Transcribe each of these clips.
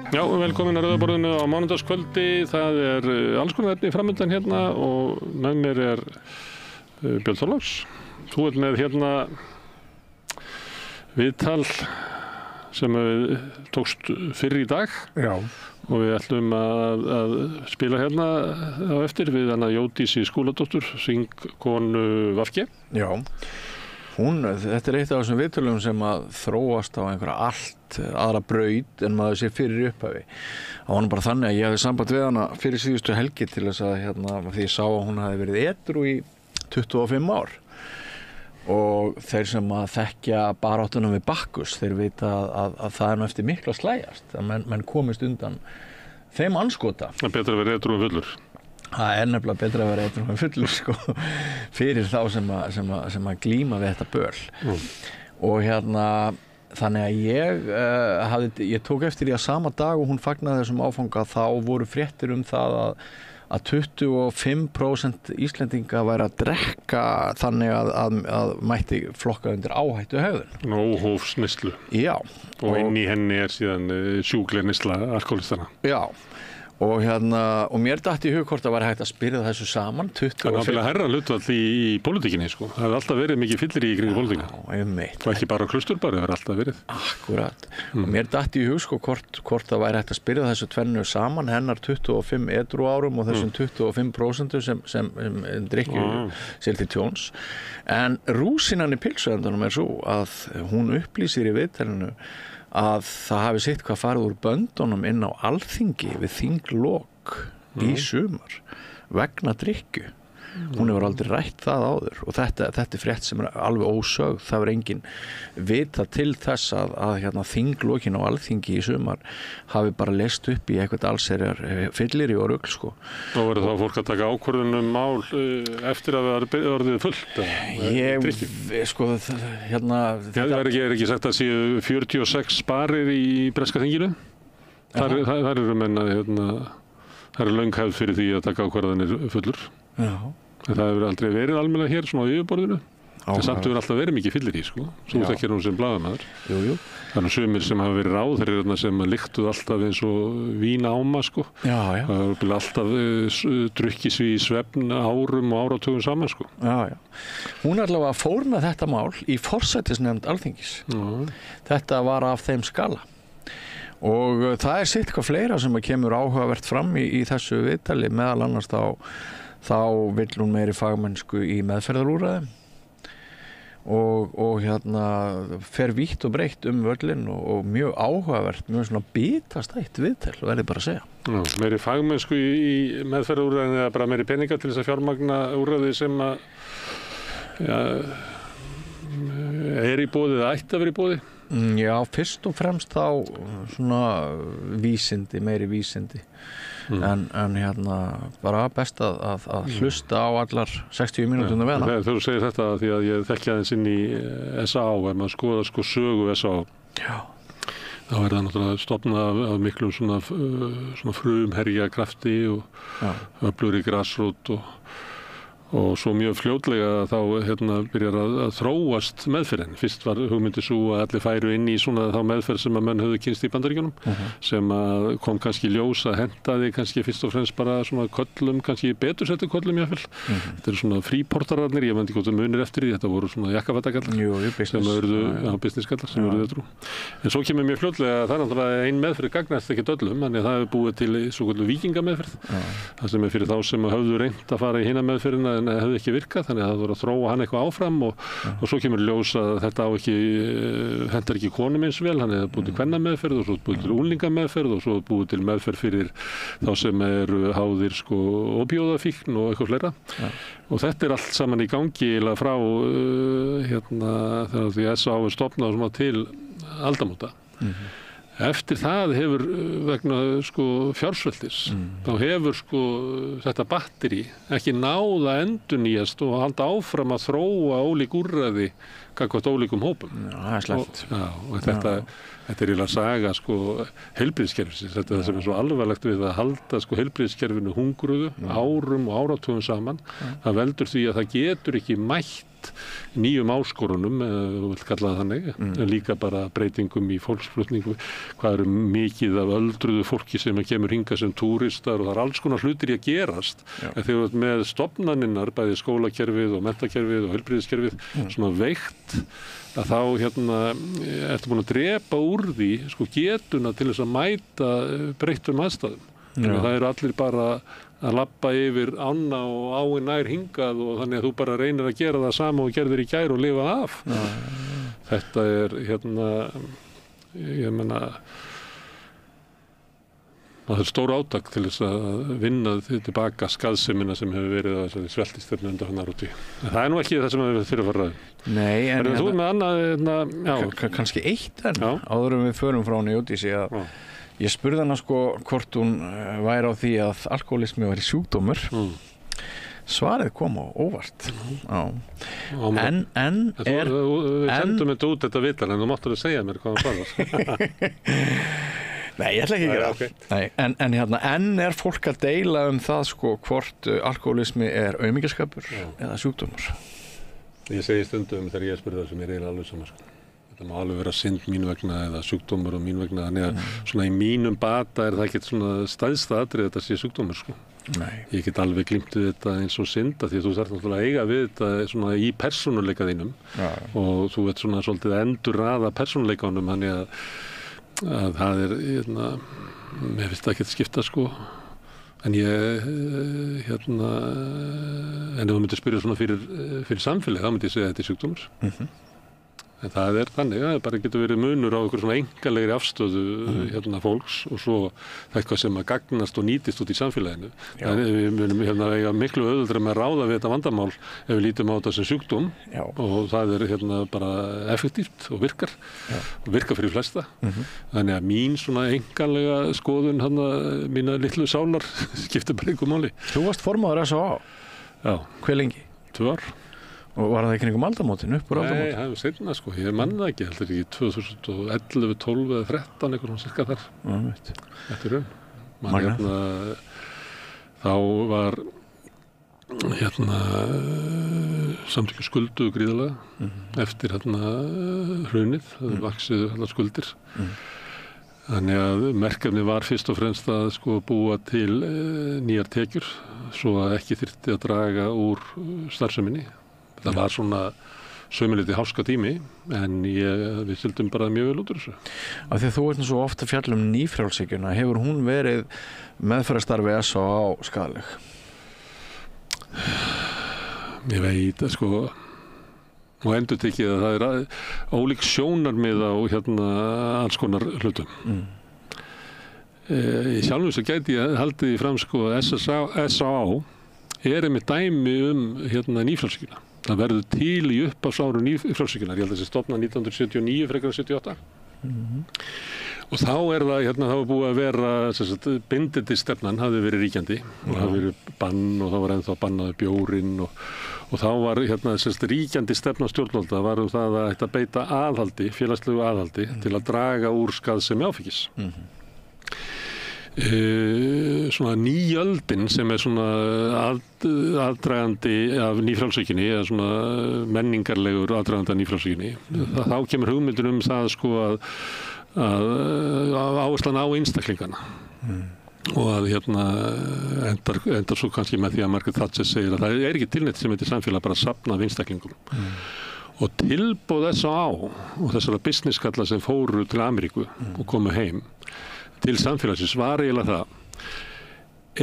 Já, velkomin að Rauðaborðinu á mánudagskvöldi. Það alls konar efni framundan hérna og með mér Björn Þorláks. Þú með hérna viðtal sem við tókst fyrr í dag. Já. Og við ætlum að spila hérna á eftir við hana Jódísi Skúladóttur, syngkonu VG. Já. Þetta eitt af þessum viðtölum sem að þróast á einhverja allt aðra braut en maður sé fyrir upphafi. Það var bara þannig að ég hafði samband við hana fyrir síðustu helgi til þess að því ég sá að hún hafi verið edrú í 25 ár. Og þeir sem að þekkja baráttunum við Bakkus, þeir vita að það nú eftir miklu að slægjast. Að menn komist undan þeim andskota. Það er betra að vera edrú en fullur. Það nefnilega betra að vera edrú en fullur sko, fyrir þá sem að glíma við þetta böl. Og þannig að ég tók eftir því að sama dag og hún fagnaði þessum áfanga þá voru fréttir það að 25% Íslendinga væri að drekka þannig að mætti flokka undir áhættu hegðun. Óhófsneyslu. Já. Og inn í henni síðan sjúkleg neysla alkohólistana. Já. Og mér datt í hug hvort það væri hægt að spyrja þessu saman 25. Það er náttúrulega herra hlutvall í pólitíkinni sko. Það hefur alltaf verið mikið fyllir í kring pólitíkina. Já, einmitt. Og ekki bara Klausturbar, það hefur alltaf verið. Akkúrat. Og mér datt í hug sko hvort það væri hægt að spyrja þessu tvennu saman, hennar 25 edrú árum og þessum 25% sem drikkju sér til tjóns. En rúsinan í pylsuendanum svo að hún upplýsir í viðtalinu að það hafi sitt hvað farið úr böndunum inn á Alþingi við þinglok í sumar vegna drykkju. Hún hefur aldrei rætt það áður og þetta frétt sem alveg ósögð. Það var engin vita til þess að þinglokin á Alþingi í sumar hafi bara leyst upp í eitthvað allsherjar fyllir í rugl sko. Og verður þá fólk að taka ákvörðun mál eftir að það orðið fullt? Það er ekki sagt að séu 46 barir í breska þinginu? Þar eru menna, það eru löng hefð fyrir því að taka ákvörðunir fullur. Já. Það hefur aldrei verið almennilega hér svona á yfirborðinu. Það samt hefur alltaf verið mikið fyllir í sko. Svo þekkir hún sem blaðamaður. Jú. Það sumir sem hafa verið ráðherrar sem lyktuð alltaf eins og vínáma sko. Já. Það hefur alltaf drukkið sig í svefn árum og áratugum saman sko. Já. Hún allavega fór með þetta mál í forsætisnefnd Alþingis. Já. Þetta var af þeim skala. Og það sitt eitthvað fleira sem kemur áhugavert fram í þessu viðtali, meðal annars þá vill hún meiri fagmennsku í meðferðarúrræðum og fer vítt og breytt völlinn og mjög áhugavert, mjög svona bitastætt viðtal, verði bara að segja. Já, meiri fagmennsku í meðferðarúrræðum eða bara meiri peninga til þess að fjármagna úrræði sem í boði eða ætti að vera í boði? Já, fyrst og fremst þá svona meiri vísindi. En bara best að hlusta á allar 60 mínúturnar við hana. Þegar þú segir þetta því að ég þekki aðeins inn í SA ef maður skoðar sögu SA. Já. Þá það náttúrulega stofnað af miklum svona frumherja krafti og öflugri grassrót og svo mjög fljótlega þá byrjar að þróast meðferðin. Fyrst var hugmyndi svo að allir færu inn í svona þá meðferð sem að menn höfðu kynst í Bandaríkjunum sem að kom kannski ljós að hentaði kannski fyrst og fremst bara svona köllum, kannski betur settu köllum jáfnvel. Þetta eru svona fríportararnir, ég veit ekki hvort það munir eftir því, þetta voru svona jakkafattakallar sem urðu businesskallar sem urðu edrú. En svo kemur mjög fljótlega að það náttúrulega ein meðferð gagnast ekki öllum, þannig að það hefur búið til svokölluð víkingameðferð. Það sem fyrir þá sem höfðu reynt að fara í hina meðferðina en hefði ekki virkað, þannig að það voru að þróa hann eitthvað áfram og svo kemur ljós að þetta hentar ekki konum eins vel, þannig að það búið til kvennameðferð og svo búið til unglingameðferð og svo búið til meðferð fyrir þá sem eru háðir ópíóðafíkn og eitthvað fleira. Og þetta allt saman í gangi frá þegar því SA stofnað til aldamóta. Eftir það hefur vegna fjársveltis þá hefur þetta batteri ekki náð að endurnýjast og halda áfram að þróa ólík úrræði gagnvart ólíkum hópum. Já, það slæmt. Og þetta eiginlega saga heilbrigðiskerfisins. Þetta er það sem svo alvarlegt við að halda heilbrigðiskerfinu hungruðu árum og áratugum saman. Það veldur því að það getur ekki mætt tengt nýjum áskorunum, þú vilt kalla það þannig, en líka bara breytingum í fólksflutningu, hvað eru mikið af öldruðu fólki sem kemur hingað sem túristar og það alls konar hlutir í að gerast. En þegar þú ert með stofnaninnar, bæði skólakerfið og menntakerfið og heilbrigðiskerfið, svona veikt, að þá ertu búin að drepa úr því getuna til þess að mæta breyttum aðstæðum. Það eru allir bara að labba yfir ána og áin nær hingað og þannig að þú bara reynir að gera það sama og gerðir í gær og lifa af. Þetta er ég meina það er stór átak til þess að vinna tilbaka skaðsemina sem hefur verið á þessari sveltistefnu undanfarnar út í. En það er nú ekki það sem við fyrir að fara ræða. Nei, en þú með annað, kannski eitt áður við förum frá henni út í sig að ég spurði hana hvort hún væri á því að alkohólismi væri sjúkdómur. Svarið kom á óvart. En við sendum þetta út þetta vitar en þú máttur að segja mér hvað það var. Nei, ég ætla ekki að gera það. En er fólk að deila það hvort alkohólismi er aumingjaskapur eða sjúkdómur? Ég segi stundum þegar ég spurði það sem er eiginlega alveg saman. Það má alveg vera synd mín vegna eða sjúkdómur og mín vegna, þannig að svona í mínum bata er það ekkert svona stæðsta atrið þetta sé sjúkdómur Nei. Ég get alveg glímt við þetta eins og synd af því að þú þarft náttúrulega að eiga við þetta svona í persónuleika þínum og þú ert svona svolítið að endurraða persónuleikanum, þannig að það er mér finnst það ekki að skipta en ég en ef þú myndir spyrja svona fyrir samfélagi þá myndi ég segja að þetta er sjúkdómur. En það er þannig að það bara getur verið munur á einhver svona einkalegri afstöðu fólks og svo eitthvað sem að gagnast og nýtist út í samfélaginu. Við munum eiga miklu auðveldara með að ráða við þetta vandamál ef við lítum á þetta sem sjúkdóm og það er bara effektíft og virkar fyrir flesta. Þannig að mín svona einkalega skoðun mína litlu sálar skiptir bara einhver máli. Þú varst formaður S.A.A. Já. Hve lengi? 2 ár. Og var það ekki einhverjum aldamótin, upp úr aldamótin? Nei, það hefur seinna ég manna það ekki, heldur ekki 2011, 12 eða 13 einhvern cirka þar. Þetta er raun. Þá var samtökin skulduðu gríðarlega eftir hrunið, það vaxið allar skuldir. Þannig að verkefni var fyrst og fremst að búa til nýjar tekjur svo að ekki þyrfti að draga úr starfseminni. Það var svona sömulítið háska tími en við sildum bara mjög vel út úr þessu. Af því að þú ert svo ofta að fjalla nýfrjálshyggjuna, hefur hún verið meðferðarstarfi S.A.A. skaðleg? Ég veit og endurtekið að það er ólík sjónarmið á alls konar hlutum. Í sjálfum sem gæti ég haldið í fram að S.A.A. er einmitt dæmi nýfrjálshyggjuna. Það verður til í upphafsárum nýfrjálshyggjunnar. Ég held að þessi stofnað 1979 frekar en 78. Og þá er það, það var búið að vera, bindindisstefnan hafði verið ríkjandi og hafði verið bann og þá var ennþá bannaður bjórinn og þá var ríkjandi stefna stjórnvalda var það að þetta beita aðhaldi, félagslegu aðhaldi til að draga úr skaðsemi áfengis. Svona nýöldin sem er svona aðdragandi af nýfrjálshyggjunni eða svona menningarlegur aðdragandi af nýfrjálshyggjunni þá kemur hugmyndin það að áherslan á einstaklingana og að endar svo kannski með því að Margaret Thatcher segir að það er ekki tilneitt sem heitir samfélag bara að safna af einstaklingum og tilboð S.A.A. og þessara businesskalla sem fóru til Ameríku og komu heim til samfélagsins var eiginlega það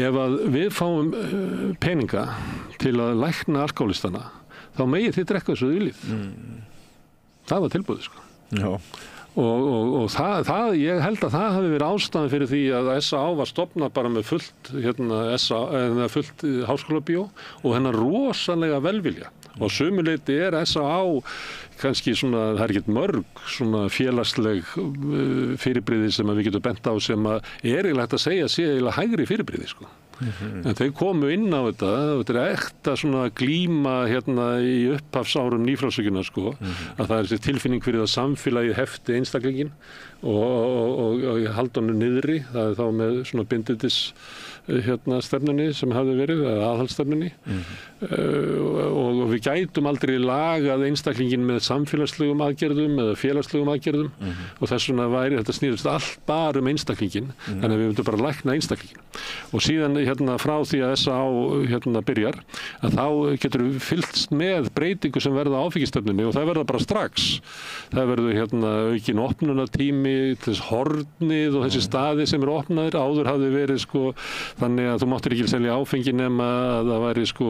ef að við fáum peninga til að lækna alkohólistana þá megið þið drekka þessu viljið. Það var tilboðið og það ég held að það hafi verið ástæðan fyrir því að S.A.A. var stofnað bara með fullt háskólabíó og hennar rosalega velvilja og sömuleyti er S.A.A. kannski svona, það er ekkert mörg svona félagsleg fyrirbrigði sem við getum bent á sem að er eiginlega hægt að segja sé eiginlega hægri fyrirbrigði En þeir komu inn á þetta er ekta svona glíma hérna í upphafsárum nýfrjálshyggjunnar sko, að það er þessi tilfinning fyrir að samfélagið hefti einstaklingin og halda honum niðri, það er þá með svona bindindis stefnunni sem hafði verið, eða aðhaldsstefnunni og við gætum aldrei lagað einstaklingin með samfélagslegum aðgerðum eða félagslegum aðgerðum og þess vegna væri þetta snýrist allt bara einstaklingin, þannig að við myndum bara lækna einstaklingin og síðan frá því að SA byrjar að þá getur við fylgst með breytingu sem verða á áfengisstefnunni og það verða bara strax, það verður aukin opnunartími til þess hornið og þessi staði sem eru opnaðir, áður hafði verið sko þannig að þú máttir ekki selja áfengi nema að það væri sko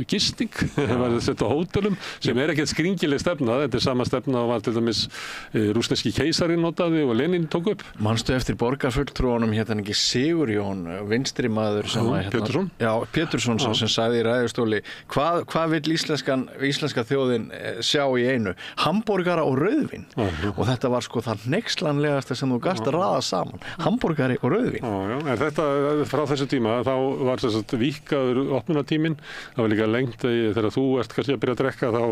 gisting, það væri að setja á hótelum sem er ekkert skringileg stefna, þetta er sama stefna og var til dæmis rússneski keisarinn notaði og Lenin tók upp. Manstu eftir borgarfulltrúanum ekki Sigurjón, vinstri maður sem Pétursson? Já, Pétursson sem sagði í ræðustóli, hvað vill íslenska þjóðin sjá í einu? Hamborgara og rauðvín. Og þetta var sko það hneykslanlegasta sem þú gast að raða saman. Hamborgari og rauðvín. En þetta frá þessu tíma þá var þess að víkkaður opnunartíminn, það var líka lengt þegar þú ert kannski að byrja að drekka þá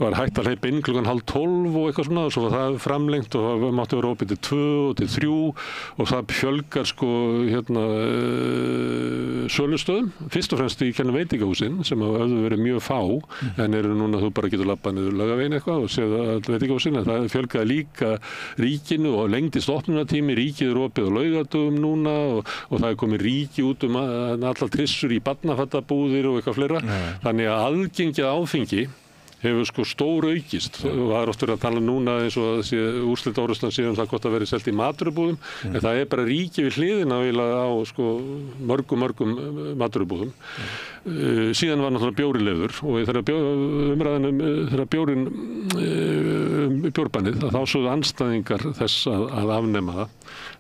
var hægt að hleypa inn 11:30 og eitthvað svona og svo var það framlengt og það mátti vera opið til 2 og til 3 og það fjölgar sko sölustöðum, fyrst og fremst í veitingahúsin sem höfðu verið mjög fá en eru núna þú bara getur labbað niður Laugaveginn eitthvað og séð að veitingahúsin en það fjölgaði líka ríkinu og lengdist opnunartími, ríkið er opið á laugardögum núna og það er komið ríki út allar trissur í barnafattabúðir og eitthvað fleira. Þannig að aðgengið áfengi hefur sko stór aukist og það er oft verið að tala núna eins og úrslita orðustan síðan það gott að vera selt í matvörubúðum en það er bara ríki við hliðina á sko mörgum matvörubúðum. Síðan var náttúrulega bjórilefur og umræðan þegar bjórbannið þá sögðu andstæðingar þess að afnema það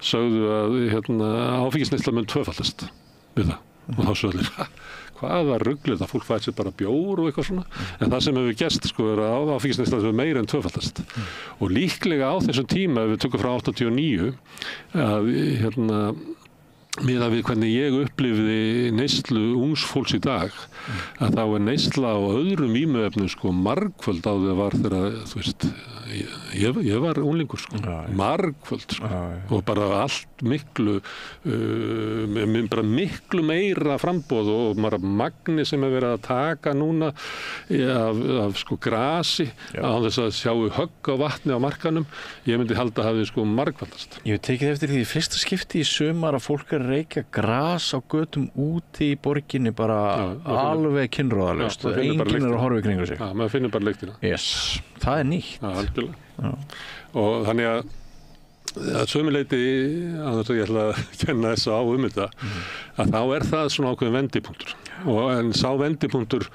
sögðu að áfengisneysla mun tvöfaldast við það og þá sögðu allir hvaða rugl þetta fólk fæði sér bara bjór og eitthvað svona en það sem hefur gerst sko er að áfengisneysla hefur meira en tvöfaldast og líklega á þessum tíma ef við tökum frá 89 að miðað við hvernig ég upplifði neyslu ungs fólks í dag að þá er neysla á öðrum vímuefnum sko margföld á því að var þegar þú veist ég var unglingur sko margföld sko og bara allt miklu bara miklu meira framboð og bara magni sem er verið að taka núna af sko grasi á þess að sjáu högg á vatni á markanum ég myndi halda að hafi sko margfaldast. Ég hef tekið eftir því fyrsta skipti í sumar að fólk er reykja gras á götum úti í borginni bara alveg kynróðalaust enginn er að horfa í kringu sig. Já, maður finnur bara lyktina. Yes, það er nýtt. Já, algjörlega. Og þannig að sömuleyti að ég ætla að kenna þess á þetta að þá er það svona ákveðin vendipunktur en sá vendipunktur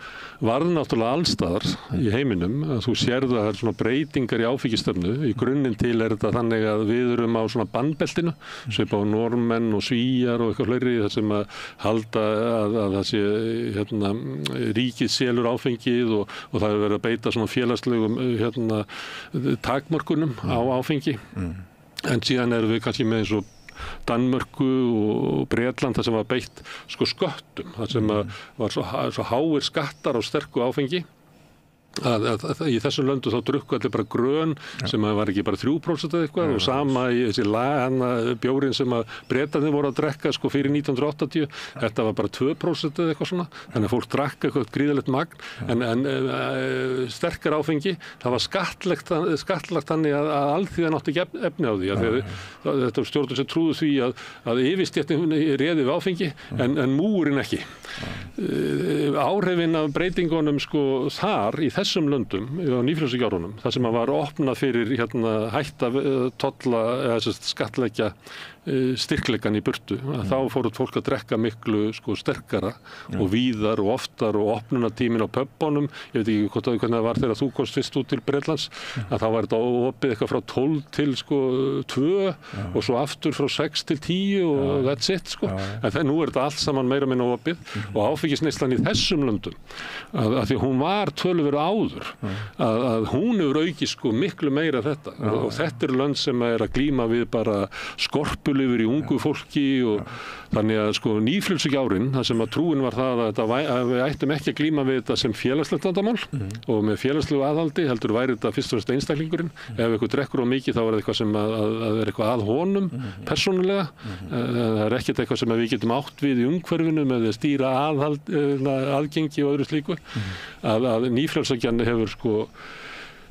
varð náttúrulega allstaðar í heiminum að þú sérð að það er svona breytingar í áfengisstefnu í grunninn til er þetta þannig að við erum á svona bannbeltinu svipað á Norðmenn og Svíar og eitthvað fleiri þar sem að halda að það sé ríkið selur áfengið og það er verið að beita svona félagslegum takmörkunum á áfengi en síðan erum við kannski með eins og Danmörku og Bretland þar sem var beitt sko sköttum þar sem var svo háir skattar á sterku áfengi að í þessum löndu þá drukku allir bara grön sem var ekki bara 3% eða eitthvað og sama í þessi bjórin sem að Bretarnir voru að drekka sko fyrir 1980 þetta var bara 2% eða eitthvað svona þannig að fólk drakka eitthvað gríðalegt magn en sterkar áfengi það var skattlagt þannig að alþýðan átti ekki efni á því að þetta stjórnvöld sem trúðu því að yfirstéttin réði við áfengi en múrin ekki áhrifin af breytingunum sko þar í þessum löndum á nýfrjálshyggjuárunum þar sem var opnað fyrir hætta tolla eða skattleggja styrkleikan í burtu þá fóru fólk að drekka miklu sko sterkara og víðar og oftar og opnunartíminn á pöbbunum ég veit ekki hvernig það var þegar þú komst fyrst út til Bretlands að þá var þetta opið eitthvað frá 12 til sko 2 og svo aftur frá 6 til 10 og that's it sko en nú er þetta allt saman meira minna opið og áfengisneyslan í þessum löndum að því hún var töluverð áður að hún hefur aukið sko miklu meira þetta og þetta er lönd sem er að glíma við bara skorpuleysi eiturlyfjur í ungu fólki og þannig að sko nýfrjálshyggjuárin, þar sem að trúin var það að við ættum ekki að glíma við þetta sem félagslegt vandamál og með félagslegu aðhaldi heldur væri þetta fyrst og fremst einstaklingurinn. Ef eitthvað drekkur of mikið þá er það eitthvað sem að er eitthvað að honum persónulega. Það er ekkert eitthvað sem við getum átt við í umhverfinu með að stýra aðgengi og öðru slíku. Að nýfrjálshyggjan hefur sko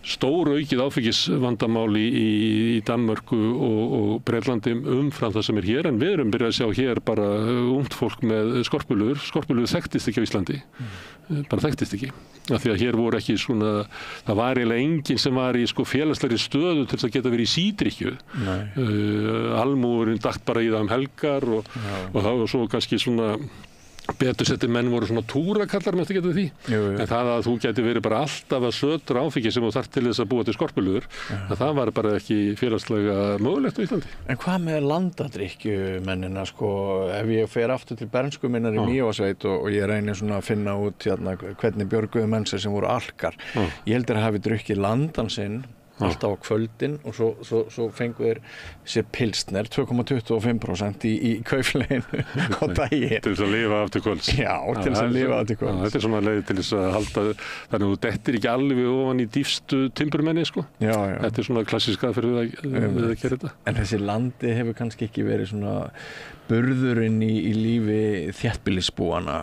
stór aukið áfengisvandamál í Danmörku og Bretlandi umfram það sem er hér, en við erum byrjað að sjá hér bara ungt fólk með skorpulifur. Skorpulifur þekktist ekki á Íslandi, bara þekktist ekki. Af því að hér voru ekki svona, það var eiginlega enginn sem var í sko félagslegri stöðu til þess að geta verið í sídrykkju. Almúgurinn datt bara í það helgar og þá og svo kannski svona betur setti menn voru svona túrakallar með þetta geta því. En það að þú geti verið bara alltaf að södra áfengi sem þú þarft til þess að búa til skorpulifur, það var bara ekki félagslega mögulegt á Íslandi. En hvað með landadrykkjumennina sko, ef ég fer aftur til bernsku minnar í Mývatnssveit og ég reynir svona að finna út hérna hvernig björguðu menn sem voru alkar. Ég heldur að hafi drukkið landan sinn alltaf á kvöldin og svo fengu þeir sér pilsner 2,25% í kaupleginu á daginn. Til þess að lifa af til kvölds. Já, til þess að lifa af til kvölds. Þetta er svona leið til þess að halda, þannig að þú dettir ekki alveg ofan í dýfstu timburmenni sko. Já. Þetta er svona klassísk aðferð við að gera þetta. En þessi landi hefur kannski ekki verið svona burðurinn í lífi þéttbýlisbúana.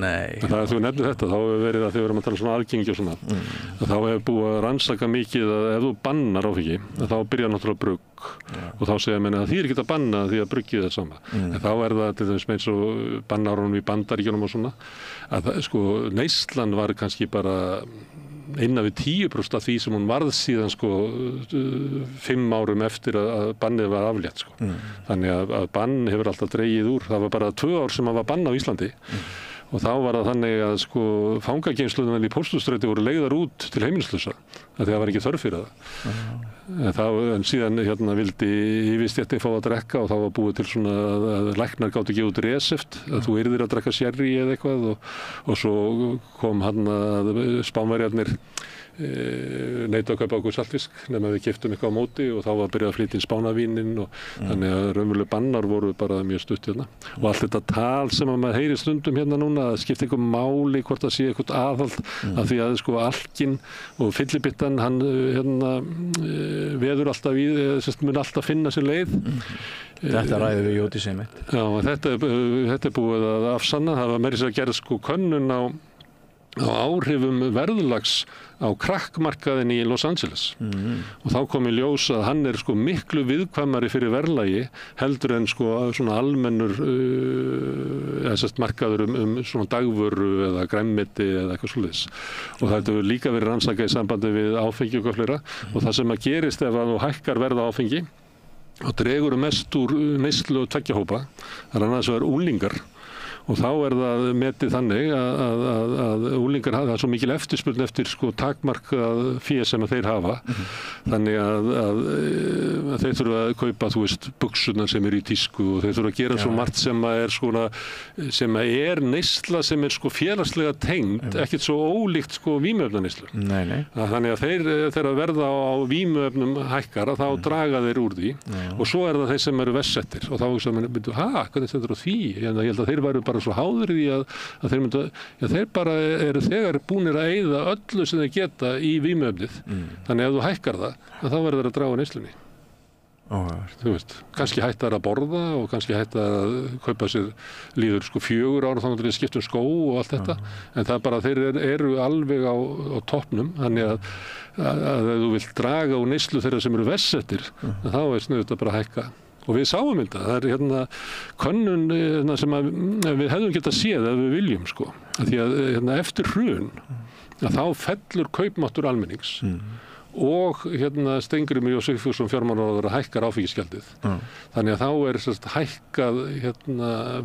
Nei. Það er þú nefnir þetta, þá hefur verið að þið verðum að tala svona aðgengi og svona. Þá hefur búið að rannsaka mikið að ef þú bannar áfengi, þá byrjar náttúrulega brugg og þá segja menn að því ekki að banna því að bruggið er sama. En þá er það til þess eins og bannárunum í Bandaríkjunum og svona, að sko neyslan var kannski bara innan við 10% af því sem hún varð síðan sko 5 árum eftir að bannið var aflétt sko. Þannig að bann hefur alltaf dregið úr. Það var bara 2 ár sem það var bann á Íslandi og þá var það þannig að sko fangageymslurnar í Pósthússtræti voru leigðar út til heimilislausa af því að það var ekki þörf fyrir það. En síðan vildi yfirstéttin fá að drekka og þá var búið til svona að læknar gátu ekki út reseft að þú yrðir að drekka sherry eða eitthvað og svo kom að Spánverjarnir neita að kaupa okkur saltfisk nema við keyptum eitthvað á móti og þá var að byrja að flytja inn Spánavíninn og þannig að raunveruleg bannar voru bara mjög stutt hérna. Og allt þetta tal sem að maður heyri stundum hérna núna, það skiptir eitthvað máli hvort það sé eitthvað aðhald af því að sko alkinn og fyllibittan hann veður alltaf í, mun alltaf finna sér leið. Þetta ræðum við Jódís einmitt. Já, þetta er búið að afsanna. Það var meira að gera sko könnun á áhrifum verðlags á crack-markaðinni í Los Angeles og þá kom í ljós að hann er sko miklu viðkvæmari fyrir verðlagi heldur en sko svona almennur markaður svona dagvöru eða grænmeti eða eitthvað svoleiðis og það hefur líka verið rannsakað í sambandi við áfengi og fleira og það sem að gerist ef að þú hækkar verð á áfengi og dregur mest úr neyslu og tveggjahópa, það er annars vegar unglingar og þá er það metið þannig að unglingar hafa svo mikil eftirspurn eftir sko takmarkað fé sem að þeir hafa þannig að þeir þurfa að kaupa þú veist buxurnar sem eru í tísku og þeir þurfa að gera svo margt sem að er svona sem að er neysla sem er sko félagslega tengd ekkert svo ólíkt sko vímuefnaneyslu. Þannig að þeir verða á vímuefnum hækkar þá draga þeir úr því og svo er það þeir sem eru versettir og þá hugsa menn hvernig stendur á því? Ég held að þeir væru bara svo háður í að þeir myndu, þeir bara eru þegar búnir að eyða öllu sem þeir geta í vímuefnið. Þannig ef þú hækkar það, þá verður þeir að draga neyslunni. Þú veist, kannski hættar að borða og kannski hættar að kaupa sér líður sko 4 ára þannig að þeir skipta skó og allt þetta. En það er bara þeir eru alveg á toppnum, þannig að ef þú vilt draga úr neyslu þeirra sem eru versettir, þá er sniðugt að bara hækka. Og við sáum þetta, það er könnun sem við hefðum getað séð ef við viljum sko. Því að eftir hrun, þá fellur kaupmáttur almennings og Steingrímur J. Sigfússon fjármálaráðherra hækkar áfengisgjaldið. Þannig að þá er hækkað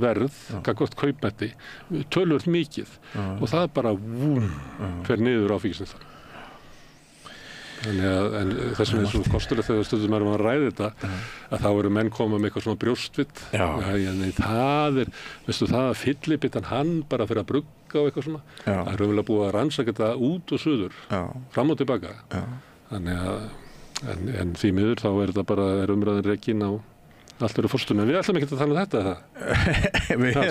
verð, gagnvart kaupmætti, töluvert mikið og það bara fer niður áfengisneyslan. En þessum er svo kostulegt þegar stundum erum að ræða þetta að þá eru menn koma með eitthvað svona brjóstvitt það er, veistu það að fyllibittan hann bara fyrir að brugga og eitthvað svona það er raunverulega búið að rannsaka þetta út og suður fram og tilbaka þannig að en því miður þá er þetta bara umræðin rekin á allt eru fórstumenn. Við ætlum ekki að tala um þetta,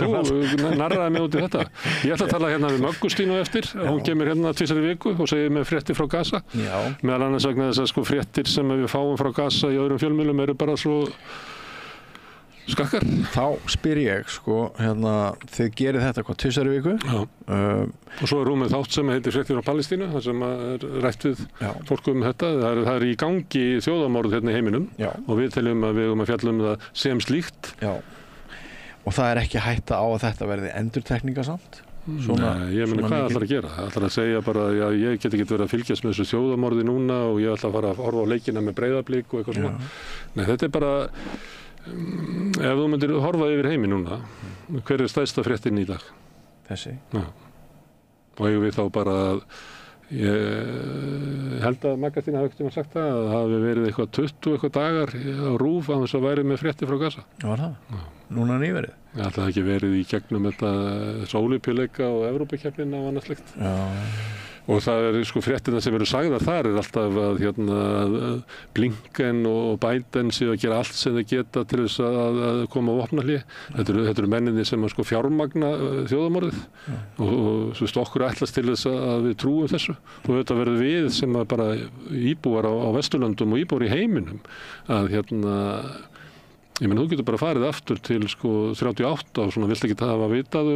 þú narraði mig út í þetta. Ég ætla að tala hérna við Möggustínu eftir, hún kemur hérna 2 í viku og segir með fréttir frá Gaza. Meðal annars vegna þess að sko fréttir sem við fáum frá Gaza í öðrum fjölmiðlum eru bara svo skakkar. Þá spyr ég, sko, hérna, þið gerir þetta hvað, 2 í viku? Og svo er rúmið þátt sem heitir Fréttir frá Palestínu, þar sem er rætt við fólk um þetta. Það er í gangi þjóðarmorð hérna í heiminum og við teljum að við að fjalla það sem slíkt. Og það er ekki hætta á að þetta verði endurtekningasamt? Nei, ég meina hvað ætlar að gera? Ætlar að segja bara, já, ég get ekki verið að fylgjast með þessu þjóðarmorði núna og ég ætla að fara að horfa á leikina með Breiðablik og eitthvað svona. Nei, þetta er bara ef þú myndir horfa yfir heimi núna, hver er stærsta fréttin í dag? Þessi? Já. Og eigum við þá bara að ég held að Maggastína hafi ekkert sagt það að það hafi verið eitthvað 20 dagar á RÚV að þess að væri með fréttir frá Gaza. Var það? Já. Núna nýverið? Já, það hefði ekki verið í gegnum þessu ólympíuleika og Evrópukeppnina og annað slíkt. Já. Og það er sko fréttina sem eru sagðar þar er alltaf að Blinken og Biden séu að gera allt sem þeir geta til þess að koma á vopnahlé. Þetta eru menninni sem sko fjármagna þjóðarmorðið og svo okkur ætlast til þess að við trúum þessu. Og þetta verður við sem bara íbúar á Vesturlöndum og íbúar í heiminum að ég menn, þú getur bara farið aftur til sko 38 og svona vilt ekki hafa vitað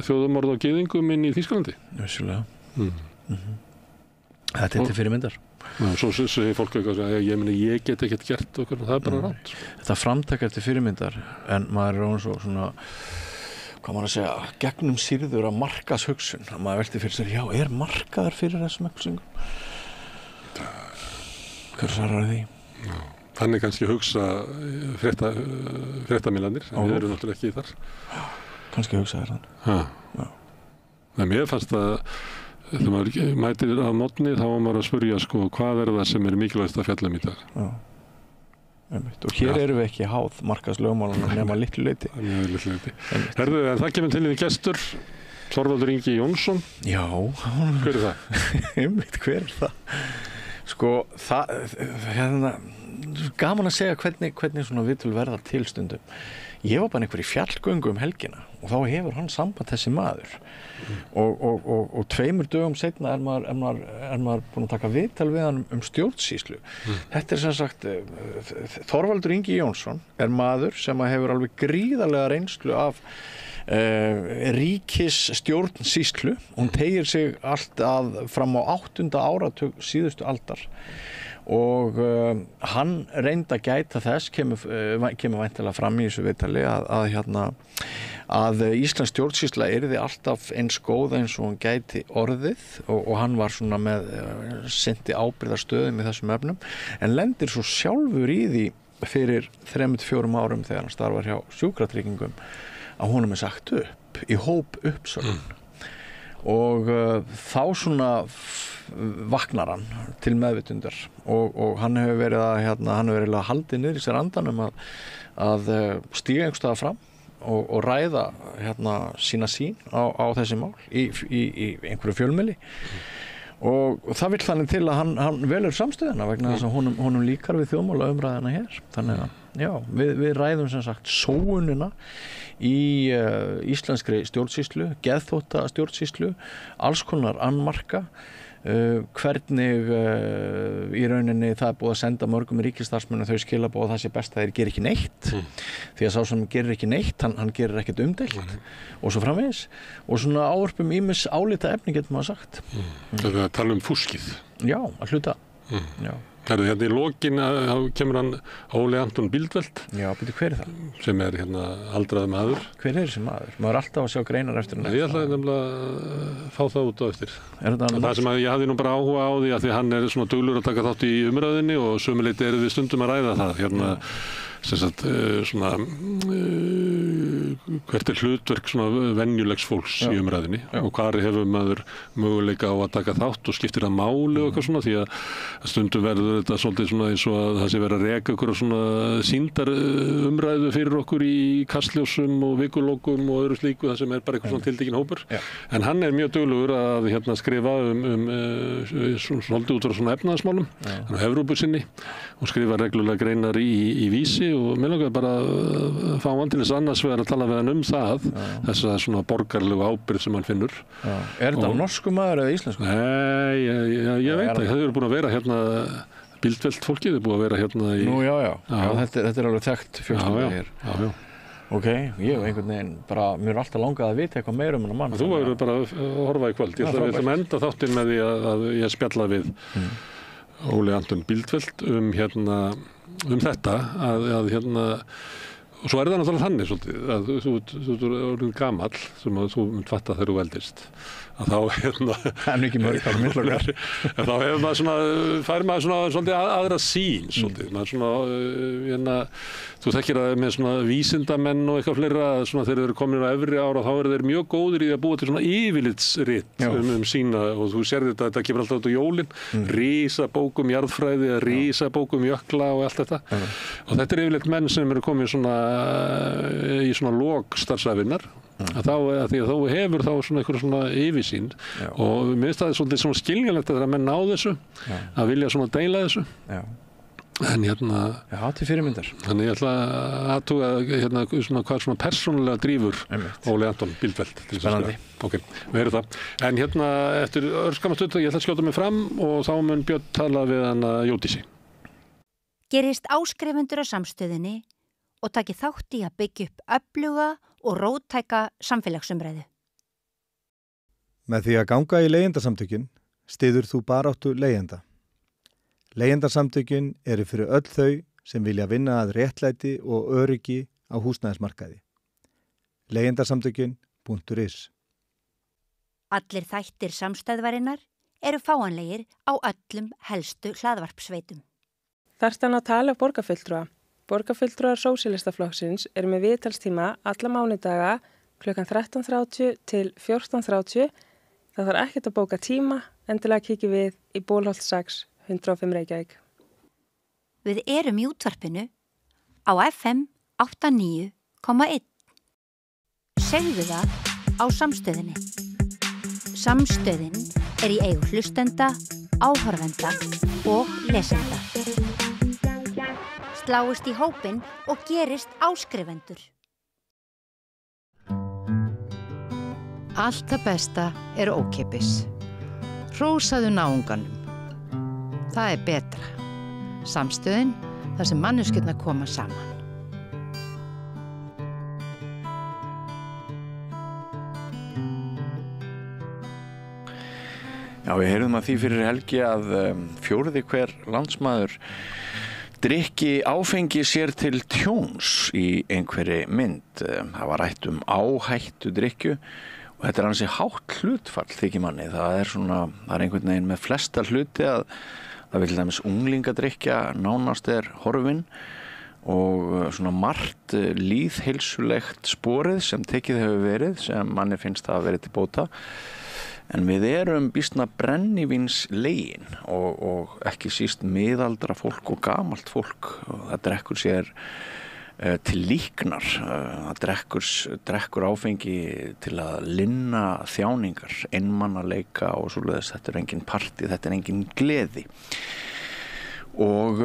þjóðarmorð á gyðingum inn í Þýskalandi. Vissulega. Þetta er til fyrirmyndar. Já, svo segir fólk eitthvað að ég get ekkert gert og það er bara rátt. Þetta framtak er til fyrirmyndar en maður er svona, hvað maður að segja, gegnum sýrður af markaðshugsun. Maður velti fyrir sér, já, er markaður fyrir þessum upplýsingum? Hver svarar því? Já. Þannig kannski hugsa fréttamiðlarnir, en við erum náttúrulega ekki þar. Kannski hugsa þér hann. En mér fannst að þegar maður mætir á mótni þá var maður að spyrja sko hvað er það sem er mikilvægast að fjalla í dag. Og hér erum við ekki háð markaðslögmálunum nema litlu leyti. Mjög litlu leyti. Herðu, en það kemur til í gestur, Þorvaldur Ingi Jónsson. Já. Hver er það? Hver er það? Sko, gaman að segja hvernig svona viðtöl verða til stundum. Ég var bara einhver í fjallgöngu helgina og þá hefur hann samband þessi maður og 2 dögum seinna er maður búinn að taka viðtal við hann stjórnsýslu. Þetta er sem sagt Þorvaldur Ingi Jónsson er maður sem hefur alveg gríðarlega reynslu af ríkisstjórnsýslu. Hún teygir sig allt fram á 8. áratug síðustu aldar og hann reyndi að gæta þess, kemur væntanlega fram í þessu viðtali að íslensk stjórnsýsla yrði alltaf eins góð eins og hún gæti orðið og hann var svona sinnti ábyrgðarstöðum í þessum efnum en lendir svo sjálfur í því fyrir 3-4 árum þegar hann starfar hjá Sjúkratryggingum að honum er sagt upp í hóp uppsögn og þá svona vaknar hann til meðvitundar og hann hefur verið að haldið niður í sér andanum að stíga einhvers staðar fram og ræða sína sýn á þessi mál í einhverju fjölmiðli og það vill þannig til að hann velur samstöðuna vegna þess að honum líkar við þjóðmálaumræðina hér þannig að já, við ræðum sem sagt sóunina í íslenskri stjórnsýslu, geðþótta stjórnsýslu, alls konar annmarka hvernig í rauninni það er búið að senda mörgum ríkisstarfsmönnum þau skilaboð að það sé best að þeir geri ekki neitt því að sá sem gerir ekki neitt hann gerir ekkert umdeilt og svo framvegis og svona ávarpum ýmis álita efni getur maður sagt Það er að tala um fúskið Já, að hluta Já Hérna í lokin kemur hann Óli Anton Bíldveld Já, byrju, hver er það? Sem er aldraður maður Hver er þessi maður? Maður er alltaf að sjá greinar eftir hann Ég ætlaði nefnilega að fá það út á eftir Það sem ég hafði nú bara áhuga á því að því hann er svona duglur að taka þátt í umræðinni og sömuleyti við stundum að ræða það sem sagt svona hvert hlutverk svona venjulegs fólks í umræðinni og hvar hefur maður möguleika á að taka þátt og skiptir það máli og eitthvað svona, því að stundum verður þetta svolítið svona eins og að það sé verið að reka ykkur svona sýndar umræðu fyrir okkur í kastljósum og vikulókum og öðru slíku, það sem er bara eitthvað svona tiltekinn hópur. En hann er mjög duglegur að skrifa svolítið út frá svona efnahagsmálum, hann á Evrópusinni og skrifa reglulega greinar í Vísi og mér langar bara að fá hann til þess annars vegar að tala við hann það, þessa svona borgarlegu ábyrgð sem hann finnur. Er þetta norsku maður eða íslensku? Nei, ég veit ekki, það eru búin að vera hérna Bíldvelt fólkið er búið að vera hérna í... Nú, já, þetta er alveg þekkt fjölskylda hér. Já. Ok, ég einhvern veginn bara, mér er alltaf langað að vita eitthvað meira um hann mann. Þú verður bara að horfa í kvöld. Ég ætla að enda þáttinn með því að ég spjalla við Óli Anton Bíldvelt þetta að og svo er það náttúrulega þannig svolítið að þú er orðin gamall sem að þú mynd fatta þegar þú veldist að þá það er mikið mörg þar myndlokkar þá hefur maður svona fær maður svona svolítið aðra sýn svolítið maður svona þú þekkir að með svona vísindamenn og eitthvað fleira svona þegar þeir eru komin á efri ára þá eru þeir mjög góðir í að búa til svona yfirlitsrit sína og þú sér þetta kemur alltaf út á jólin risabók jarðfræði risabók jökla og allt þetta og þetta er yfirleitt menn sem eru komin svona í svona lok starfsævinnar að því að þú hefur þá svona einhverja svona yfirsýn og mér finnst það svolítið svona skiljanlegt að menn ná þessu að vilja svona deila þessu en til fyrirmyndar þannig ég ætla að aðtuga svona hvað svona persónulega drífur Óli Anton Bíldvelt spennandi ok, við heyrum það en eftir örskamma stund ég ætla að skjóta mig fram og þá mun Björn tala við hana Jódísi Gerist áskrifundur á samstöðinni og taki þátt í að byggja upp öfluga og róttæka samfélagsumræðu. Með því að ganga í leigjendasamtökin styður þú baráttu leigjenda. Leigjendasamtökin eru fyrir öll þau sem vilja vinna að réttlæti og öryggi á húsnæðismarkaði. Leigjendasamtökin.is Allir þættir samstæðvarinnar eru fáanlegir á öllum helstu hlaðvarpsveitum. Þarftu að tala borgarfulltrúa. Borgarfulltrúar Sósíalistaflokksins eru með viðtalstíma alla mánudaga klukkan 13:30 til 14:30. Það þarf ekkert að bóka tíma, endilega kíkjum við í Bólholt 6, 105 Reykjavík. Við erum í útvarpinu á FM 89,1. Segðu það á Samstöðinni. Samstöðin er í eigu hlustenda, áhorfenda og lesenda. Sláist í hópinn og gerist áskrifendur. Allt það besta er ókeypis. Hrósaðu náunganum. Það er betra. Samstöðin, þar sem manneskjurnar koma saman. Já, við heyrðum að því fyrir helgi að fjórði hver landsmaður drykki áfengi sér til tjóns í einhverri mynd. Það var rætt áhættu drykkju og þetta er ansi hátt hlutfall þykir manni. Það er einhvern veginn með flesta hluti að það vil dæmis unglingadrykkja nánast er horfin og svona margt lýðheilsulegt sporið sem tekið hefur verið sem manni finnst það að verið til bóta. En við erum býsna brennivínslegin og ekki síst miðaldra fólk og gamalt fólk. Það drekkur sér til líknar, það drekkur áfengi til að linna þjáningar, einmannaleika og svoleiðis. Þetta er engin partí, þetta er engin gleði. Og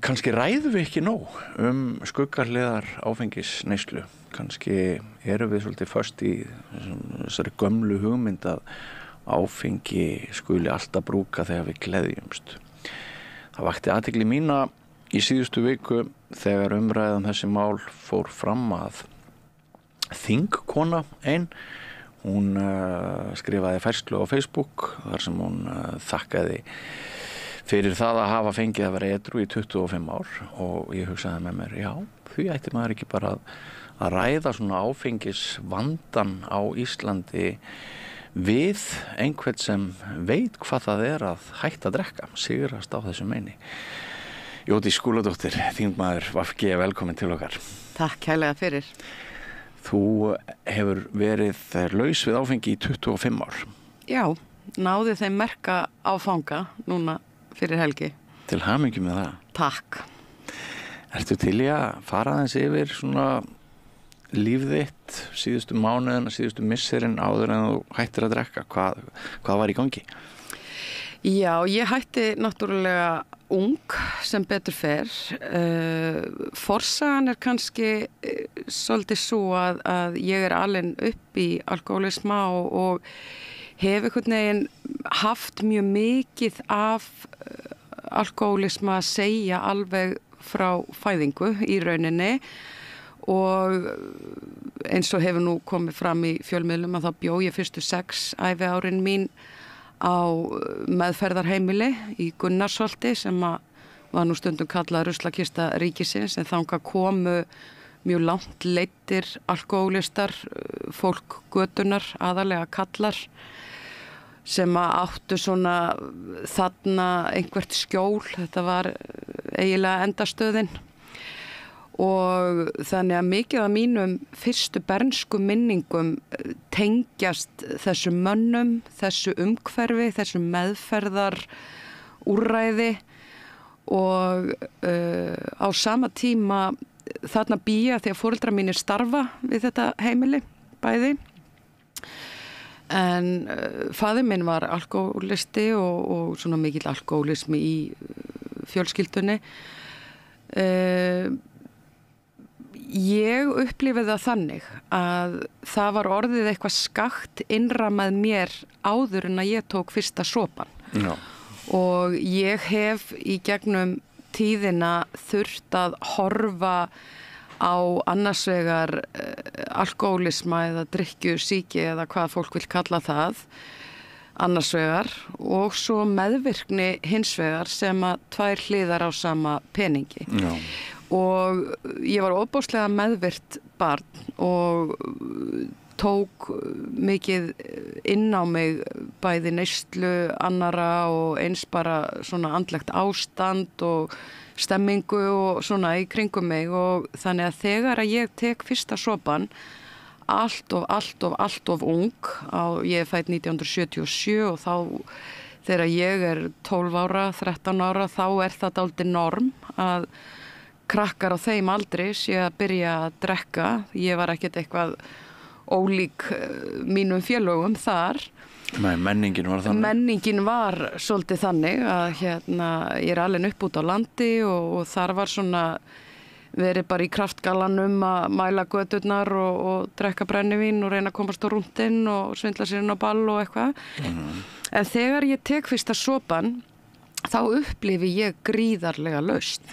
kannski ræðum við ekki nóg skuggarlegar áfengisneyslu. Kannski erum við svolítið föst í þessari gömlu hugmynd að áfengi skuli alltaf brúka þegar við gleðjumst. Það vakti athygli mína í síðustu viku þegar umræðan þessi mál fór fram að þingkona hún skrifaði færslu á Facebook þar sem hún þakkaði fyrir það að hafa fengið að vera edrú í 25 ár og ég hugsaði með mér, já, því ætti maður ekki bara að ræða svona áfengisvandan á Íslandi við einhvern sem veit hvað það er að hætta að drekka, sigrast á þessu meini. Jódís Skúladóttir, þingmaður VG, velkomin til okkar. Takk kærlega fyrir. Þú hefur verið laus við áfengi í 25 ár. Já, náði þeim merka áfanga núna fyrir helgi. Til hamingju með það. Takk. Ertu til í að fara aðeins yfir svona líf þitt, síðustu mánuðina, síðustu misserin áður en þú hættir að drekka? Hvað var í gangi? Já, ég hætti náttúrulega ung sem betur fer. Forsagan kannski svolítið svo að ég alin upp í alkohólisma og hef einhvern veginn haft mjög mikið af alkohólisma að segja alveg frá fæðingu í rauninni og eins og hefur nú komið fram í fjölmiðlum að þá bjó ég fyrstu 6 æviárin mín á meðferðarheimili í Gunnarsholti sem var nú stundum kallað ruslakista ríkisins en þangað komu mjög langt leiddir alkohólistar, fólk götunar, aðalega kallar sem áttu svona þarna einhvert skjól, þetta var eiginlega endastöðin og þannig að mikið af mínum fyrstu bernsku minningum tengjast þessum mönnum, þessu umhverfi, þessu meðferðar úrræði og á sama tíma þarna býja því að foreldrar mínir starfa við þetta heimili bæði en faðir minn var alkóhólisti og svona mikill alkóhólismi í fjölskyldunni. Ég upplifði það þannig að það var orðið eitthvað skakt innra með mér áður en að ég tók fyrsta sopann. Já. Og ég hef í gegnum tíðina þurft að horfa á annars vegar alkóhólisma eða drykkjusýki eða hvað fólk vil kalla það annars vegar og svo meðvirkni hins vegar sem að 2 hliðar á sama peningi. Já. Og ég var ofboðslega meðvirt barn og tók mikið inn á mig bæði neyslu annara og eins bara svona andlegt ástand og stemmingu og svona í kringum mig og þannig að þegar að ég tek fyrsta sopann allt of ung ég er fædd 1977 og þá þegar ég er 12 ára, 13 ára þá er það dálítið norm að krakkar á þeim aldri sé að byrja að drekka. Ég var ekkert eitthvað ólík mínum félögum þar. Nei, menningin var þannig. Menningin var svolítið þannig að ég er alin upp út á landi og þar var svona verið bara í kraftgalanum að mæla göturnar og drekka brennivín og reyna að komast á rúndinn og svindla sér inn á ball og eitthvað. En þegar ég tek fyrsta sopann þá upplifi ég gríðarlega lausn.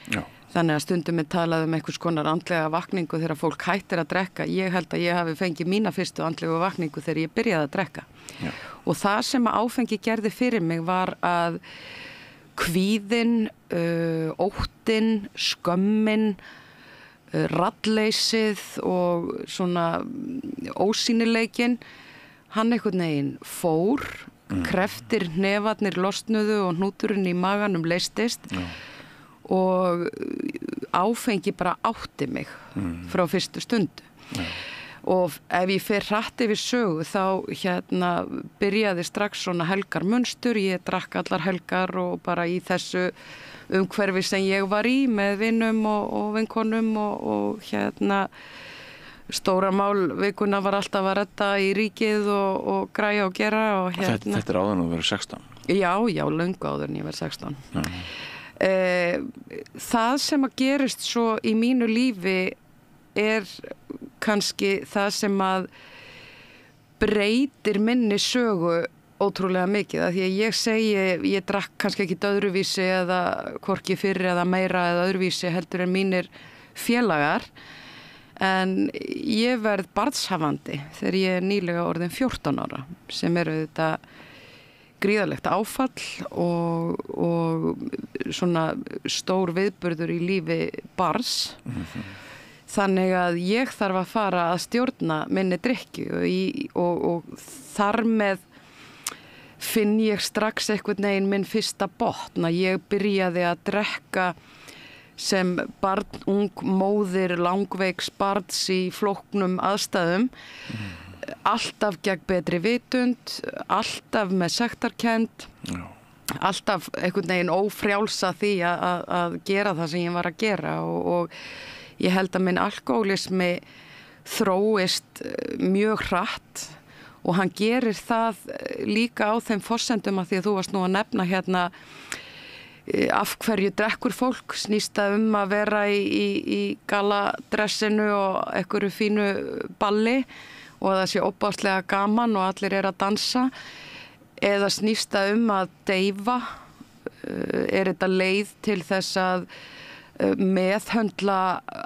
Já. Þannig að stundum er talað einhvers konar andlega vakningu þegar fólk hættir að drekka. Ég held að ég hafi fengið mína fyrstu andlegu vakningu þegar ég byrjaði að drekka. Já. Og það sem áfengi gerði fyrir mig var að kvíðinn, óttinn, skömmin, raddleysið og svona ósýnileikinn, hann einhvern veginn fór, kreftir hnefarnir losnuðu og hnúturinn í maganum leystist. Já. Og áfengi bara átti mig frá fyrstu stundu. Ja. Og ef ég fer hratt yfir sögu þá byrjaði strax svona helgar munstur, ég drakk allar helgar og bara í þessu umhverfi sem ég var í með vinum og vinkonum og stóra mál vikuna var alltaf að redda í ríkið og græja og gera og Þetta er áður en þú verður 16? Já, löngu áður en ég verður 16. Ja. Það sem að gerist svo í mínu lífi er kannski það sem að breytir minni sögu ótrúlega mikið að því að ég segi, ég drakk kannski ekki öðruvísi eða hvorki fyrr eða meira eða öðruvísi heldur en mínir félagar en ég verð barnshafandi þegar ég er nýlega orðin 14 ára sem eru þetta gríðarlegt áfall og svona stór viðburður í lífi barns. Þannig að ég þarf að fara að stjórna minni drykkju og þar með finn ég strax einhvern veginn minn fyrsta botn að ég byrjaði að drekka sem barn, ung móðir langveiks barns í flóknum aðstæðum alltaf gegn betri vitund, alltaf með sektarkennd, alltaf einhvern veginn ófrjálsa því að gera það sem ég var að gera og ég held að minn alkóhólismi þróist mjög hratt og hann gerir það líka á þeim forsendum að því að þú varst nú að nefna hérna af hverju drekkur fólk, snýst það að vera í galadressinu og einhverju fínu balli og að það sé óbáslega gaman og allir að dansa eða snýst það að deyfa, þetta leið til þess að meðhöndla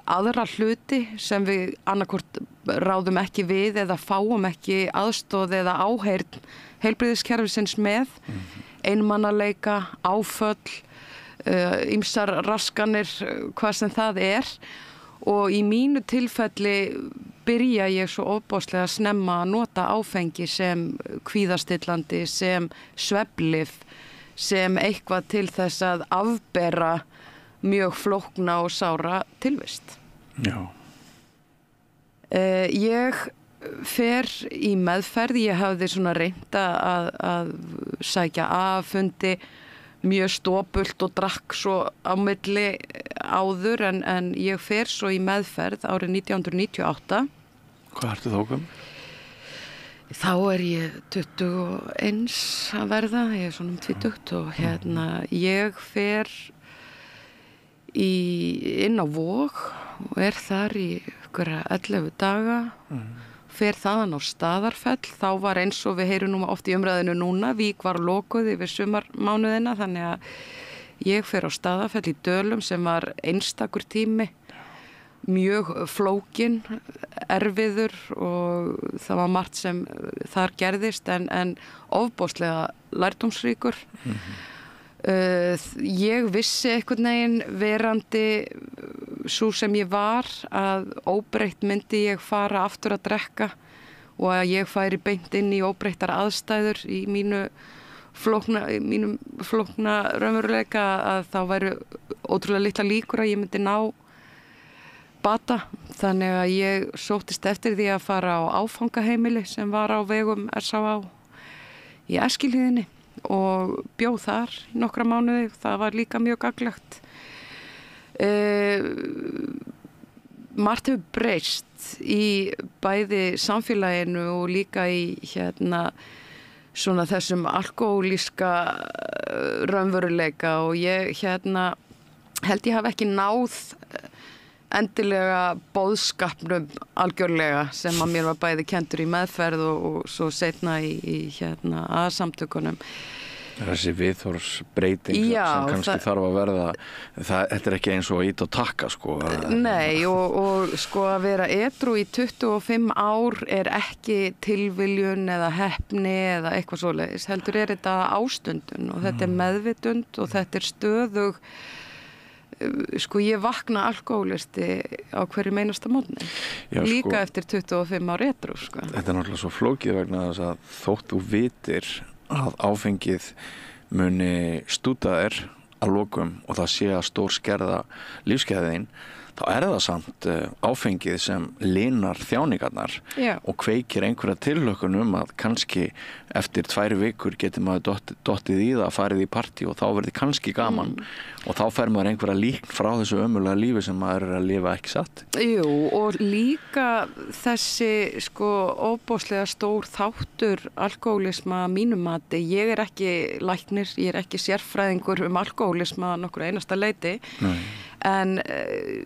aðra hluti sem við annarkvort ráðum ekki við eða fáum ekki aðstoð eða áheyrn heilbrigðiskerfisins með, einmannaleika, áföll, ýmsar raskanir, hvað sem það og í mínu tilfelli byrja ég svo ofboðslega snemma að nota áfengi sem kvíðastillandi, sem svefnlyf, sem eitthvað til þess að afbera mjög flókna og sára tilvist. Já. Ég fer í meðferð, ég hafði svona reynt að sækja fundi mjög stópult og drakk svo á milli áður en ég fer svo í meðferð árið 1998. Hvað ertu þá gömul? Þá ég 21 að verða, ég svona 20 og ég fer inn á Vog og þar í ykkur 11 daga, fer þaðan á Staðarfell, þá var eins og við heyrum nú oft í umræðinu núna, Vík var lokuð yfir sumarmánuðina, þannig að ég fer á Staðarfell í Dölum sem var einstakur tími, mjög flókin, erfiður og það var margt sem þar gerðist en ofboðslega lærdómsríkur. Ég vissi einhvern veginn verandi svo sem ég var að óbreytt myndi ég fara aftur að drekka og að ég færi beint inn í óbreyttar aðstæður í mínum flókna raunveruleika að þá væru ótrúlega litla líkur að ég myndi ná bata. Þannig að ég sóttist eftir því að fara á áfangaheimili sem var á vegum SÁÁ í Eskilíðinni og bjó þar í nokkra mánuði. Það var líka mjög gagnlegt. Margt hefur breyst í bæði samfélaginu og líka í svona þessum alkóhólíska raunveruleika og ég held ég hafi ekki náð endilega boðskapnum algjörlega sem að mér var bæði kenndur í meðferð og svo seinna í aðsamtökunum. Þessi viðhorfsbreyting sem kannski þarf að verða, þetta ekki eins og að ýta og takka sko. Nei og sko að vera edrú í 25 ár ekki tilviljun eða heppni eða eitthvað svoleiðis, heldur þetta ástundun og þetta meðvitund og þetta stöðug. Sko ég vakna alkóhólisti á hverju einasta morgni, líka eftir 25 ár edrú sko. Þetta náttúrulega svo flókið vegna þess að þótt þú vitir að áfengið muni stúta þér að lokum og það sé að stór skerða lífsgæðin, þá það samt áfengið sem linar þjáningarnar og kveikir einhverja tilhlökkun að kannski eftir 2 vikur getur maður dottið í það, farið í partí og þá verður kannski gaman og þá fer maður einhverja líkn frá þessu ömurlega lífi sem maður að lifa ekki satt. Jú, og líka þessi sko óbóðslega stór þáttur alkóhólisma að mínum mati. Ég ekki læknir, ég ekki sérfræðingur alkóhólisma nokkur einasta leyti. Nei. En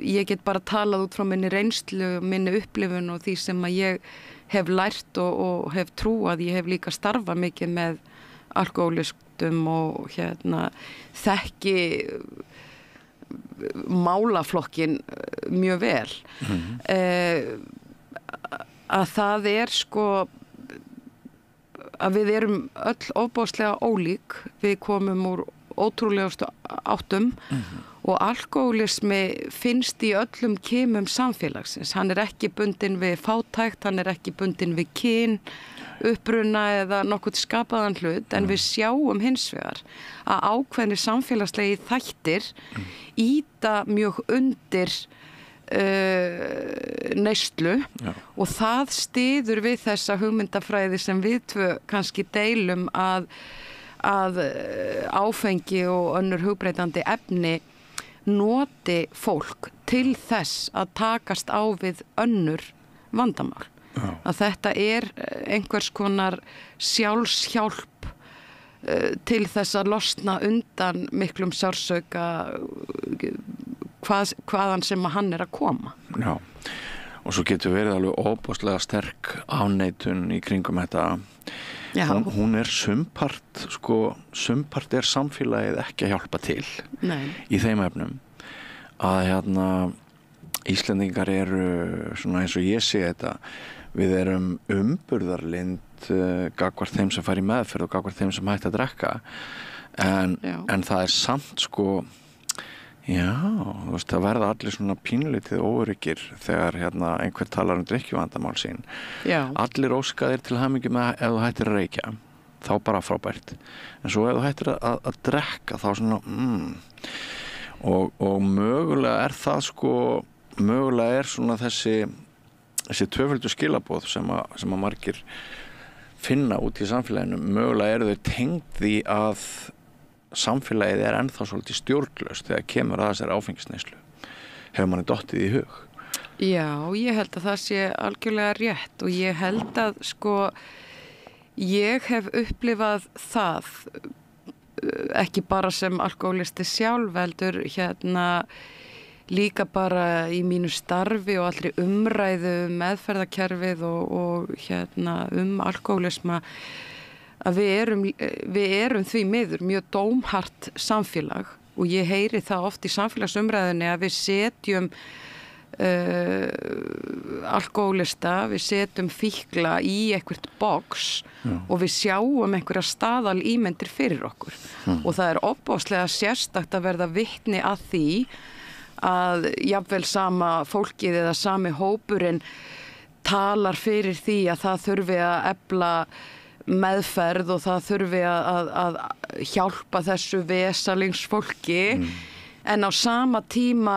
ég get bara talað út frá minni reynslu, minni upplifun og því sem að ég hef lært og hef trúað. Ég hef líka starfað mikið með alkóhólistum og þekki málaflokkin mjög vel. Að það sko að við erum öll ofboðslega ólík. Við komum úr ótrúlegustu áttum og alkóhólismi finnst í öllum kimum samfélagsins. Hann ekki bundinn við fátækt, hann ekki bundinn við kyn, uppruna eða nokkuð skapaðan hlut, en við sjáum hins vegar að ákveðnir samfélagslegi þættir ýta mjög undir neyslu og það styður við þessa hugmyndafræði sem við tvö kannski deilum að áfengi og önnur hugbreytandi efni noti fólk til þess að takast á við önnur vandamál. Að þetta einhvers konar sjálfshjálp til þess að losna undan miklum sársauka hvaðan sem hann að koma. Já, og svo getur verið alveg óbúslega sterk afneitun í kringum þetta. Hún sumpart, sumpart samfélagið ekki að hjálpa til. Nei. Í þeim efnum. Að Íslendingar svona eins og ég sé þetta, við umburðarlynd gagnvart þeim sem fara í meðferð og gagnvart þeim sem hætta að drekka. En það samt þú veist, það verða allir svona pínlítið óöryggir þegar einhver talar drykkjuvandamál sín. Allir óskaðir til hamingju með ef þú hættir að reykja, þá bara frábært. En svo ef þú hættir að drekka, þá svona og mögulega það mögulega svona þessi tvöföldu skilaboð sem að margir finna út í samfélaginu, mögulega þau tengd því að samfélagið ennþá svolítið stjórnlaust þegar kemur að þessari áfengisneyslu. Hefur manni dottið í hug? Já, ég held að það sé algjörlega rétt og ég held að ég hef upplifað það ekki bara sem alkohólisti sjálf heldur líka bara í mínu starfi og allri umræðu meðferðarkerfið og alkohólisma að við erum því miður mjög dómhart samfélag og ég heyri það oft í samfélagsumræðunni að við setjum alkohólista, við setjum fíkla í eitthvert box og við sjáum einhverja staðalímyndir fyrir okkur og það ofboðslega sérstakt að verða vitni að því að jafnvel sama fólkið eða sami hópurinn talar fyrir því að það þurfi að efla meðferð og það þurfi að hjálpa þessu vesalingsfólki en á sama tíma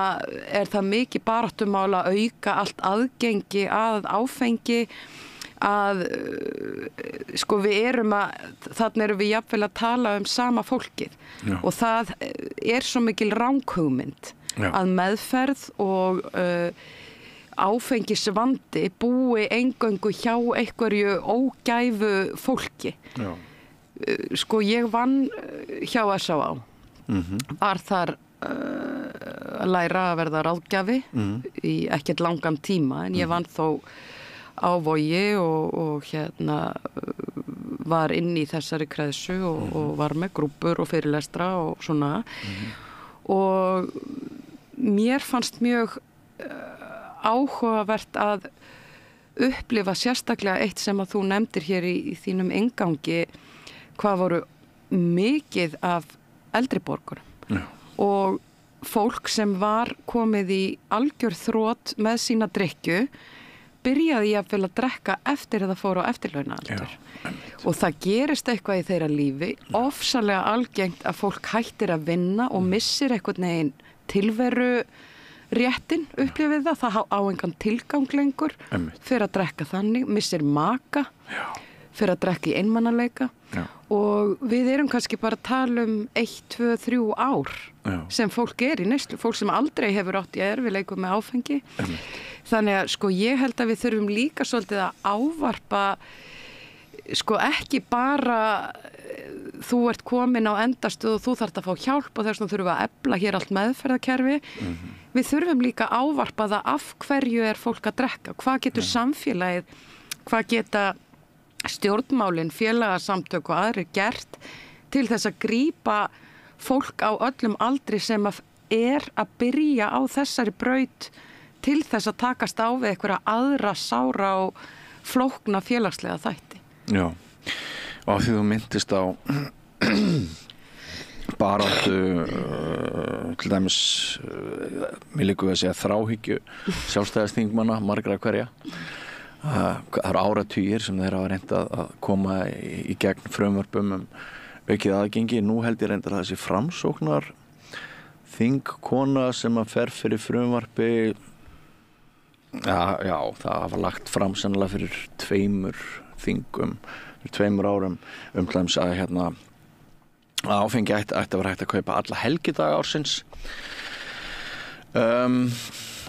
það mikið baráttumál að auka allt aðgengi að áfengi að þarna erum við jafnvel að tala sama fólkið og það svo mikil ranghugmynd að meðferð og áfengisvandi búi eingöngu hjá einhverju ógæfu fólki. Ég vann hjá S.A.A. Var þar að læra að verða ráðgjafi í ekkert langan tíma en ég vann þó á Vogi og var inn í þessari kreðsu og var með grúppur og fyrirlestra og svona og mér fannst mjög áhugavert að upplifa sérstaklega eitt sem að þú nefndir hér í þínum inngangi hvað voru mikið af eldri borgurum og fólk sem var komið í algjör þrot með sína drykkju byrjaði jafnvel að drekka eftir að það fór á eftirlaunaaldur og það gerist eitthvað í þeirra lífi ofsalega algengt að fólk hættir að vinna og missir einhvern veginn tilveru réttin upplifið það á engan tilgang lengur fyrir að drekka þannig, missir maka fyrir að drekka í einmannaleika og við erum kannski bara að tala 1, 2, 3 ár sem fólk í neyslu, fólk sem aldrei hefur átt í erfiðleikum með áfengi þannig að ég held að við þurfum líka svolítið að ávarpa ekki bara þú ert komin á endastuð og þú þarft að fá hjálp og þess vegna þurfum við að efla hér allt meðferðarkerfi við þurfum líka að ávarpa það af hverju fólk að drekka, hvað getur samfélagið, hvað geta stjórnmálin, félagasamtök og aðrir gert til þess að grípa fólk á öllum aldri sem að byrja á þessari braut til þess að takast á við einhverja aðra sára og flókna félagslega þætti. Já, og því þú myndist á baráttu til dæmis mér líkur við að segja þráhyggju sjálfstæðisþingmanna margra hverja. Það eru áratugir sem þeir hafa reynt að koma í gegn frumvörpum aukið aðgengi. Nú held ég reyndar að þessi framsóknar þingkona sem að fer fyrir frumvarpi já, það var lagt fram sennilega fyrir 2 þingum, fyrir 2 árum til dæmis að áfengi ætti að vera hægt að kaupa alla helgidaga ársins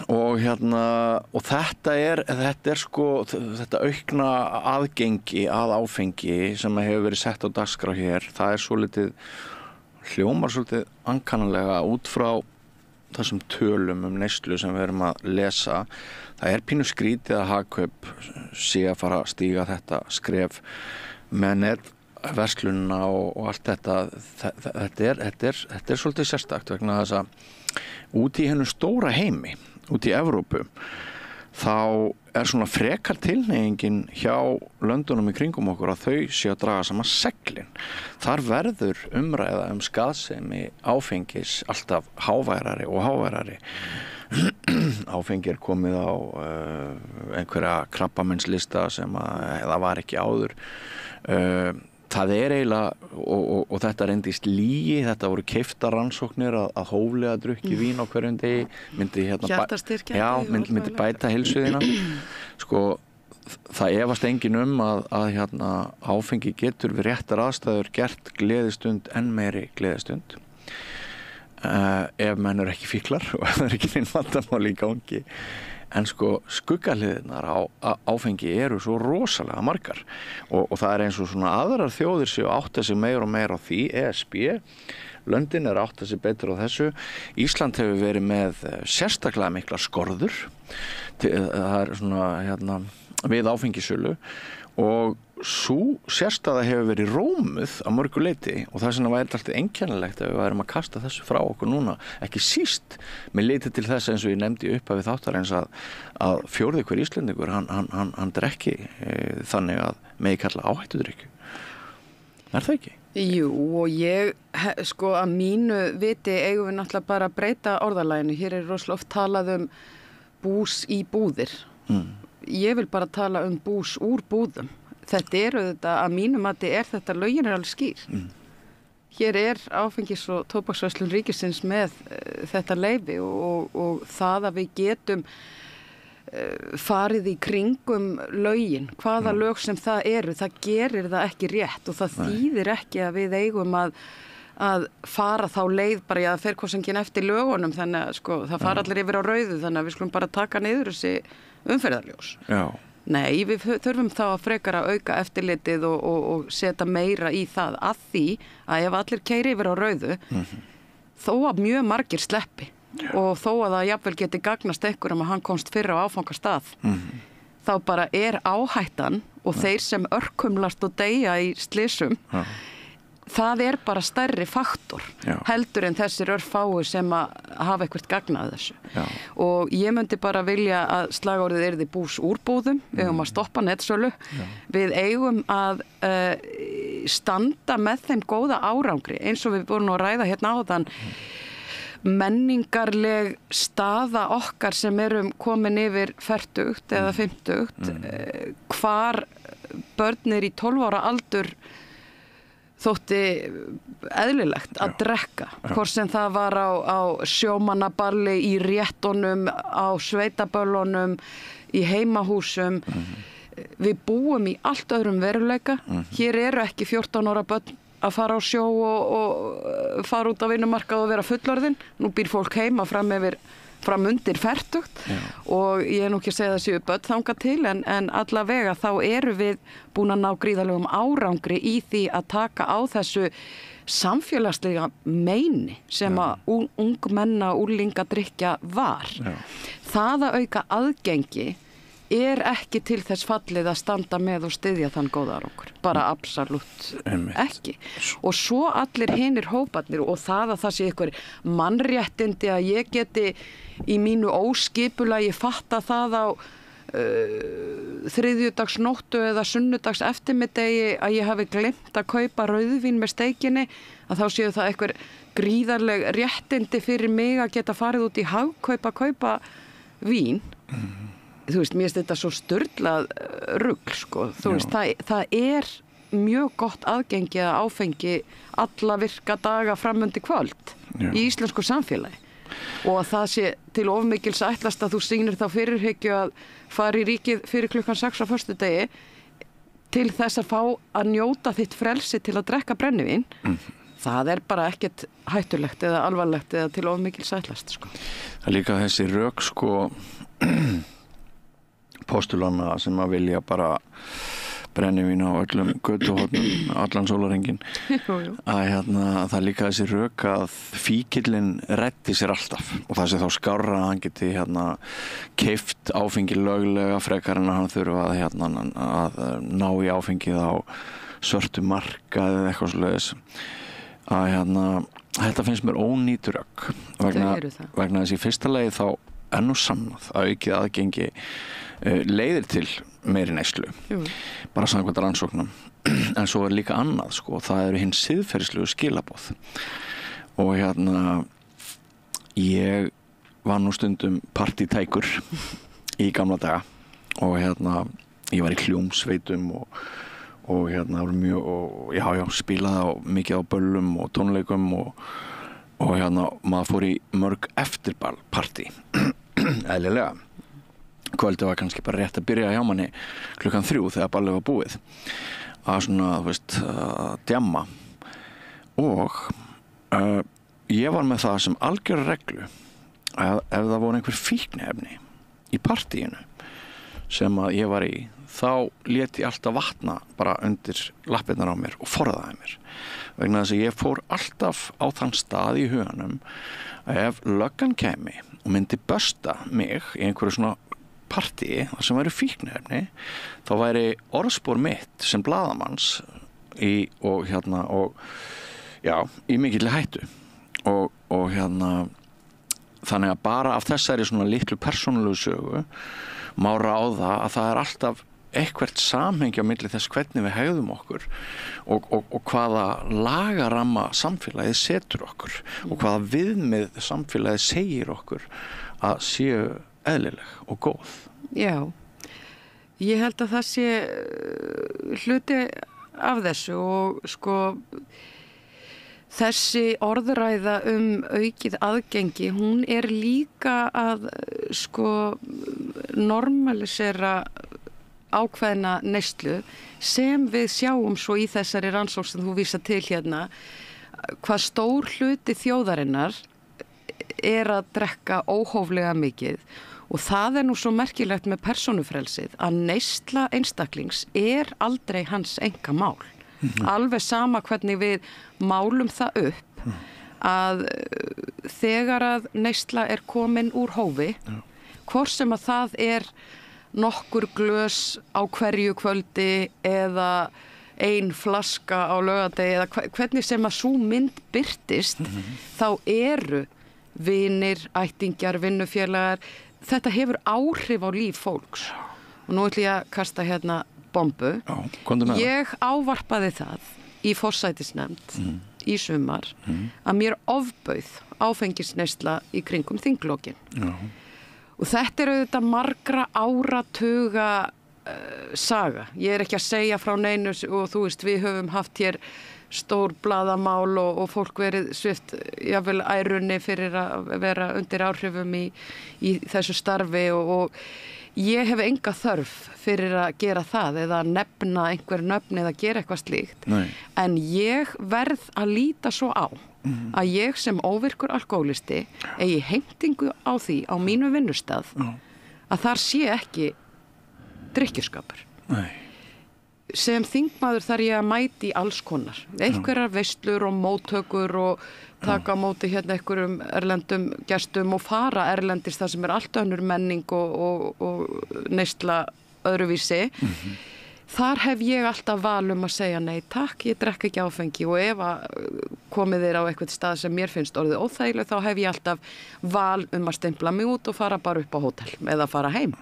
og þetta er sko þetta aukna aðgengi að áfengi sem hefur verið sett á dagskrá hér, það er svolítið hljómar svolítið ankannanlega út frá þessum tölum neyslu sem við erum að lesa. Það er pínu skrítið að Hagkaup sé að fara að stíga þetta skref með netverslunina og allt þetta. Þetta er svolítið sérstakt vegna þess að út í hennu stóra heimi, út í Evrópu, þá er svona frekar tilhneigingin hjá löndunum í kringum okkur að þau séu að draga saman seglin. Þar verður umræða skaðsemi áfengis alltaf háværari og háværari. Áfengi er komið á einhverja krabbameinslista sem það var ekki áður. Það er eiginlega, og þetta reyndist lygi, þetta voru keyptar rannsóknir að hóflega drukki vín á hverjum degi, myndi bæta heilsuðina. Sko, það efast enginn að áfengi getur við réttar aðstæður gert gleðistund enn meiri gleðistund. Ef menn eru ekki fíklar og það er ekki neinn vandamál í gangi. En sko skuggahliðirnar á áfengi eru svo rosalega margar og það er eins og svona aðrar þjóðir séu átta sig meira og meira á því. ESB, löndin er átta sig betur á þessu. Ísland hefur verið með sérstaklega miklar skorður. Það er svona við áfengisölu og sú sérstaða hefur verið rómuð á mörgu leyti og það sem væri alltaf einkennilegt að við værum að kasta þessu frá okkur núna, ekki síst með leyti til þess eins og ég nefndi upp að við þáttarins að 4. hver Íslendingur hann drekki þannig að megi kalla áhættudrykju. Er það ekki? Jú, og ég, sko, að mínu viti eigum við náttúrulega bara að breyta orðalaginu. Hér er rosalega oft talað bús í búðir. Ég vil bara tala bús úr búðum. Þetta að mínu mati þetta lögin alveg skýr. Hér er áfengis- og tóbaksverslun ríkisins með þetta leyfi og það að við getum farið í kringum lögin, hvaða lög sem það eru, það gerir það ekki rétt og það þýðir ekki að við eigum að fara þá leið bara að fer kosingin eftir lögunum þannig að sko, það fara allir yfir á rauðu þannig að við skulum bara taka niður þessi umferðarljós. Já. Nei, við þurfum þá að frekar að auka eftirlitið og setja meira í það að því að ef allir keyri yfir á rauðu þó að mjög margir sleppi og þó að það jafnvel geti gagnast einhverjum að hann komst fyrr á áfangastað þá bara er áhættan og þeir sem örkumlast og deyja í slysum það er bara stærri faktor heldur en þessir örfáu sem að hafa eitthvað gagnað þessu. Og ég myndi bara vilja að slagorðið yrði bús úr búðum, við eigum að stoppa netsölu, við eigum að standa með þeim góða árangri eins og við vorum að ræða hérna áðan menningarleg staða okkar sem erum komin yfir 40 eða 50 hvar börnir í 12 ára aldur þótti eðlilegt að drekka, hvort sem það var á sjómannaballi, í réttunum, á sveitaböllunum, í heimahúsum. Við búum í allt öðrum veruleika. Hér eru ekki 14 ára börn að fara á sjó og fara út á vinnumarkað og vera fullorðin. Nú býr fólk heima fram undir 40 og ég er nú ekki að segja það séu börn þangað til en allavega þá eru við búin að ná gríðarlegum árangri í því að taka á þessu samfélagslega meini sem að ungmenna og úlingadrykkja var. Það að auka aðgengi er ekki til þess fallið að standa með og styðja þann góða árangur. Bara absolutt ekki. Og svo allir hinir hóparnir og það að það sé einhver mannréttindi að ég geti í mínu óskipulagi fatta það á þriðjudagsnóttu eða sunnudags eftirmiddegi að ég hafi glemt að kaupa rauðvín með steikinni, að þá séu það einhver gríðarleg réttindi fyrir mig að geta farið út í hagkaup að kaupa vín. Þú veist, mér finnst þetta svo sturlað rugl, sko. Þú veist, það er mjög gott aðgengi að áfengi alla virka daga framundi kvöld í íslensku samfélagi. Og að það sé til of mikils ætlast að þú sýnir þá fyrirhyggju að fara í ríkið fyrir 6:00 á föstudegi til þess að fá að njóta þitt frelsi til að drekka brennivín. Það er bara ekkert hættulegt eða alvarlegt eða til of mikils ætlast, sko. Það er líka þessi rök, sko, postulana sem að vilja bara brennivín á öllum götuhornum allan sólarhringinn, að það er líka þessi rök að fíkillinn reddi sér alltaf og það sé þá skárra að hann geti keypt áfengi löglega frekar en að hann þurfa að ná í áfengið á svörtu markað eða eitthvað svoleiðis. Að þetta finnst mér ónýt rök vegna þess í fyrsta lagi þá er nú sannað að aukið aðgengi leiðir til meiri neyslu, bara samkvæmt rannsóknum, en svo er líka annað, sko, það eru hinn siðferðislegu skilaboð og ég var nú stundum partítækur í gamla daga og ég var í hljómsveitum og var mjög, og spilaði mikið á böllum og tónleikum og maður fór í mörg eftirballpartí eðlilega. Kvöldið var kannski bara rétt að byrja hjá manni 3:00 þegar ballið var búið að svona, þú veist, djamma og ég var með það sem algjöra reglu að ef það voru einhver fíkniefni í partíinu sem að ég var í, þá lét ég alltaf vatna bara undir lappirnar á mér og forðaði mér vegna þess að ég fór alltaf á þann stað í huganum að ef löggan kemi og myndi bösta mig í einhverju svona partí sem væri fíkniefni, þá væri orðspor mitt sem blaðamanns í mikilli hættu og þannig að bara af þessari svona litlu persónulegu sögu má ráða að það er alltaf eitthvert samhengi á milli þess hvernig við hegðum okkur og hvaða lagaramma samfélagið setur okkur og hvaða viðmið samfélagið segir okkur að séu eðlileg og góð. Já, ég held að það sé hluti af þessu og sko þessi orðræða aukið aðgengi, hún er líka að sko normalisera ákveðna neyslu sem við sjáum svo í þessari rannsókn sem þú vísa til hvað stór hluti þjóðarinnar er að drekka óhóflega mikið og það er nú svo merkilegt með persónufrelsið að neysla einstaklings er aldrei hans einkamál. Alveg sama hvernig við málum það upp að þegar að neysla er komin úr hófi, hvort sem að það er nokkur glös á hverju kvöldi eða ein flaska á laugardegi eða hvernig sem að sú mynd birtist, þá eru vinir, ættingjar, vinnufélagar, þetta hefur áhrif á líf fólks. Og nú ætlum ég að kasta bombu. Ég ávarpaði það í forsætisnefnd í sumar að mér ofbauð áfengisneysla í kringum þinglokin. Og þetta er auðvitað margra áratuga saga. Ég er ekki að segja frá neinu og þú veist, við höfum haft hér stór blaðamál og fólk verið svipt jafnvel ærunni fyrir að vera undir áhrifum í þessu starfi og ég hef enga þörf fyrir að gera það eða nefna einhver nöfn eða gera eitthvað slíkt. En ég verð að líta svo á að ég sem óvirkur alkóhólisti eigi heimtingu á því á mínu vinnustað að þar sé ekki drykkjuskapur. Sem þingmaður þarf ég að mæti alls konar. Einhverjar veislur og móttökur og taka á móti einhverjum erlendum gestum og fara erlendis þar sem er allt önnur menning og neysla öðruvísi. Þar hef ég alltaf val að segja nei takk, ég drekka ekki áfengi og ef komið þér á eitthvað stað sem mér finnst orðið óþægileg þá hef ég alltaf val að stempla mig út og fara bara upp á hótel eða fara heim.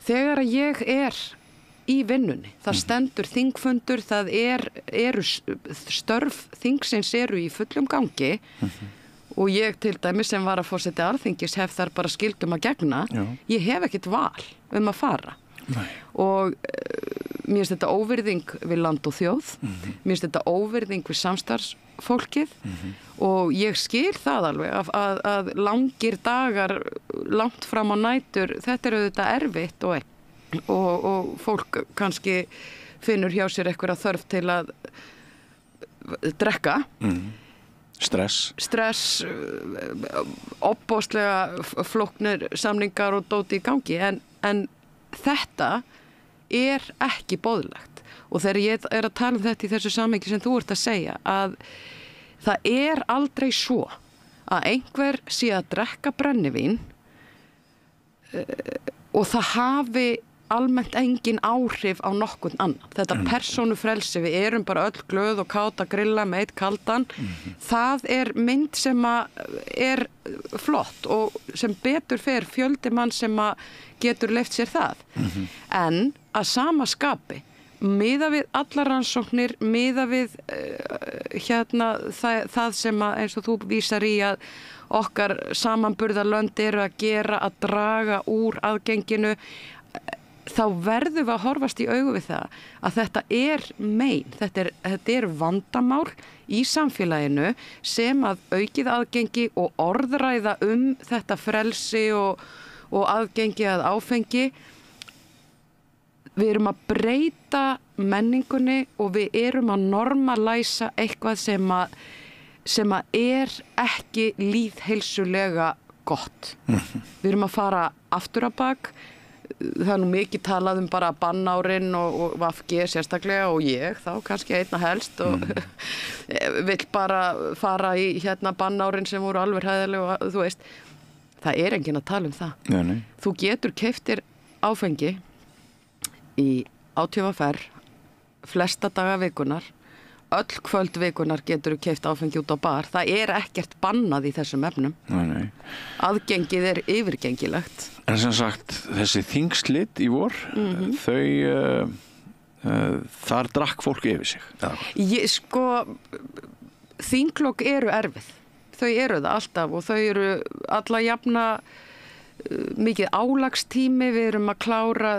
þegar ég í vinnunni, það stendur þingfundur, það eru störf þingsins eru í fullum gangi og ég til dæmis sem var að forseti Alþingis hef þar bara skyldum að gegna, ég hef ekkert val að fara. Nei. Og mér finnst þetta óvirðing við land og þjóð, mér finnst þetta óvirðing við samstarfsfólkið og ég skil það alveg að langir dagar langt fram á nætur, þetta auðvitað erfitt og fólk kannski finnur hjá sér eitthvað þörf til að drekka. Stress, opbóðslega flóknir samningar og dóti í gangi, en þetta ekki boðlegt. Og þegar ég að tala þetta í þessu samhengi sem þú ert að segja, að það aldrei svo að einhver sé að drekka brennivín og það hafi almennt engin áhrif á nokkurn annan. Þetta persónufrelsi, við erum bara öll glöð og kát að grilla með eitt kaldan, það mynd sem flott og sem betur fer fjöldi mann sem getur leyft sér það. En að sama skapi, miða við allar rannsóknir, miða við það sem eins og þú vísar í að okkar samanburðarlönd eru að gera, að draga úr aðgenginu, þá verðum við að horfast í augu við það að þetta þetta vandamál í samfélaginu sem að aukið aðgengi og orðræða þetta frelsi og aðgengi að áfengi. Við erum að breyta menningunni og við erum að normalæsa eitthvað sem ekki lýðheilsulega gott. Við erum að fara aftur á bak. Það nú mikið talað bara bannárin og VG sérstaklega og ég þá kannski einna helst og vill bara fara í bannárin sem voru alveg hræðileg og þú veist, það enginn að tala það. Nei. Þú getur keyptir áfengi í ÁTVR flesta daga vikunar, öll kvöld vikunar getur þú keypt áfengi út á bar, það ekkert bannað í þessum efnum. Nei. Aðgengið yfirgengilegt. En sem sagt, þessi þingslit í vor, þar drakk fólk yfir sig. Þinglok eru erfið. Þau eru það alltaf og þau eru alla jafna mikið álagstími, við erum að klára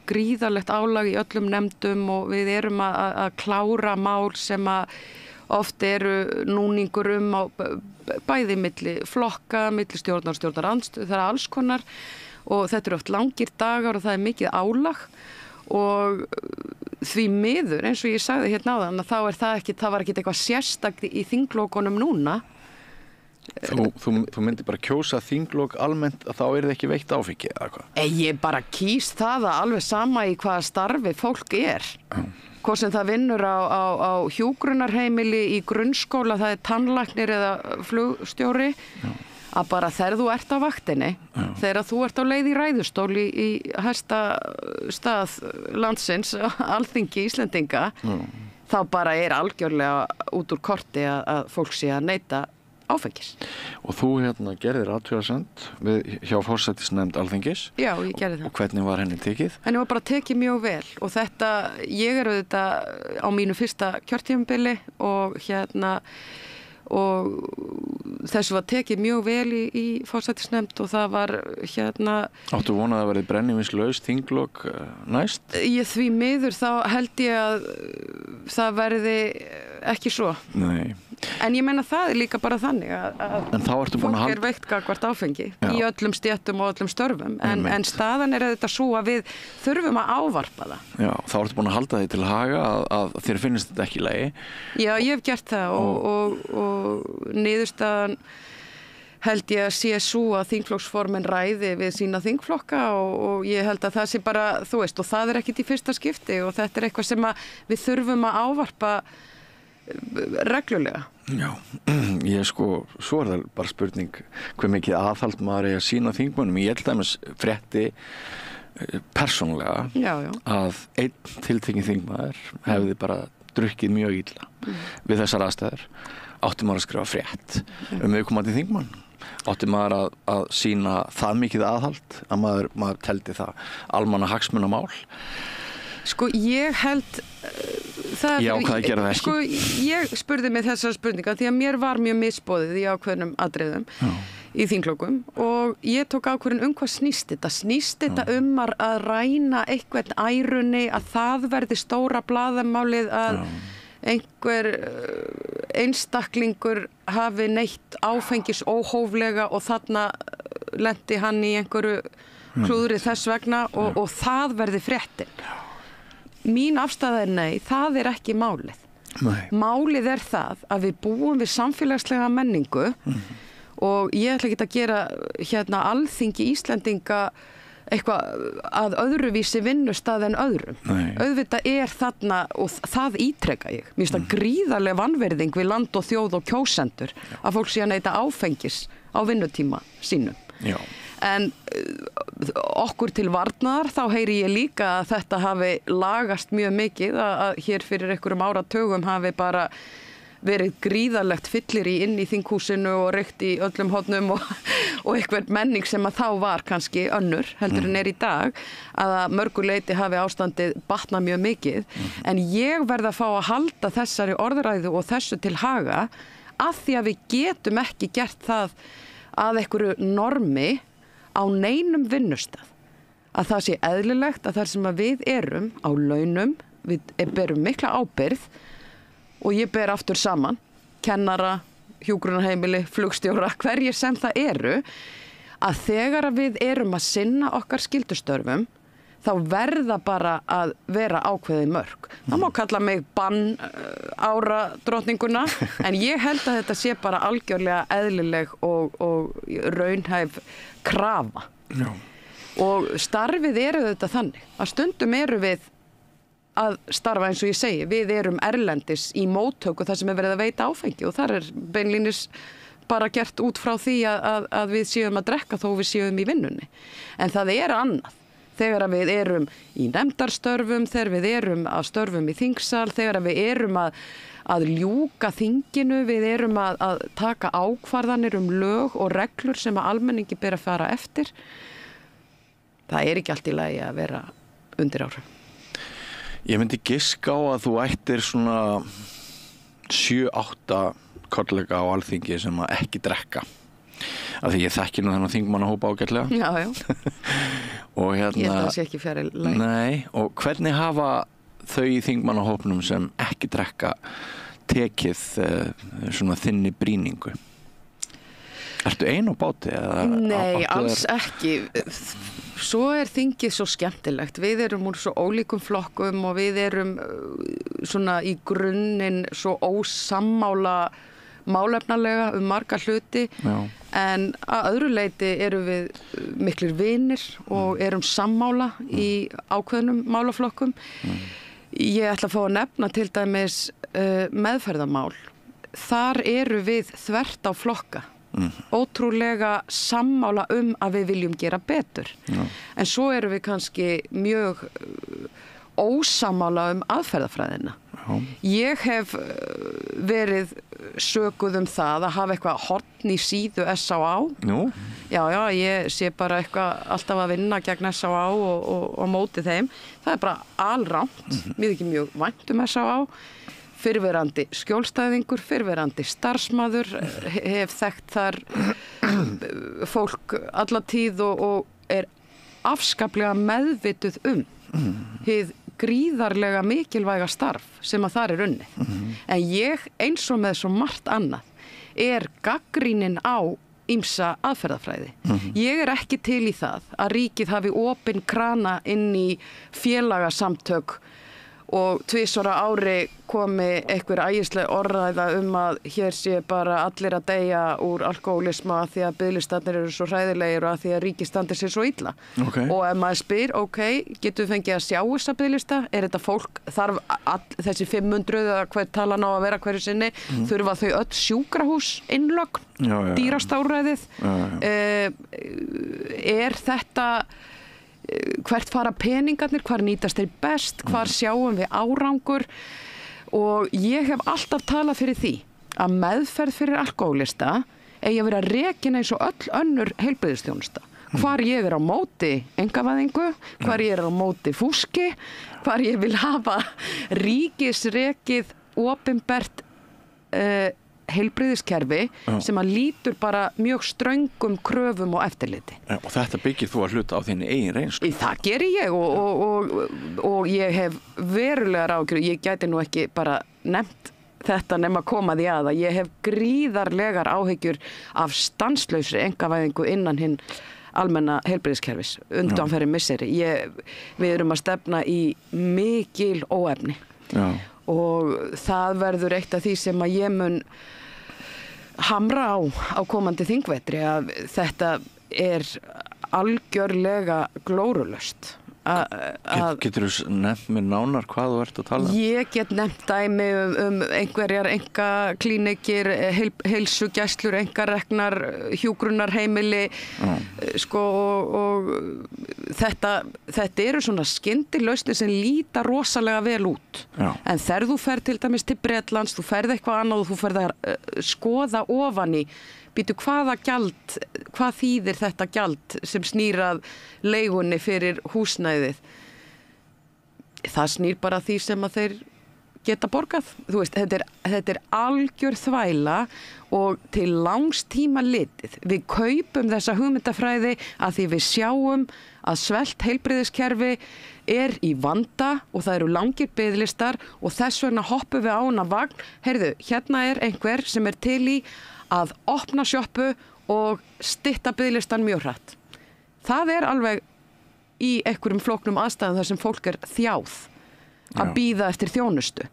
gríðarlegt álag í öllum nefndum og við erum að klára mál sem oft eru núningur á bæði milli flokka, milli stjórnar og stjórnarandstöðu, það alls konar og þetta eru oft langir dagar og það mikið álag og því miður, eins og ég sagði áðan, þá það var ekki eitthvað sérstakt í þinglokunum núna. Þú myndir bara kjósa þinglok almennt að þá það ekki veitt áfengi eða hvað? Ég bara kýs það alveg sama í hvaða starfi fólk hvort sem það vinnur á hjúkrunarheimili í grunnskóla, það tannlæknir eða flugstjóri, að bara þegar þú ert á vaktinni, þegar þú ert á leið í ræðustól í hæsta stað landsins, Alþingi Íslendinga, þá bara algjörlega út úr korti að fólk sé að neita áfengis. Og þú gerðir athugasemd hjá forsætisnefnd Alþingis. Já, ég gerði það. Og hvernig var henni tekið? Henni var bara tekið mjög vel og þetta, ég auðvitað á mínu fyrsta kjörtímabili og og þessu var tekið mjög vel í forsætisnefnd og það var Áttu vonað að það verði brennivinslaust þinglok næst? Því miður þá held ég að það verði ekki svo. Nei. En ég meina það líka bara þannig að fólk veikt gagnvart áfengi í öllum stéttum og öllum störfum en staðan þetta svo að við þurfum að ávarpa það. Já, þá ertu búin að halda því til haga að þér finnst þetta ekki í lagi. Já, ég hef gert það og niðurstaðan held ég að sé svo að þingflokksformin ræði við sína þingflokka og ég held að það sé bara, þú veist, og það ekkert í fyrsta skipti og þetta eitthvað sem við þurfum að ávarpa reglulega. Já, svo það bara spurning hver mikið aðhald maður að sína þingmönnum. Ég held að frétti persónulega að einn tiltekinn þingmaður hefði bara drukkið mjög illa við þessar aðstæður. Átti maður að skrifa frétt viðkomandi þingmann. Átti maður að sýna það mikið aðhald að maður teldi það almannahagsmunamál? Sko ég held það Já, hvað gera það ekki? Sko ég spurði mig þessar spurningar því að mér var mjög misboðið í ákveðnum atriðum í þinglokum og ég tók ákvörðun hvað snýst þetta? Snýst þetta að ræna eitthvað ærunni, að það verði stóra blaðamálið að einhver einstaklingur hafi neytt áfengis óhóflega og þarna lenti hann í einhverju klúðri þess vegna og það verði fréttin. Mín afstaða nei, það ekki málið. Nei. Málið það að við búum við samfélagslega menningu og ég ætla ekki að gera alþingi Íslendinga eitthvað að öðruvísi vinnustað en öðrum. Nei. Auðvitað þarna, og það ítreka ég, mér finnst það gríðarleg vanvirðing við land og þjóð og kjósendur að fólk sé að neyta áfengis á vinnutíma sínum. Já. En okkur til varnar þá heyri ég líka að þetta hafi lagast mjög mikið, að hér fyrir einhverjum áratugum hafi bara verið gríðarlegt fyllir inn í þinghúsinu og reykt í öllum hornum og eitthvað menning sem að þá var kannski önnur heldur en í dag, að mörgu leyti hafi ástandið batnað mjög mikið. En ég verð að fá að halda þessari orðræðu og þessu til haga að því að við getum ekki gert það að einhverju normi á neinum vinnustað. Að það sé eðlilegt að þar sem að við erum á launum, við berum mikla ábyrgð og ég ber aftur saman, kennara, hjúkrunarheimili, flugstjóra, hverjir sem það eru, að þegar við erum að sinna okkar skyldustörfum, þá verða bara að vera ákveðið mörk. Það má kalla mig bann ára drottninguna, en ég held að þetta sé bara algjörlega eðlileg og raunhæf krafa. Já. Og starfið þetta þannig, að stundum eru við að starfa eins og ég segi, við erum erlendis í móttöku þar sem verið að veita áfengi og þar beinlínis bara gert út frá því að við séum að drekka þó við séum í vinnunni. En það annað. Þegar við erum í nefndarstörfum, þegar við erum að störfum í þingsal, þegar við erum að ljúka þinginu, við erum að taka ákvarðanir lög og reglur sem að almenningi ber að fara eftir. Það ekki allt í lagi að vera undir áhrifum. Ég myndi giska á að þú ættir svona 7-8 kollega á alþingi sem að ekki drekka. Af því ég þekki nú þennan þingmannahópa ágætlega. Já, já. Og ég held að það sé ekki fjarri lagi. Nei, og hvernig hafa þau í þingmannahópnum sem ekki drekka tekið svona þinni brýningu? Ertu ein á báti? Nei, alls ekki. Svo þingið svo skemmtilegt. Við erum úr svo ólíkum flokkum og við erum svona í grunninn svo ósammála málefnalega marga hluti. Já. En að öðru leyti erum við miklir vinir og erum sammála í ákveðnum málaflokkum. Ég ætla að fá að nefna til dæmis meðferðarmál. Þar eru við þvert á flokka. Ótrúlega sammála að við viljum gera betur. Já. En svo erum við kannski mjög ósammála aðferðafræðina. Já. Ég hef verið sökuð það að hafa eitthvað horn í síðu S.A.A. Nú? Já, ég sé bara eitthvað alltaf að vinna gegn S.A.A. og móti þeim. Það bara alrangt. Mér ekki mjög vænt S.A.A. Fyrrverandi skjólstæðingur, fyrrverandi starfsmaður, hef þekkt þar fólk alla tíð og afskaplega meðvituð hið gríðarlega mikilvæga starf sem að þar unnið. En ég, eins og með svo margt annað, gagnrýnin á ýmsa aðferðafræði. Ég ekki til í það að ríkið hafi opin krana inn í félagasamtök og tvisvara ári komi einhver ægisleg orðræða að hér sé bara allir að deyja úr alkohólisma því að biðlistarnir eru svo hræðilegir og að því að ríkið standi sér svo illa. Okay. Og ef maður spyr, getum við fengið að sjá þessa biðlista? Þetta fólk, þarf þessi 500 eða hver talan á að vera hverju sinni, þurfa þau öll sjúkrahús innlögn, dýrastárræðið? Þetta hvert fara peningarnir, hvar nýtast þeir best, hvar sjáum við árangur og ég hef alltaf talað fyrir því að meðferð fyrir alkohólista eigi að vera rekin eins og öll önnur heilbrigðisþjónusta. Hvar ég á móti einkavæðingu, hvar ég á móti fúski, hvar ég vil hafa ríkisrekið opinbert heilbrigðiskerfi sem að lítur bara mjög ströngum kröfum og eftirliti. Og þetta byggir þú að hluta á þinni eigin reynslu? Það geri ég og ég hef verulegar áhyggjur. Ég gæti nú ekki bara nefnt þetta nema koma því að ég hef gríðarlegar áhyggjur af stanslausri einkavæðingu innan hinn almenna heilbrigðiskerfis undanferði misseri. Við erum að stefna í mikil óefni. Já. Og það verður eitt af því sem að ég mun hamra á komandi þingvetri að þetta algjörlega glórulaust. Getur þú nefnt mér nánar hvað þú ert að tala? Ég get nefnt dæmi einhverjar einkaklínikir, heilsugæslur, einkareknar, hjúkrunarheimili, og þetta eru svona skyndilausnir sem líta rosalega vel út. Já. En þegar þú ferð til dæmis til Bretlands, þú ferð eitthvað annað og þú ferð að skoða ofan í býtu hvað þýðir þetta gjald sem snýr að leigunni fyrir húsnæðið? Það snýr bara því sem að þeir geta borgað. Þú veist, þetta algjör þvæla og til langs tíma litið. Við kaupum þessa hugmyndafræði að því við sjáum að svelt heilbrigðiskerfi í vanda og það eru langir biðlistar og þess vegna hoppum við á hana vagn. Heyrðu, hérna einhver sem til í að opna sjoppu og stytta biðlistan mjög hratt. Það alveg í einhverjum flóknum aðstæðum þar sem fólk þjáð að bíða eftir þjónustu.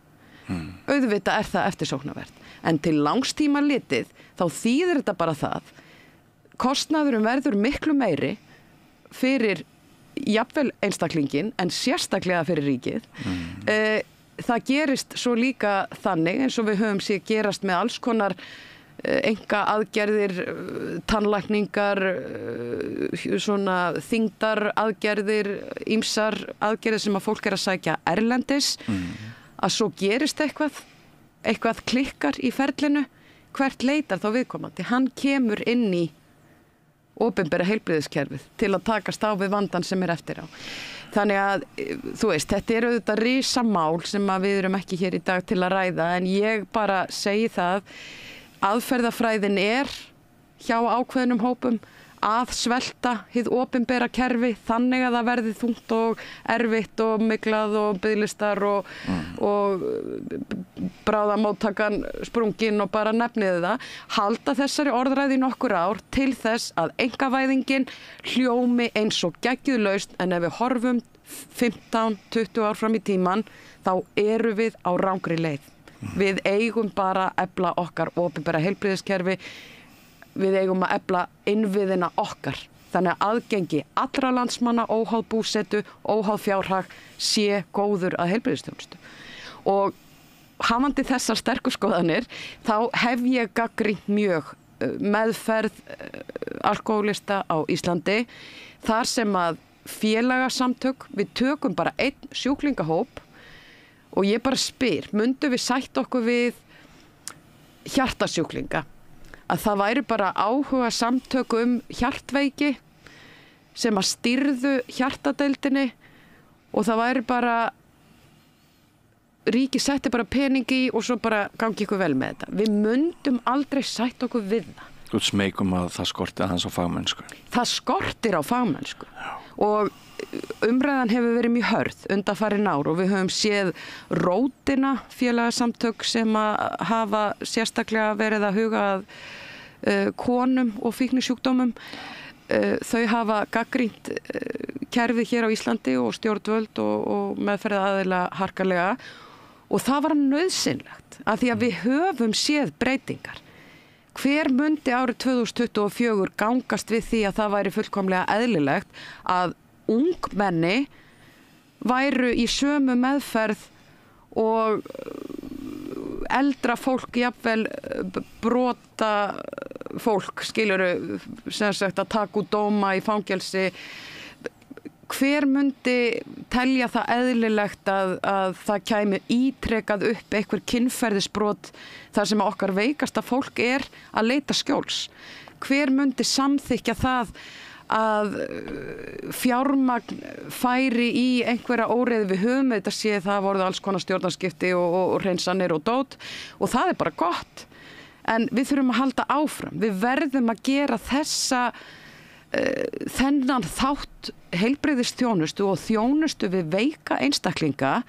Auðvitað það eftirsóknarvert. En til langstíma litið þá þýðir þetta bara það. Kostnaðurinn verður miklu meiri fyrir jafnvel einstaklingin en sérstaklega fyrir ríkið. Það gerist svo líka þannig eins og við höfum séð gerast með alls konar enga aðgerðir, tannlækningar, svona þyngdar aðgerðir, ýmsar aðgerðir sem að fólk að sækja erlendis, að svo gerist eitthvað klikkar í ferlinu, hvert leitar þá viðkomandi? Hann kemur inn í opinbera heilbrigðiskerfið til að takast á við vandan sem eftir á. Þannig að, þú veist, þetta auðvitað risamál sem að við erum ekki hér í dag til að ræða, en ég bara segi það, aðferðafræðin hjá ákveðnum hópum að svelta hið opinbera kerfi þannig að það verði þungt og erfitt og miklað og biðlistar og bráðamóttakan sprungin og bara nefnið það. Halda þessari orðræði nokkur ár til þess að einkavæðingin hljómi eins og geggjuðlaust, en ef við horfum 15-20 ár fram í tíman þá eru við á rangri leið. Við eigum bara að efla okkar opinbera heilbrigðiskerfi, við eigum að efla innviðina okkar. Þannig að aðgengi allra landsmanna, óháð búsetu, óháð fjárhag, sé góður að heilbrigðisþjónustu. Og hafandi þessar sterku skoðanir, þá hef ég gagnrýnt mjög meðferð alkóhólista á Íslandi, þar sem að félagasamtök, við tökum bara einn sjúklingahóp. Og ég bara spyr, mundu við sætt okkur við hjartasjúklinga? Að það væri bara áhuga samtök hjartveiki sem að stýrðu hjartadeildinni og það væri bara, ríki setti bara peningi og svo bara gangi ykkur vel með þetta. Við mundum aldrei sætt okkur við það. Þú smeykum að það skortir aðeins á fagmennsku. Það skortir á fagmennsku. Og umræðan hefur verið mjög hörð undanfarin ár og við höfum séð Rótina félagasamtök sem að hafa sérstaklega verið að huga að konum og fíknisjúkdómum. Þau hafa gagnrýnt kerfið hér á Íslandi og stjórnvöld og meðferðaraðila harkalega og það var nauðsynlegt af því að við höfum séð breytingar. Hver mundi árið 2024 gangast við því að það væri fullkomlega eðlilegt að ungmenni væru í sömu meðferð og eldra fólk, jafnvel brota fólk, skilurðu, sem sagt að taka út dóma í fangelsi. hver myndi telja það eðlilegt að það kæmi ítrekað upp einhver kynferðisbrot þar sem okkar veikasta fólk að leita skjóls? Hver myndi samþykkja það að fjármagn færi í einhverja óreiðu? Við höfum þetta séð, það voruð alls konar stjórnarskipti og hreinsanir og dót og það bara gott. En við þurfum að halda áfram. Við verðum að gera þennan þátt heilbrigðisþjónustu og þjónustu við veika einstaklinga,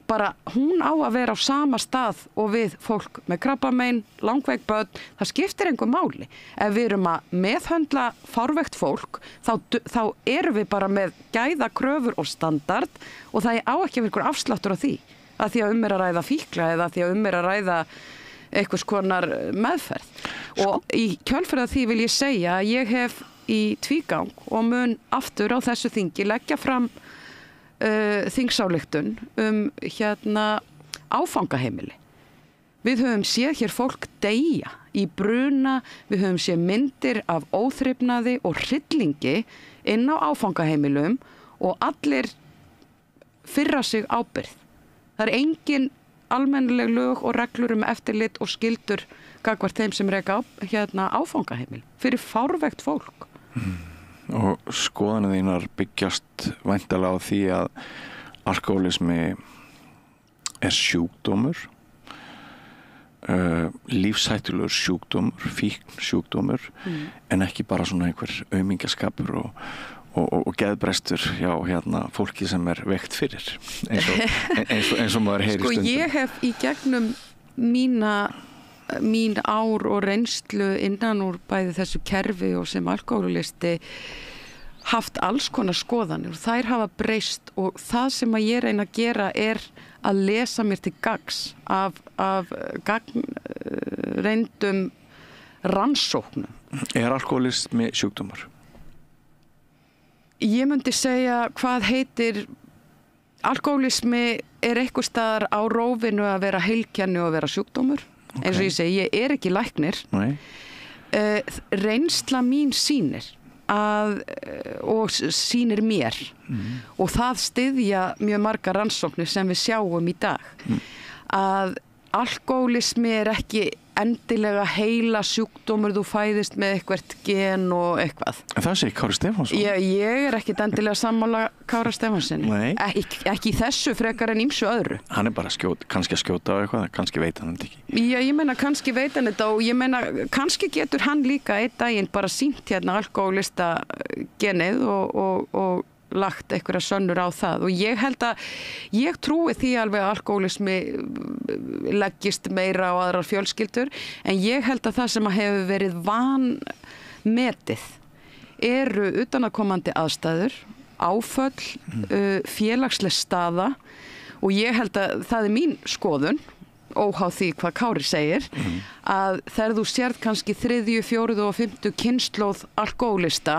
bara hún á að vera á sama stað og við fólk með krabbamein, langveik börn, það skiptir engu máli. Ef við erum að meðhöndla fárveikt fólk, þá erum við bara með gæða kröfur og standard og það á ekki að vera einhver afsláttur á því, að því að að ræða fíkla eða því að að ræða einhvers konar meðferð. Og í kjölfarið því vil ég segja að ég hef í tvígang og mun aftur á þessu þingi leggja fram þingsályktun áfangaheimili. Við höfum séð hér fólk deyja í bruna, við höfum séð myndir af óþrifnaði og hryllingi inn á áfangaheimilum og allir firra sig ábyrgð. Það engin almennileg lög og reglur eftirlit og skyldur gagnvart þeim sem reka áfangaheimil fyrir fárveikt fólk. Og skoðanir þínar byggjast væntanlega á því að alkohólismi sjúkdómur, lífshættulegur sjúkdómur, fíkn sjúkdómur, en ekki bara svona einhver aumingjaskapur og geðbrestur hjá fólki sem veikt fyrir, eins og maður heyri stundum. Ég hef í gegnum mín ár og reynslu innan úr bæði þessu kerfi og sem alkohólisti haft alls konar skoðanir og þær hafa breyst og það sem ég reyna að gera að lesa mér til gagns af reyndum rannsóknum. Alkohólismi sjúkdómur? Ég myndi segja hvað heitir alkohólismi einhvers staðar á rófinu að vera heilkenni og að vera sjúkdómur. Okay. Eins og ég segi, ég ekki læknir. Reynsla mín sýnir og sýnir mér og það styðja mjög margar rannsóknir sem við sjáum í dag að alkohólismi ekki endilega heila sjúkdómur, þú fæðist með eitthvert gen og eitthvað. En það sé Kári Stefánsson? Ég ekkit endilega sammála Kára Stefánssoni. Ekki í þessu frekar en ýmsu öðru. Hann bara kannski að skjóta á eitthvað, kannski veit hann þetta ekki. Já, ég meina kannski veit hann þetta og ég meina kannski getur hann líka einn daginn bara sýnt alkohólista genið og lagt einhverja sönnur á það og ég held að ég trúi því alveg að alkohólismi leggist meira á aðrar fjölskyldur en ég held að það sem hefur verið vanmetið eru utanaðkomandi aðstæður, áföll, félagsleg staða og ég held að það mín skoðun óháð því hvað Kári segir að þegar þú sérð kannski 3., 4. og 5. kynslóð alkohólista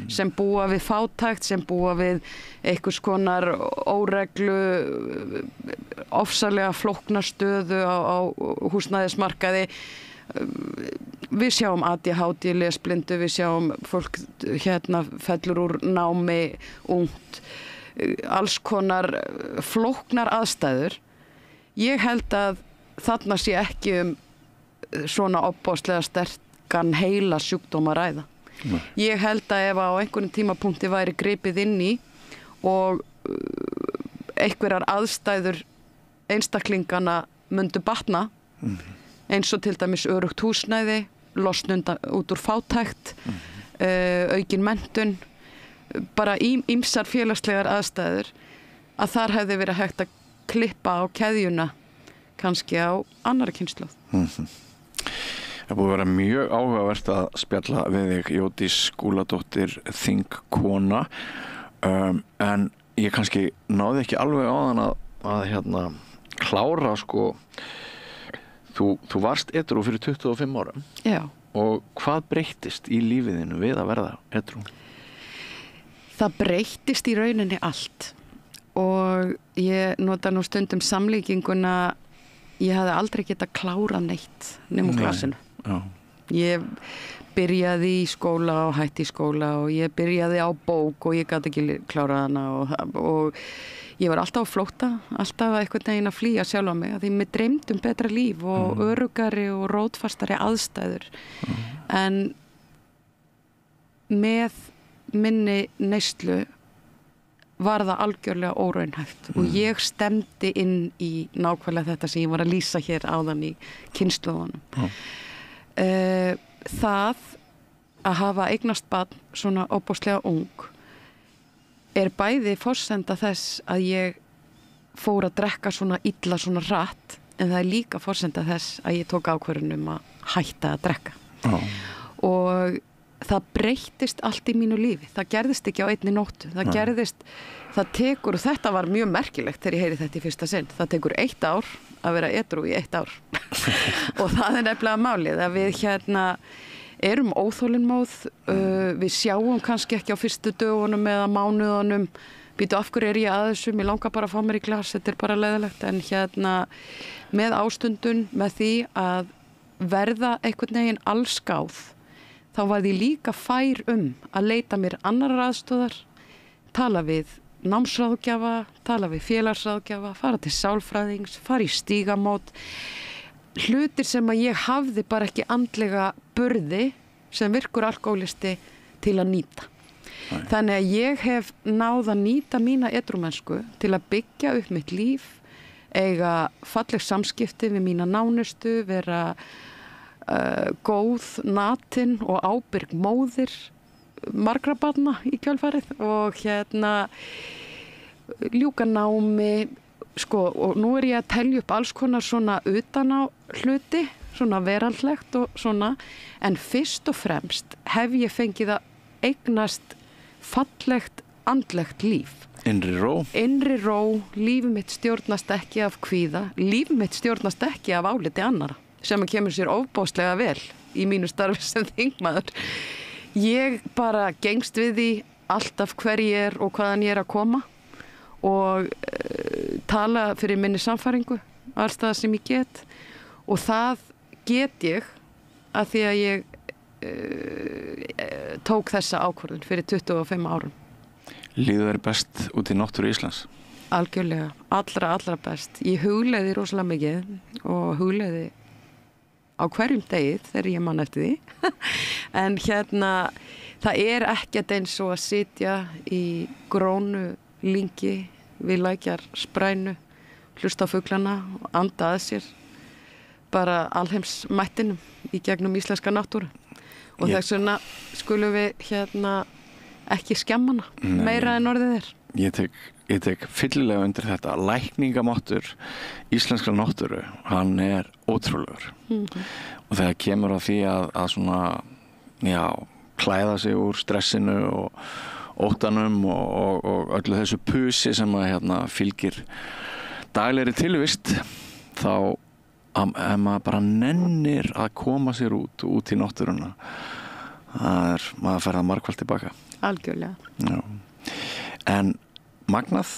sem búa við fátækt, sem búa við einhvers konar óreglu ofsalega flókna stöðu á húsnæðismarkaði, við sjáum ADHD, lesblindu, við sjáum fólk fellur úr námi ungt, alls konar flóknar aðstæður. Ég held að þarna sé ekki svona opbáslega sterkan heila sjúkdóma að ræða. Ég held að ef á einhverjum tímapunkti væri gripið inn í og einhverjar aðstæður einstaklingana myndu batna eins og til dæmis öruggt húsnæði, losnunda út úr fátækt, aukin menntun, bara ýmsar félagslegar aðstæður að þar hefði verið hægt að klippa á keðjuna kannski á annarri kynslóð. Það búið að vera mjög áhugavert að spjalla við þig, Jódís Skúladóttir, þingkona, en ég kannski náði ekki alveg á þann að klára þú varst edrú fyrir 25 árum. Já. Og hvað breyttist í lífiðinu við að verða edrú? Það breyttist í rauninni allt og ég nota nú stundum samlíkinguna ég hafði aldrei getað klárað neitt nema úr glasinu. Ég byrjaði í skóla og hætti í skóla og ég byrjaði á bók og ég gat ekki klárað hana og ég var alltaf á flótta, alltaf einhvern veginn að flýja sjálf á mig, því mér dreymdi betra líf og öruggari og rótfastari aðstæður. En með minni neyslu var það algjörlega óraunhæft og ég stemdi inn í nákvæmlega þetta sem ég var að lýsa hér áðan í kynslóðunum. Það að hafa eignast barn svona óbóðslega ung bæði forsenda þess að ég fór að drekka svona illa, svona hratt, en það líka forsenda þess að ég tók ákvörðun að hætta að drekka. Og það breyttist allt í mínu lífi. Það gerðist ekki á einni nóttu. Það tekur, og þetta var mjög merkilegt þegar ég heyri þetta í fyrsta sinn, það tekur 1 ár að vera edrú í 1 ár. Og það nefnilega málið að við erum óþolinmóð, við sjáum kannski ekki á fyrstu dögunum eða mánuðunum, býtu af hverju ég að þessu, mér langar bara að fá mér í glas, þetta bara leiðilegt, en með ástundun, með því að verða einhvern veginn allskáð, þá var ég líka fær að leita mér annar aðstöðar, tala við námsráðgjafa, tala við félagsráðgjafa, fara til sálfræðings, fara í stígamót, hlutir sem að ég hafði bara ekki andlega burði sem virkur alkohólisti til að nýta. Þannig að ég hef náð að nýta mína edrúmennsku til að byggja upp mitt líf, eiga falleg samskipti við mína nánustu, vera góð, natin og ábyrg móðir margra barna í kjölfarið og ljúka námi. Og nú ég að telja upp alls konar svona utan á hluti, svona veraldlegt og svona, en fyrst og fremst hef ég fengið að eignast fallegt, andlegt líf. Innri ró. Innri ró, lífið mitt stjórnast ekki af kvíða, lífið mitt stjórnast ekki af áliti annara, sem að kemur sér ofbóðslega vel í mínu starfi sem þingmaður. Ég bara gengst við því alltaf hver ég og hvaðan ég að koma og tala fyrir minni sannfæringu allstaðar sem ég get og það get ég að því að ég tók þessa ákvörðun fyrir 25 árum. Líður þér best út í náttúru Íslands? Algjörlega, allra best. Ég hugleiði rosalega mikið og hugleiði á hverjum degi þegar ég man eftir því. En það ekkert eins og að sitja í grónu lyngi við lækjar sprænu, hlusta á fuglana og anda að sér bara alheims mættinum í gegnum íslenska náttúru. Og þess vegna skulum við ekki skemmana meira en orðið er. Ég tek fyllilega undir þetta. Lækningamáttur íslenska náttúru, hann ótrúlegur. Og þegar kemur á því að svona, klæða sig úr stressinu og óttanum og öllu þessu pusi sem að fylgir daglegri tilvist, þá maður bara nennir að koma sér út í náttúruna. Maður fer það margfalt tilbaka. Algjörlega. Já. En magnað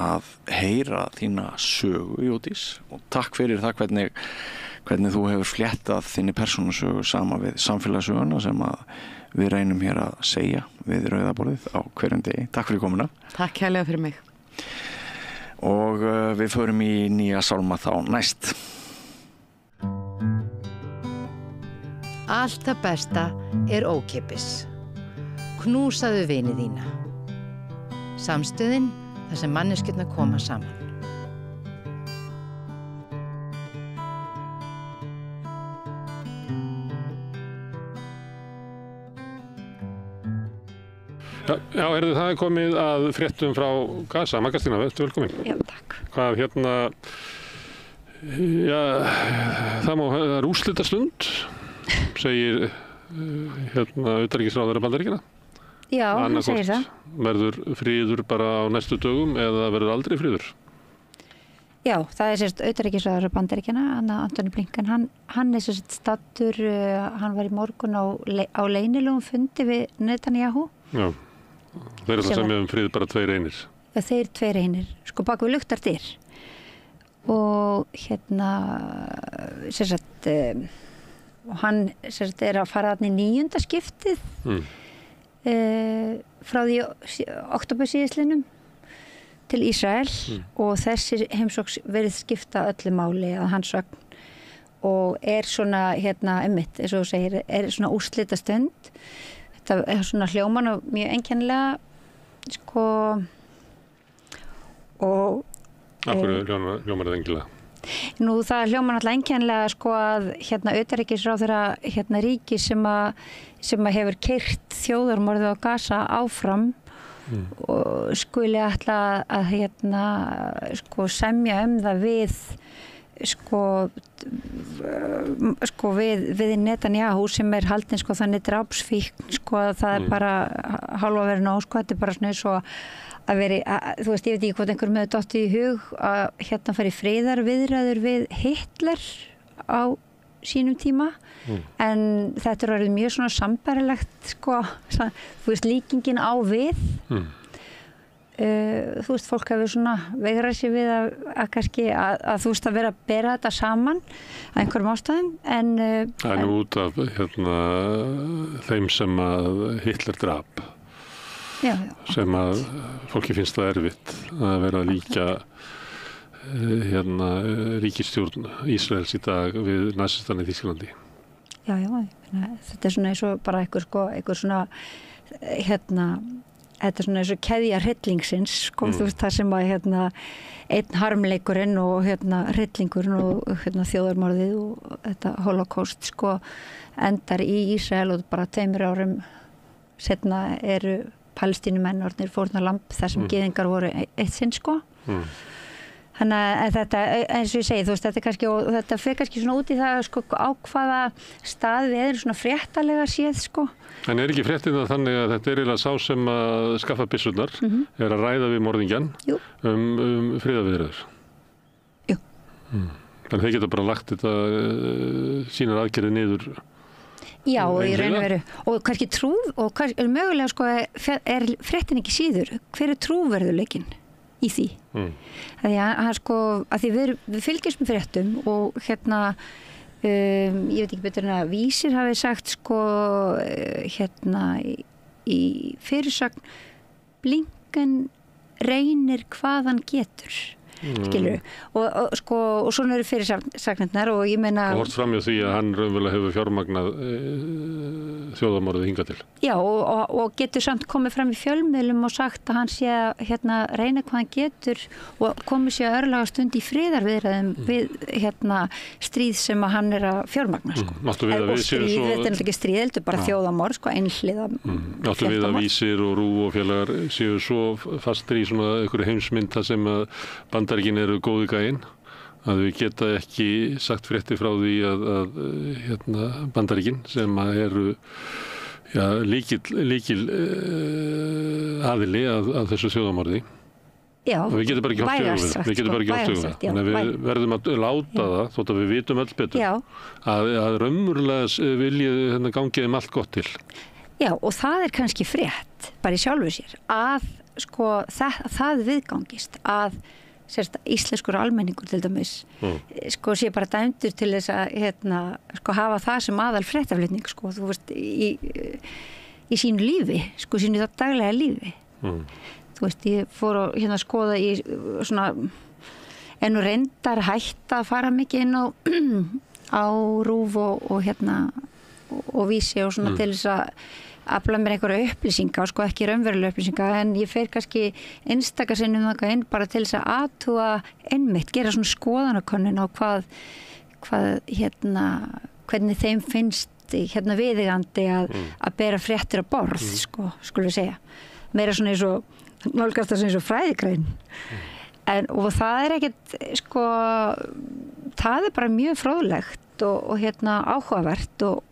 að heyra þína sögu, Jódís, og takk fyrir það hvernig þú hefur fléttað þinni persónusögu sama við samfélagssöguna sem að við reynum hér að segja við Rauðaborðið á hverjum degi. Takk fyrir komuna. Takk hérlega fyrir mig. Og við förum í nýja sálma þá næst. Allt það besta ókeypis. Knúsaðu vini þína. Samstöðin þar sem manneskjurnar koma saman. Já, það komið að fréttum frá Gaza. Magdalena, velkomin. Já, takk. Hvað það er úrslitastund, segir utanríkisráðherra Bandaríkjanna. Já, hann segir það. Verður friður bara á næstu dögum eða verður aldrei friður? Já, það sérst utanríkisráðherra Bandaríkjanna, Antony Blinken, hann sérst stattur, hann var í morgun á leynilegum fundi við Netanyahu. Já. Þeir það sem frið bara 2 einir. Já, þeir 2 einir, bak við luktar dyr. Og hann að fara þarna í 9. skiptið frá því október síðastliðnum til Ísrael og þessi heimsókn verið skipta öllu máli að hans sögn og svona einmitt, eins og þú segir, svona úrslita stund. Þetta svona hljóman og mjög einkennilega sko og Af hverju hljómar það einkennilega? Nú það hljómar náttúrulega einkennilega sko að utanríkisráðherra ríki sem hefur keyrt þjóðarmorðið á Gaza áfram og skuli ætla að sko semja það við Netanyahu sem haldinn sko þannig drápsfíkn sko að það bara hálfa verið nóg sko, þetta bara svona eins og að veri, þú veist, ég veit ekki hvort einhver með dottið í hug að fara í friðarviðræður við Hitler á sínum tíma en þetta orðið mjög svona sambærilegt sko, þú veist, líkingin á við þú veist, fólk hefur svona veigrað sér við að kannski að þú veist að vera að bera þetta saman að einhverjum ástæðum en það nú út af þeim sem að Hitler drap já. Sem að fólki finnst það erfitt að vera að líka ríkisstjórn Ísraels í dag við nasistarna í Þýskalandi. Já, þetta svona eins og bara einhver svona þetta svona eins og keðja hryllingsins sko, þú veist það sem að einn harmleikurinn og hryllingurinn og þjóðarmorðið og þetta holocaust sko endar í Ísrael og bara 2 árum seinna eru Palestínumenn orðnir fórnarlamb þar sem gyðingar voru eitt sinn sko. Þannig að þetta, eins og ég segi, þú veist, þetta fer kannski svona út í það sko á hvaða stað við erum svona fréttalega séð sko. En ekki fréttið það þannig að þetta eiginlega sá sem að skaffa byssurnar að ræða við morðingjan friðarviðræður? Jú. Þannig þeir geta bara lagt þetta sínar aðgerðið niður. Já, í raun og veru. Og kannski mögulega sko fréttin ekki síður. Hver trúverðuleikinn í því? Að því við fylgjumst með fréttum og ég veit ekki betur en að Vísir hafi sagt sko í fyrirsögn Blinken reynir hvað hann getur skilur og svona eru fyrirsagnirnar og ég meina og hort fram hjá því að hann raunverulega hefur fjármagnað þjóðarmorðið hingað til. Já, og getur samt komið fram í fjölmiðlum og sagt að hann sé að reyna hvað hann getur og komið sér örlaga stund í friðarviðræðum við stríð sem að hann að fjármagna sko. Og stríð, þetta ekki stríð, þetta bara þjóðarmorð sko, einhliða. Áttu við að Vísir og RÚ og félagar séu svo fastir í svona einhverju heimsmynda sem að Bandaríkin eru góði gæinn að við geta ekki sagt fréttir frá því að Bandaríkin sem eru líkil aðili að þessu þjóðarmorði. Já, við getum bara ekki átt huga þannig að við verðum að láta það þótt að við vitum öll betur að raunverulega viljið gangi allt gott til. Já, og það kannski frétt bara í sjálfu sér að sko það viðgangist að íslenskur almenningur til dæmis sko sé bara dæmdur til þess að sko hafa það sem aðal fréttaflutning sko þú veist í sínu lífi sko sínu daglega lífi þú veist ég fór að skoða í svona en nú reyndar hætt að fara mikið inn á RÚV og Vísi og svona til þess að afla mér einhverja upplýsinga og sko ekki raunverulega upplýsinga en ég fer kannski einstaka sinnum þangað inn bara til þess að athuga einmitt, gera svona skoðanakönnun á hvað hvernig þeim finnst viðeigandi að bera fréttir á borð sko, skulum við segja meira svona eins og nálgast það eins og fræðigrein og það ekkert sko það bara mjög fróðlegt og áhugavert og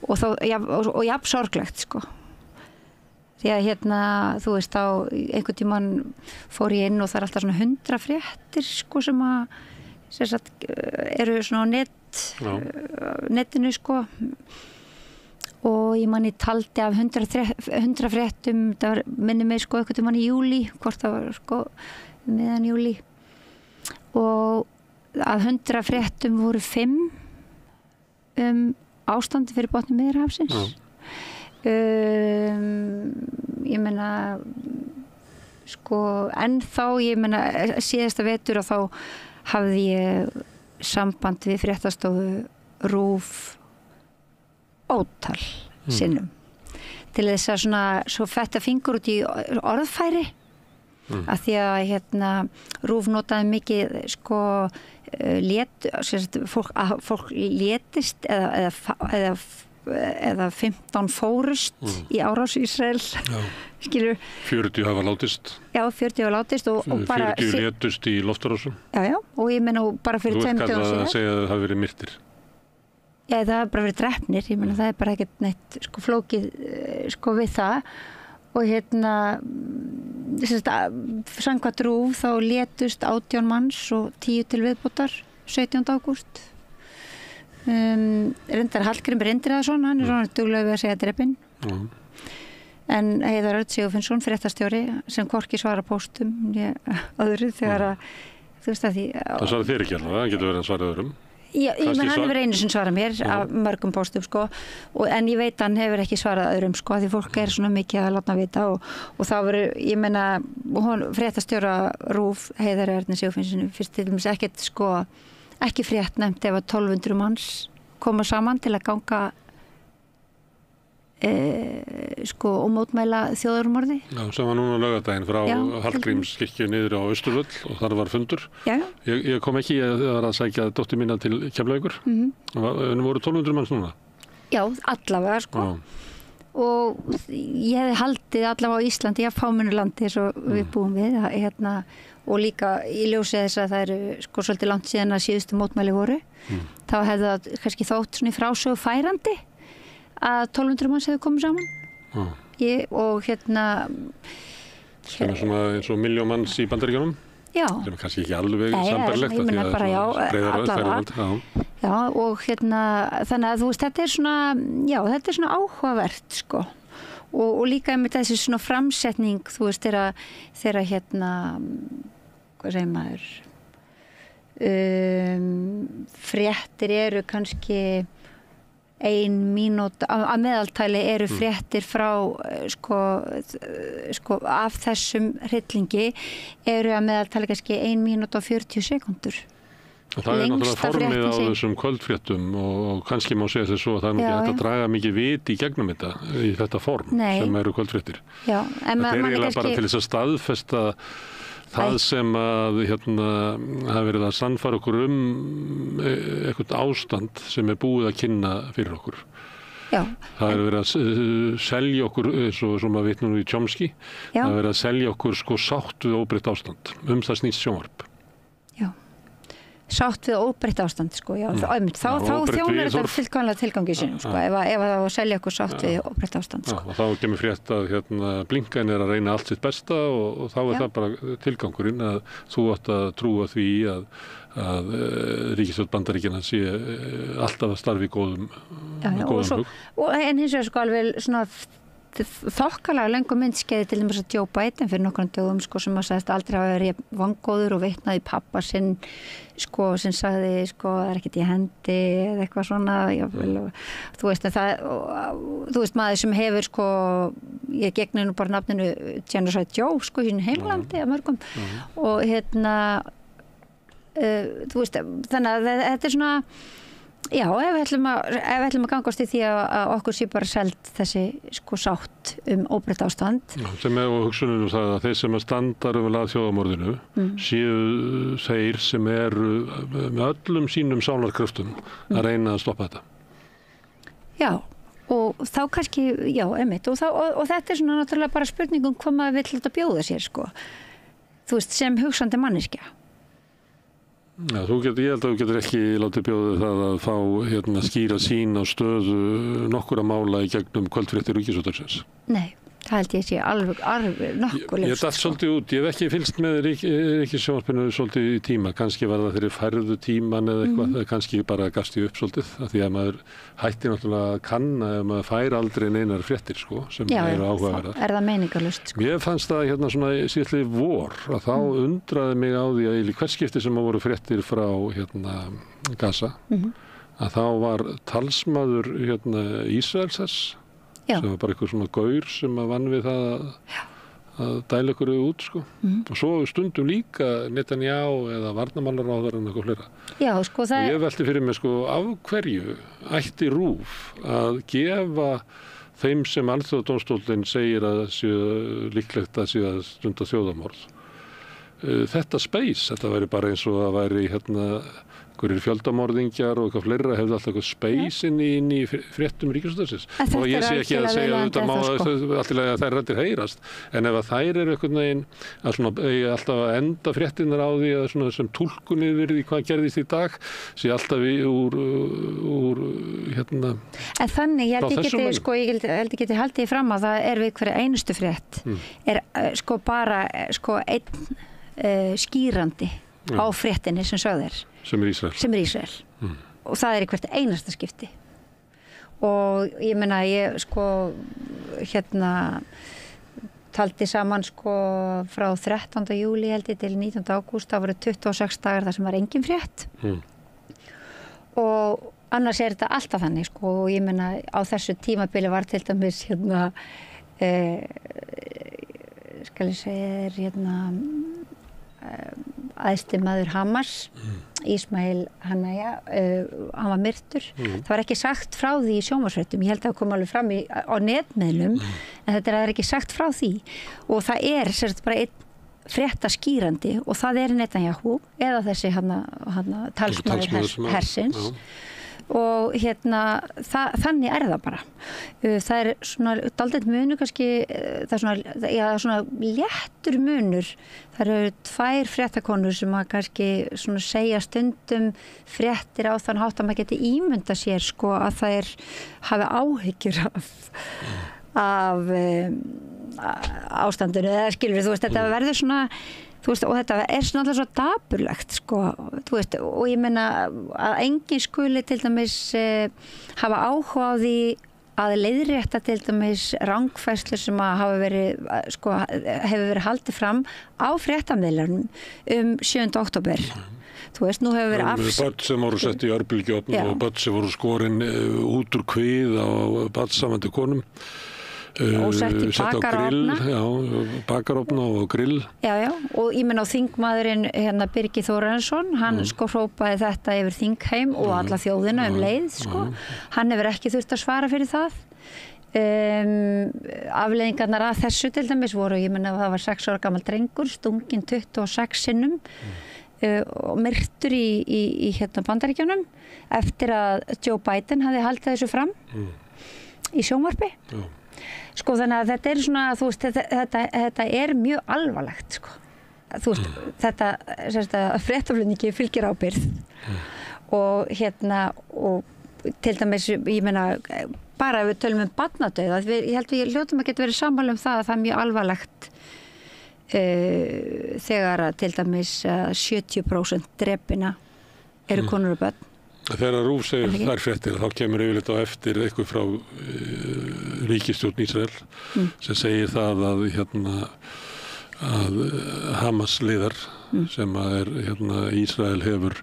jafn sorglegt sko því að þú veist á einhvern tímann fór ég inn og það alltaf svona 100 fréttir sko sem eru svona á netinu sko og ég manni taldi af 100 fréttum það minni mig sko einhvern tímann í júlí hvort það var sko meðan júlí og að 100 fréttum voru 5 ástandi fyrir botni Miðjarðarhafsins. Ég meina sko ennþá, ég meina síðasta vetur og þá hafði ég samband við fréttastofu RÚV ótal sinnum til þess að svona svo fetta fingur út í orðfæri af því að RÚV notaði mikið sko fólk létist eða 15 fórust í árás Ísrael skilur 40 hafa látist já 40 hafa látist og bara 40 létust í loftarásum já og ég meina bara fyrir 2 dögum síðan þú ert að segja að það hafi verið myrtir já það hafi bara verið drepnir ég meina það er bara ekkert neitt sko flókið sko við það og samkvæmt RÚV þá létust 18 manns og 10 til viðbótar 17. ágúst reyndar Hallgrímur Indriðason hann er svona duglegur við að segja drepinn en Heiðar Örn Sigurfinnsson fréttastjóri sem hvorki svara póstum öðru þegar að þú veist að því það svarar þér ekki alveg, það getur verið að svara öðrum já, hann hefur einu sem svarað mér af mörgum póstum sko en ég veit hann hefur ekki svarað öðrum sko því fólk er svona mikið að láta vita og þá verður, ég meina fréttastjóra RÚV Heiðar Örn Sigurfinnsson fyrst til dæmis ekkert sko ekki frétt nefnt ef að 1200 manns koma saman til að ganga sko og mótmæla þjóðarmorði. Já, sem var núna laugardaginn frá Hallgrímskirkju niður á Austurvöll og þar var fundur. Já. Ég kom ekki, ég var að sækja dóttur mína til Keflavíkur. Voru 1200 manns núna? Já, allavega sko. Og ég hefði haldið allavega á Íslandi, fámennulandi eins og við búum við, og líka í ljósi þess að það eru sko svolítið langt síðan að síðustu mótmæli voru. Þá hefði það kannski þótt svona í frásögu færandi að 1200 manns hefði komið saman. Og sem er svona eins og 1 milljón manns í Bandaríkjunum? Já. Sem er kannski ekki alveg sambærilegt. Ég meina bara allavega. Já, og þannig að þú veist, þetta er svona áhugavert, sko. Og líka með þessi svona framsetning, þú veist, þegar hvað segir maður, fréttir eru kannski 1 mínúta, að meðaltali eru fréttir frá sko af þessum hryllingi eru að meðaltali kannski 1 mínúta og 40 sekúndur. Það er náttúrulega formið á þessum kvöldfréttum og kannski má segja þess að það er ekki hægt að draga mikið vit í gegnum þetta form sem eru kvöldfréttir. Já, þetta er eiginlega bara til þess að staðfesta það sem að hafa verið að sannfæra okkur eitthvað ástand sem er búið að kynna fyrir okkur. Já. Það er verið að selja okkur, eins og maður veit nú í Chomsky, það er verið að selja okkur sko sátt við óbreytt ástand. Það snýst sjónvarp. Já. Sátt við óbreytt ástand, sko, já. Þá þjónar þetta fullkomlega tilgangi sínum, sko, ef það var að selja okkur sátt við óbreytt ástand, sko. Og þá kemur frétt að Blinken er að reyna allt sitt besta og þá er það bara tilgangurinn að þú átt að trúa því að ríkisstjórn Bandaríkjanna sé alltaf að starfi í góðum hug. En hins vegar sko alveg svona þokkalega löngu myndskeiði til þess að Joe Biden fyrir nokkrum dögum sko sem að sagðist aldrei hafa verið vangóður og vitnaði pappa sinn sko sem sagði sko það er ekkert í hendi eða eitthvað svona þú veist maður sem hefur sko ég gegni nú bara nafninu Genocide Joe sko í sínu heimlandi að mörgum og þú veist þannig að þetta er svona já, ef við ætlum að gangast í því að okkur sé bara selt þessi sko sátt óbreytt ástand. Sem er á hugsunum það að þeir sem að standa að þjóðamorðinu séu þeir sem eru með öllum sínum sálarkröftum að reyna að stoppa þetta. Já, og þá kannski, já, einmitt, og þetta er svona náttúrulega bara spurning hvað maður vill láta bjóða sér, sko. Þú veist, sem hugsandi manneskja. Já, ég held að þú getur ekki látið bjóða það að fá skýra sín á stöðu nokkura mála í gegnum kvöldfréttir Ríkisútvarpsins. Nei, það held ég sé alveg nokkuð. Ég datt svolítið út, ég hef ekki fylgst með Ríkissjónvarpinu svolítið í tíma, kannski var það þeirri færðu tíman eða eitthvað, kannski bara gafst ég upp svolítið, af því að maður hætti náttúrulega að kanna ef maður fær aldrei neinar fréttir sko, sem eru áhugaverðar. Er það meiningarlaust sko? Mér fannst það svona síðastliðið vor, að þá undraði mig á því að í hvert skipti sem voru fréttir frá Gaza, að þá var talsmaður Ísraelsers sem var bara eitthvað svona gaur sem að vann við það að dæla ykkur út sko. Og svo stundum líka Netanyahu eða varnarmálaráðherra en eitthvað fleira. Já, sko það... Og ég velti fyrir mig sko, af hverju ætti RÚV að gefa þeim sem Alþjóðadómstóllinn segir að séu líklegt að séu að stunda þjóðamorð. Þetta space, þetta væri bara eins og það væri einhverjir fjöldamorðingjar og eitthvað fleira hefði alltaf eitthvað space inn í fréttum Ríkisútvarpsins. Og ég sé ekki að segja að þetta má alltilega að þær rættir heyrast, en ef að þær eru einhvern veginn að svona, alltaf að enda fréttinnar á því að svona sem túlkun yfir því hvað gerðist í dag sé alltaf úr En þannig, ég held ég geti haldið fram að það við hverja einustu frétt sko bara einn skýrandi á fréttinni sem sögðir sem er Ísrael og það í hvert einasta skipti og ég meina ég taldi saman frá 13. júlí held ég til 19. ágúst það voru 26 dagar þar sem var engin frétt og annars þetta alltaf þannig og ég meina á þessu tímabili var til dæmis skal ég segja æðsti maður Hamas Ismail Haniyeh hann var myrtur það var ekki sagt frá því í sjónvarpsfréttum ég held að það kom alveg fram á netmiðlum en þetta er ekki sagt frá því og það bara einn fréttaskýrandi og það Netanyahu eða þessi talsmaður hersins og þannig það bara það svona dálítið munur kannski það svona léttur munur það eru 2 fréttakonur sem að kannski svona segja stundum fréttir á þann hátt að maður geti ímynda sér að þær hafi áhyggjur af ástandinu eða skilur þetta verður svona og þetta svona alltaf svo dapurlegt og ég meina að enginn skuli til dæmis hafa áhuga á því að leiðrétta til dæmis rangfærslu sem að hafa verið hefur verið haldið fram á fréttamiðlunum 7. október nú hefur verið börn sem voru sett í örbylgjuofn og börn sem voru skorin út úr kvið á barnsamandi konum og sett í bakarofna og grill og ég meina á þingmaðurinn Birgir Þórarinsson hann hrópaði þetta yfir þingheim og alla þjóðina leið hann hefur ekki þurft að svara fyrir það afleiðingarnar að þessu til dæmis voru ég meina það var 6 ára gamall drengur stunginn 26 sinnum og myrtur í Bandaríkjunum eftir að Joe Biden hafði haldið þessu fram í sjónvarpi þannig að þetta svona þetta mjög alvarlegt þetta fréttaflutningi fylgir ábyrgð og og til dæmis ég meina bara ef við tölum barnadauða ég held við hljótum að geta verið sammála það að það mjög alvarlegt þegar að til dæmis 70% drepina eru konur og börn Þegar RÚV segir þær fréttir þá kemur yfirleitt á eftir eitthvað frá ríkisstjórn Ísrael sem segir það að Hamas liðar sem að Ísrael hefur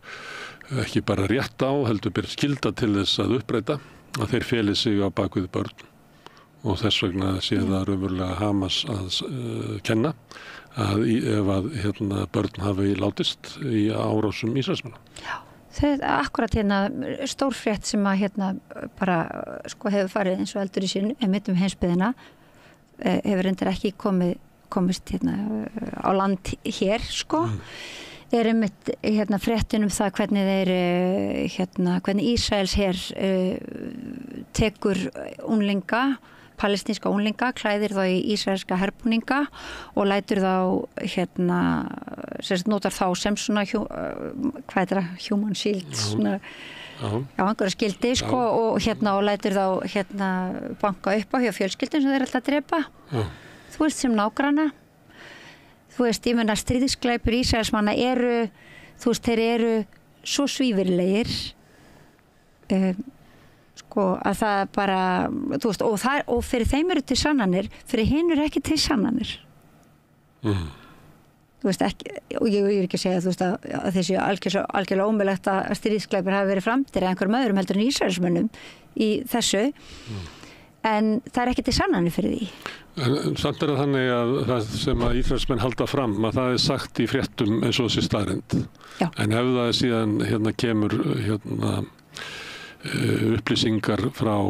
ekki bara rétt á heldur ber skylda til þess að uppræta að þeir feli sig á bakvið börn og þess vegna sé það raunverulega Hamas að kenna að ef að börn hafi látist í árásum Ísraelsmanna. Já. Það er akkurat stórfrétt sem að bara hefur farið eins og eldur í sín heimsbyggðina hefur reyndar ekki komist á land hér einmitt fréttin það hvernig hvernig Ísraels her tekur unglinga palestínska unglinga, klæðir þá í ísraelska herbúninga og lætur þá notar þá sem svona human shield svona, einhverja skildi og og lætur þá banka upp á hjá fjölskyldum sem þeir alltaf drepa þú veist sem nágranna þú veist, ég meina stríðisglæpur Ísraelsmanna eru þeir eru svo svívirlegir að það bara og fyrir þeim eru til sannanir fyrir hinn eru ekki til sannanir þú veist ekki, og ég er ekki að segja þú veist að þessi algjörlega ómögulegt að stríðsglæpir hafi verið framdir eða einhverjum öðrum heldur en Ísraelsmönnum í þessu en það er ekki til sannanir fyrir því. En samt það þannig að það sem að Ísraelsmenn halda fram að það sagt í fréttum eins og þessi staðreynd. En ef það síðan kemur upplýsingar frá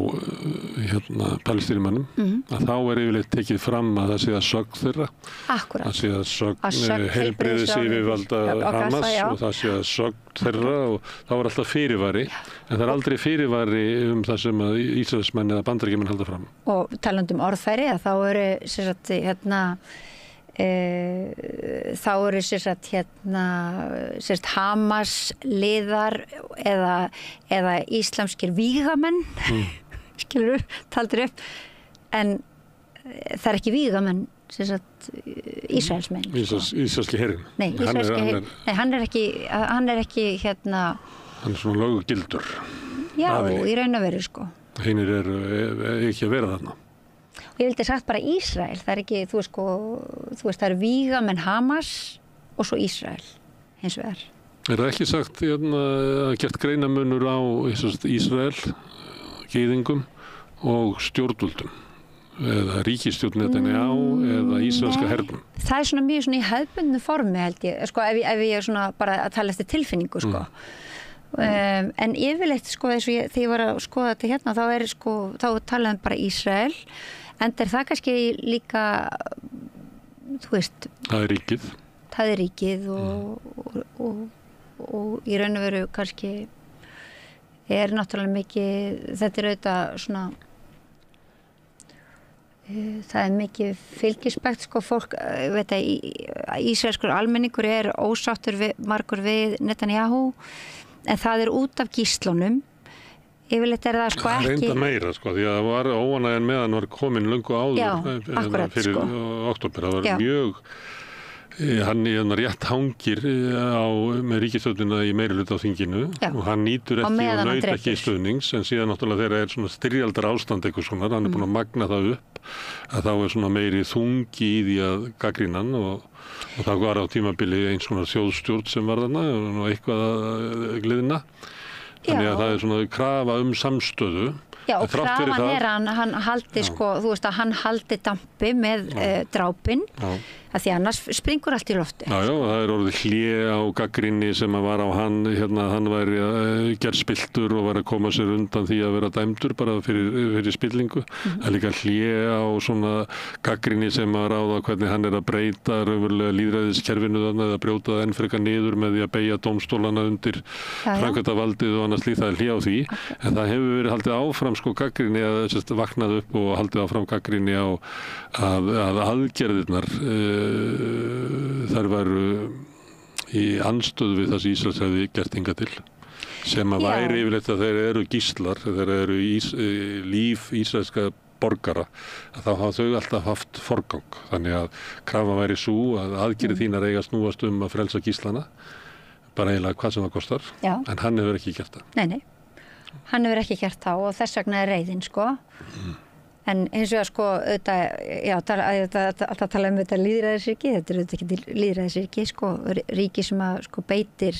palestínumönnum að þá yfirleitt tekið fram að það sé að sögn þeirra. Akkurat. Það sé að sögn heilbrigðisyfirvalda Hamas og það sé að sögn þeirra og þá er alltaf fyrirvari en það er aldrei fyrirvari það sem að Ísraelsmenn eða Bandaríkjamenn halda fram. Og talandi orðfæri að þá eru sem sagt þá eru Hamas liðar eða íslamskir vígamenn skilur taldir upp en það er ekki vígamenn Ísraelsmenn Ísraelski herinn Nei, hann er ekki hann er svona löggildur Já, í raun og veru sko Hinir eru ekki að vera þarna Ég vildi sagt bara Ísrael, það er ekki, þú veist, það eru vígamenn Hamas og svo Ísrael, hins vegar. Er það ekki sagt að gert greinamunur á Ísrael, gyðingum og stjórnvöldum, eða ríkisstjórn eða ísraelska hernum? Það er svona mjög svona í hefðbundnu formi held ég, sko, ef ég er svona bara að tala eftir tilfinningu, sko. En yfirleitt, sko, þegar ég var að skoða þetta hérna, þá talaðum bara Ísrael, en það kannski líka, þú veist... Það er ríkið. Það er ríkið og í raun og veru kannski er náttúrulega mikið, þetta er auðvitað svona, það er mikið fylgispekt, sko, fólk, veit að ísraelskur almenningur er ósáttur margur við Netanyahu, en það er út af gíslunum. Yfirleitt er það sko ekki... Það reynda meira sko, því að það var óánægjan með hann var komin löngu áður fyrir október. Það var mjög, hann rétt hangir með ríkisstjórnina í meirihluta á þinginu og hann nýtur ekki og naut ekki stuðnings, en síðan náttúrulega þegar er svona styrjaldar ástand eitthvað svona, hann er búin að magna það upp, að þá er svona meiri þungi í því að gagnrýna hann og það var á tímabili eins svona þjóðstjórn sem var þarna og eitthvað að gliðna. Þannig að það er svona krafa samstöðu. Já, og krafan er að hann haldi, sko, þú veist að hann haldi dampi með drápin, að því annars springur allt í lofti. Já, það er orðið hlé á gagnrýni sem að var á hann væri gerð spilltur og var að koma sér undan því að vera dæmdur bara fyrir spillingu. Það er líka hlé á svona gagnrýni sem að ráða hvernig hann er að breyta raunverulega lýðræðiskerfinu þarna eða brjóta það enn frekar niður með því að beygja dómstólana undir framkvæmdarvaldið og annars líka það er hlé á því. En það hefur verið haldið áfram sko gagnrýni að vaknað upp og haldið áfram gagnrýni á að aðgerðirnar þær væru í andstöðu við það sem Ísraels hefði gert hingað til sem að væri yfirleitt að þeir eru gíslar, þeir eru líf ísraelska borgara, að þá hafa þau alltaf haft forgang. Þannig að krafa væri sú að aðgerðir þínar eiga snúast að frelsa gíslana, bara eiginlega hvað sem það kostar, en hann hefur ekki gert það. Nei, hann hefur ekki gert það og þess vegna er reiðin, sko. En eins og sko, alltaf tala þetta lýðræðisríki, þetta er ekki lýðræðisríki, sko, ríki sem að sko beitir,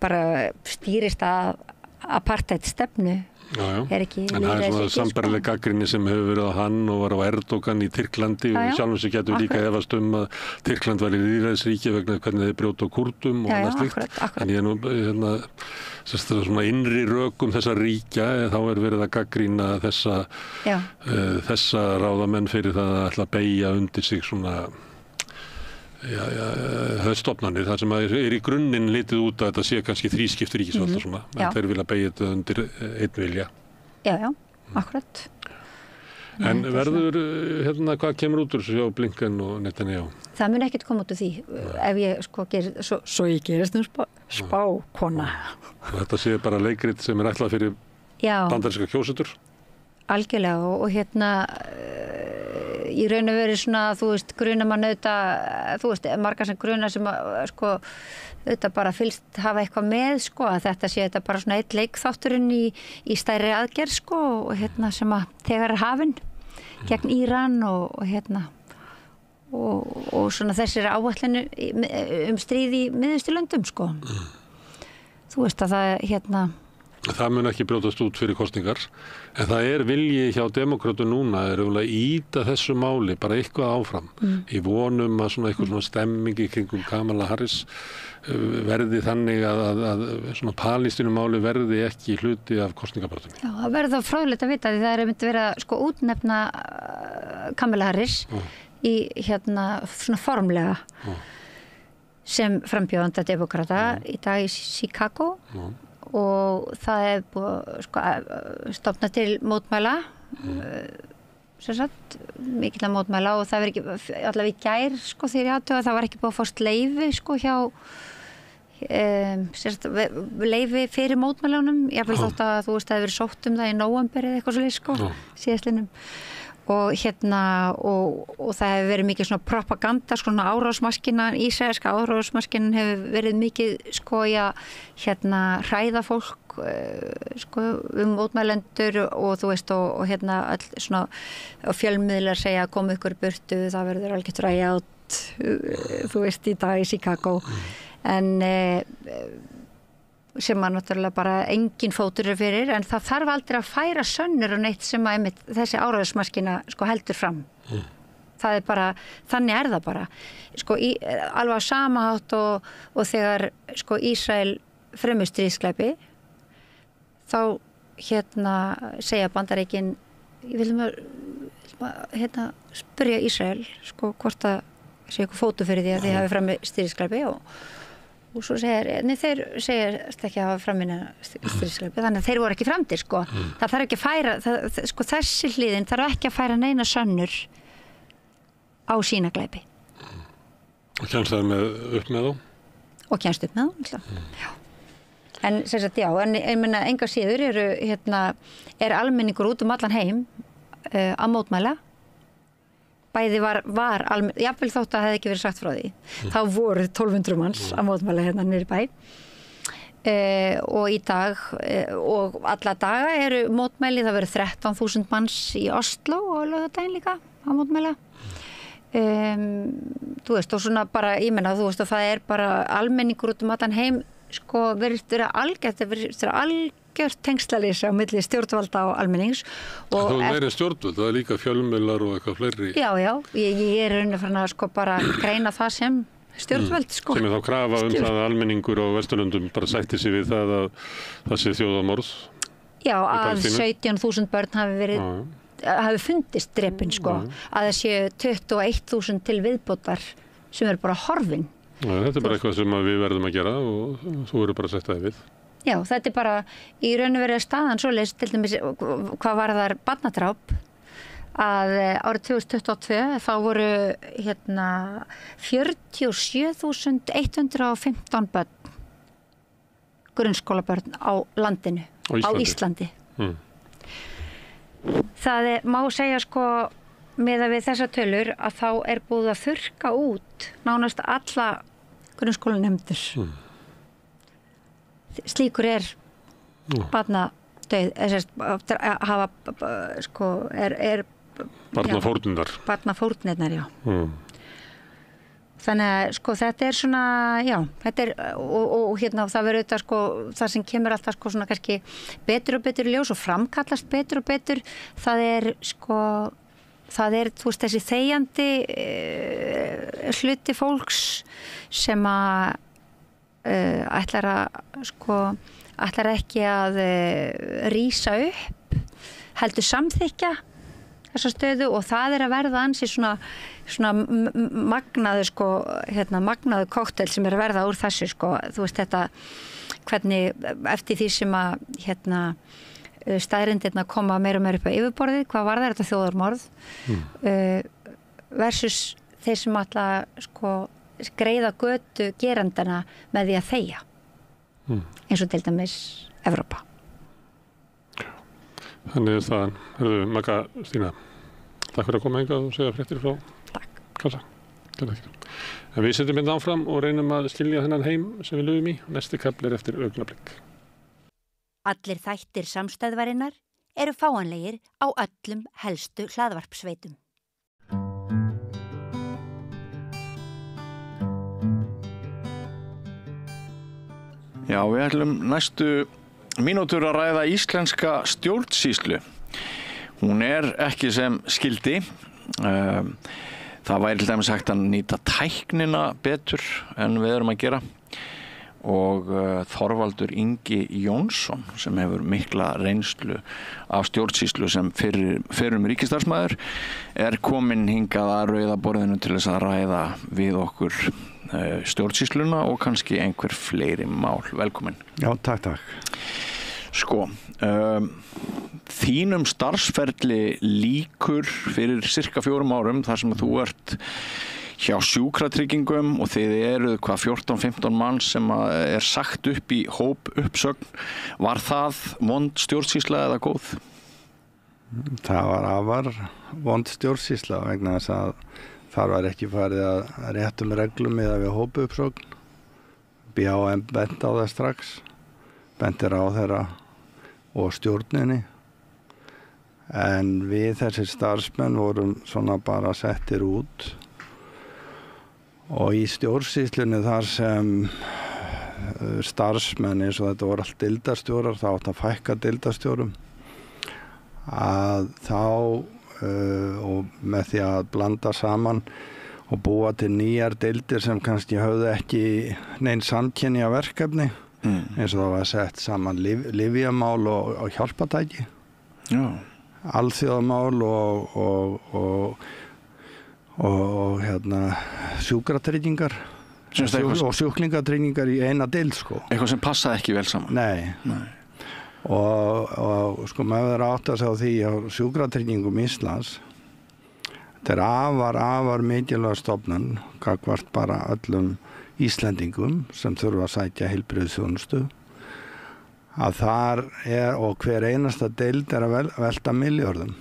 bara stýrist að apartheid stefnu. Er ekki en það er svona sambærileg gagnrýni sem hefur verið á hann og var á Erdogan í Tyrklandi og sjálfum sig getur líka efast að Tyrkland var í lýðræðisríki vegna hvernig þeir brjóta á Kúrdum og annað slíkt. En ég er nú svona innri rökum þessa ríkja þá er verið að gagnrýna þessa ráðamenn fyrir það að ætla að beygja undir sig svona stofnanir, það sem er í grunninn litið út að þetta sé kannski þrískipt ríkisvalda svona, en þeir vilja beygja þetta undir einn vilja. Já, akkurat. En verður, hvað kemur út úr þessu hjá Blinken og Netanyahu? Það mun ekkert koma út úr því, ef ég sko gerir, svo ég gerist spákona. Þetta sé bara leikrit sem er ætlað fyrir bandaríska kjósendur? Algjörlega og í raun og veru svona, þú veist, gruna mann auðvitað, þú veist, margar sem gruna sem sko, auðvitað bara fylgst hafa eitthvað með, sko, að þetta sé þetta bara svona eitt leikþátturinn í stærri aðgerð, sko, og sem að þegar er hafinn gegn Íran og og svona þessir áætlinu stríð í Miðausturlöndum sko. Þú veist að það Það mun ekki brjótast út fyrir kosningar, en það vilji hjá demókrötum núna að íta þessu máli bara eitthvað áfram. Í vonum að eitthvað svona stemming í kringum Kamala Harris verði þannig að svona Palestínumáli verði ekki hluti af kosningabaráttunni. Já, það verður þá fróðlegt að vita því það myndi verið að útnefna Kamala Harris í svona formlega sem frambjóðanda demókrata í dag í Chicago. Og það búið stofna til mótmæla mikil að mótmæla og það ekki allavega í gær þegar ég aðtöga það var ekki búið að fást leyfi hjá leyfi fyrir mótmælunum ég þótt að þú veist að það hefur sótt það í nóvember eða eitthvað svolítið síðastlinnum og og það hefur verið mikið svona propaganda árásmaskina, ísraelska árásmaskinin hefur verið mikið að hræða fólk mótmælendur og þú veist og öll svona og fjölmiðlar segja að koma ykkur burtu það verður algjört ræjátt þú veist í dag í Chicago en sem að náttúrulega bara engin fótur fyrir en það þarf aldrei að færa sönnur og neitt sem að þessi áræðismaskina heldur fram. Það bara, þannig það bara. Alveg á sama hátt og þegar Ísrael fremur stríðsglæpi þá segja Bandaríkin ég vil spyrja Ísrael hvort að sé eitthvað fótur fyrir því að þið hafi fremur stríðsglæpi og svo þeir segja ekki að hafa framvinna stríðsglæpi, þannig að þeir voru ekki framdir það þarf ekki að færa þessi hliðin þarf ekki að færa neina sönnur á sína glæpi og kemst það upp með þá? Og kemst upp með þá en sem sagt en ég meina enga síður er almenningur út allan heim að mótmæla bæði var jafnvel þótt að það hefði ekki verið sagt frá því. Þá voru 1200 manns að mótmæla niður í bæ. Og í dag og alla daga eru mótmæli, það verið 13.000 manns í Oslo og laugardaginn líka að mótmæla. Þú veist, og svona bara, ég meina, þú veist, og það bara almenningur út allan heim, verið algjört tengslalýsa á milli stjórnvalda og almennings. Og það meiri stjórnvald, það líka fjölmiðlar og eitthvað fleiri. Já, ég raunin fyrir að bara greina það sem stjórnvald. Sem þá krafa það að almenningur og Vesturlöndum bara sætti sig við það að það sé þjóðamorð. Já, að 17.000 börn hafi fundist drepin, að það séu 21.000 til viðbótar sem bara horfin. Þetta bara eitthvað sem við verðum að gera og þú eru bara að setja það við. Já, þetta bara í raun og veru staðan svoleiðis til dæmis hvað varðar barnadráp að árið 2022 þá voru 47.115 börn grunnskólabörn á landinu á Íslandi. Það má segja miðað við þessar tölur að þá búið að þurrka út nánast alla grunnskólanemndir. Slíkur barnadauð hafa barnafórnirnar, já. Þannig að þetta svona, já, þetta og það verður auðvitað það sem kemur alltaf svona kannski betur og betur í ljós og framkallast betur og betur, það þú veist, þessi þegjandi hluti fólks sem að ætlar ekki að rísa upp, heldur samþykja þessa stöðu og það að verða ansi svona magnaður magnaður kokteil sem að verða úr þessu þú veist þetta hvernig eftir því sem að staðreyndirnar koma meira og meira upp á yfirborðið, hvað var þetta þjóðarmorð versus þeir sem ætla greiða götu gerandana með því að þegja eins og til dæmis Evrópa. Þannig það. Magga Stína, takk fyrir að koma hingað og segja fréttir frá Kassa. En við setjum áfram og reynum að skilja þennan heim sem við lifum í. Næsti kafli eftir augnablik. Allir þættir samstæðvarinnar eru fáanlegir á öllum helstu hlaðvarpsveitum. Já, við ætlum næstu mínútur að ræða íslenska stjórnsýslu. Hún ekki sem skildi. Það væri til dæmis hægt að nýta tæknina betur en við erum að gera. Og Þorvaldur Ingi Jónsson sem hefur mikla reynslu af stjórnsýslu sem fyrrum ríkisstarfsmaður kominn hingað að rauða borðinu til þess að ræða við okkur stjórnsýsluna og kannski einhver fleiri mál. Velkomin. Já, takk. Sko, þínum starfsferli lýkur fyrir cirka 4 árum þar sem þú ert hjá sjúkratryggingum og þið eruð 14-15 mann sem sagt upp í hóp uppsögn. Var það vond stjórnsýsla eða góð? Það var afar vond stjórnsýsla vegna þess að þar var ekki farið að réttum reglum eða við hópu uppsögn. BHM bent á það strax, bentir á þeirra og stjórninni. En við þessir starfsmenn vorum svona bara settir út. Og í stjórnsýslunni þar sem starfsmenn eins og þetta voru allt deildarstjórar, þá átt að fækka deildarstjórum, að þá og með því að blanda saman og búa til nýjar deildir sem kannski höfðu ekki nein samkynja verkefni, eins og það var sett saman lyfjamál og hjálpatæki, alþjóðamál og sjúkratryggingar og sjúklingatryggingar í eina deild sko. Eitthvað sem passaði ekki vel saman? Nei. Og sko maður átt að segja því á sjúkratryggingum Íslands, þetta afar mikilvæg stofnun gagnvart bara öllum Íslendingum sem þurfa að sækja heilbrigðisþjónustu, að þar og hver einasta deild að velta milljörðum.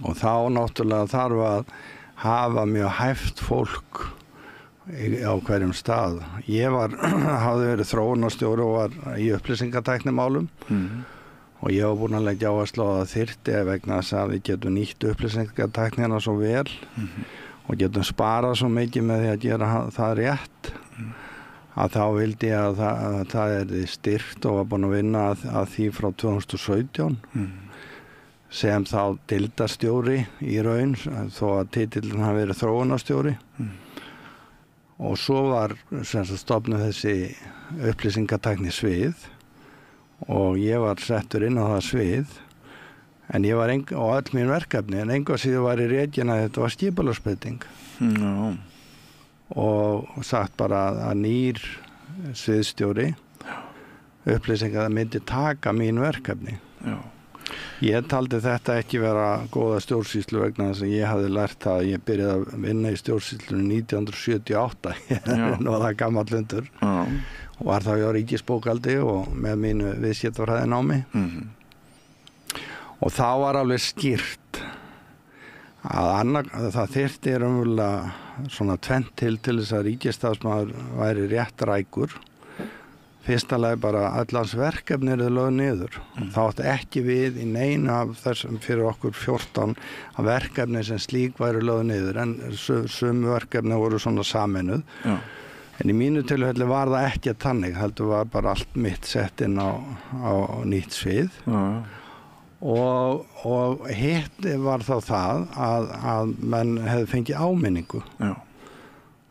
Og þá náttúrulega þarf að hafa mjög hæft fólk á hverjum stað. Ég hafði verið þróunarstjóri og var í upplýsingatæknimálum og ég var búinn að leggja áherslu á það þyrfti vegna þess að við getum nýtt upplýsingatæknina svo vel og getum sparað svo mikið með því að gera það rétt að þá vildi ég að það styrkt og var búinn að vinna að því frá 2017 sem þá deildarstjóri í raun þó að titillinn hafi verið þróunarstjóri. Og svo var stofnuð þessi upplýsingatækni svið og ég var settur inn á það svið en ég var og öll mín verkefni en engu að síður var í rekin að þetta var skipulagsbreyting og sagt bara að nýr sviðstjóri upplýsingar myndi taka mín verkefni. Ég taldi þetta ekki vera góða stjórnsýslu vegna þess að ég hafði lært það að ég byrjaði að vinna í stjórnsýslunni 1978. Ég nú var það gamall hundur og var þá hjá ríkisbókhaldi og með mínu viðskiptafræðinámi. Og þá var alveg skýrt að það þyrfti raunverulega svona tvennt til þess að ríkisstarfsmaður væri rétt rækur. Fyrsta lagi bara allans verkefni eru lögð niður. Það átti ekki við í neinu af þessum fyrir okkur 14 af verkefni sem slík væri lögð niður en sömu verkefni voru svona sameinuð. En í mínu tilfelli var það ekki þannig, heldur var bara allt mitt sett inn á nýtt svið. Og hitt var þá það að menn hefði fengið áminningu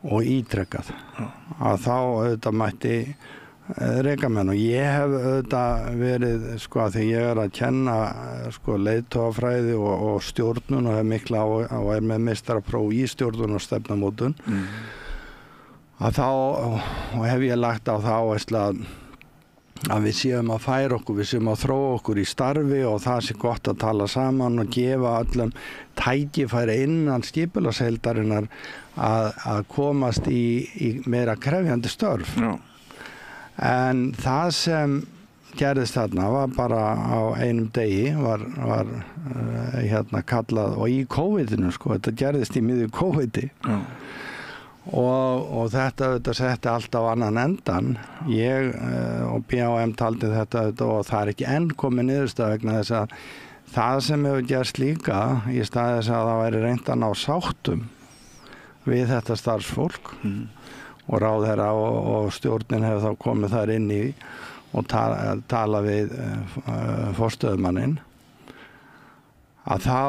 og ítrekkað. Að þá auðvitað mætti rekamenn og ég hef auðvitað verið sko að því ég að kenna sko leiðtogafræði og stjórnun og hef mikla og með meistarapróf í stjórnun og stefnumótun að þá og hef ég lagt á þá að við séum að færa okkur, við séum að þróa okkur í starfi og það sé gott að tala saman og gefa öllum tækifæri innan skipulagsheildarinnar að komast í meira krefjandi störf. En það sem gerðist þarna var bara á einum degi var kallað og í COVID-inu sko, þetta gerðist í miðju COVID-i og þetta setti allt á annan endan. Ég og BHM taldi þetta og það ekki enn komið niðurstað vegna þess að það sem hefur gerst líka í stað þess að það væri reynt að ná sáttum við þetta starfsfólk og ráðherra og stjórnin hefur þá komið þar inn í og tala við forstöðumanninn, að þá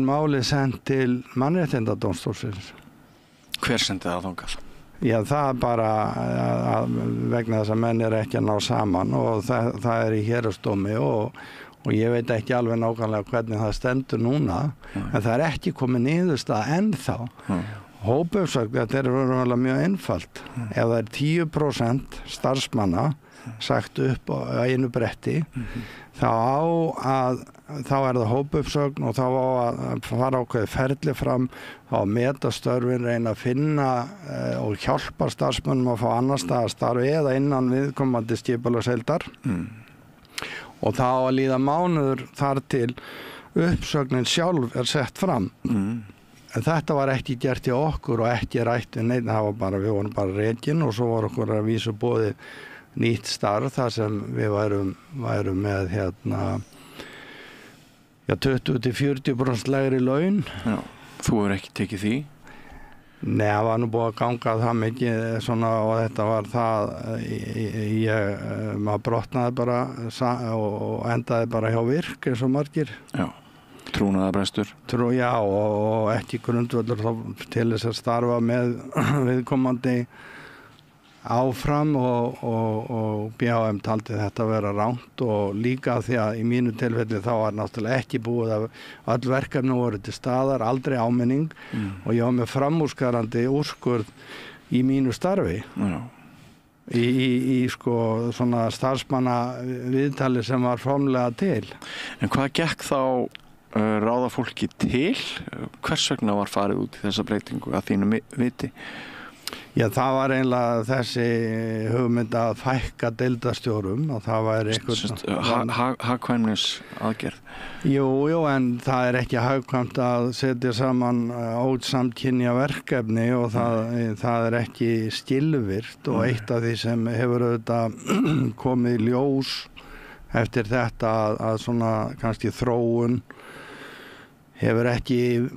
málið sendt til Mannréttindadómstólsins. Hver sendi það þangað? Já, það bara vegna þess að menn ekki að ná saman og það í héraðsdómi og ég veit ekki alveg nákvæmlega hvernig það stendur núna, en það ekki komið niðurstaða ennþá. Hópuppsögn, þetta raunverulega mjög einfalt. Ef það 10% starfsmanna sagt upp á einu bretti, þá það hópuppsögn og þá á að fara ákveðið ferli fram, þá að meta störfin, reyna að finna og hjálpa starfsmönnum að fá annar staðar starfi eða innan viðkomandi skipulagsheildar. Og þá að líða mánuður þar til uppsögnin sjálf sett fram. En þetta var ekki gert í okkur og ekki rætt við neitt, við vorum bara rekin og svo var okkur að vísu boðið nýtt starf þar sem við værum með 20-40% lægri laun. Já, þú hefur ekki tekið því? Nei, það var nú búið að ganga það mikið svona, og þetta var það, maður brotnaði bara og endaði bara hjá virk eins og margir. Já, trúnaðarbrestur. Já, og ekki grundvöllur til þess að starfa með viðkomandi áfram og BHM taldi þetta vera rangt og líka því að í mínu tilfelli þá var náttúrulega ekki búið að öll verkefni voru til staðar, aldrei áminning og ég var með framúrskarandi úrskurð í mínu starfi í sko svona starfsmanna viðtali sem var formlega til. En hvað gekk þá ráða fólki til? Hvers vegna var farið út í þessa breytingu að þínu viti? Já, það var eiginlega þessi hugmynd að fækka deildarstjórum og það var hagkvæmnis aðgerð. Jú, en það ekki hagkvæmt að setja saman ósamkynja verkefni og það ekki skilvirkt og eitt af því sem hefur auðvitað komið í ljós eftir þetta að svona kannski þróun hefur ekki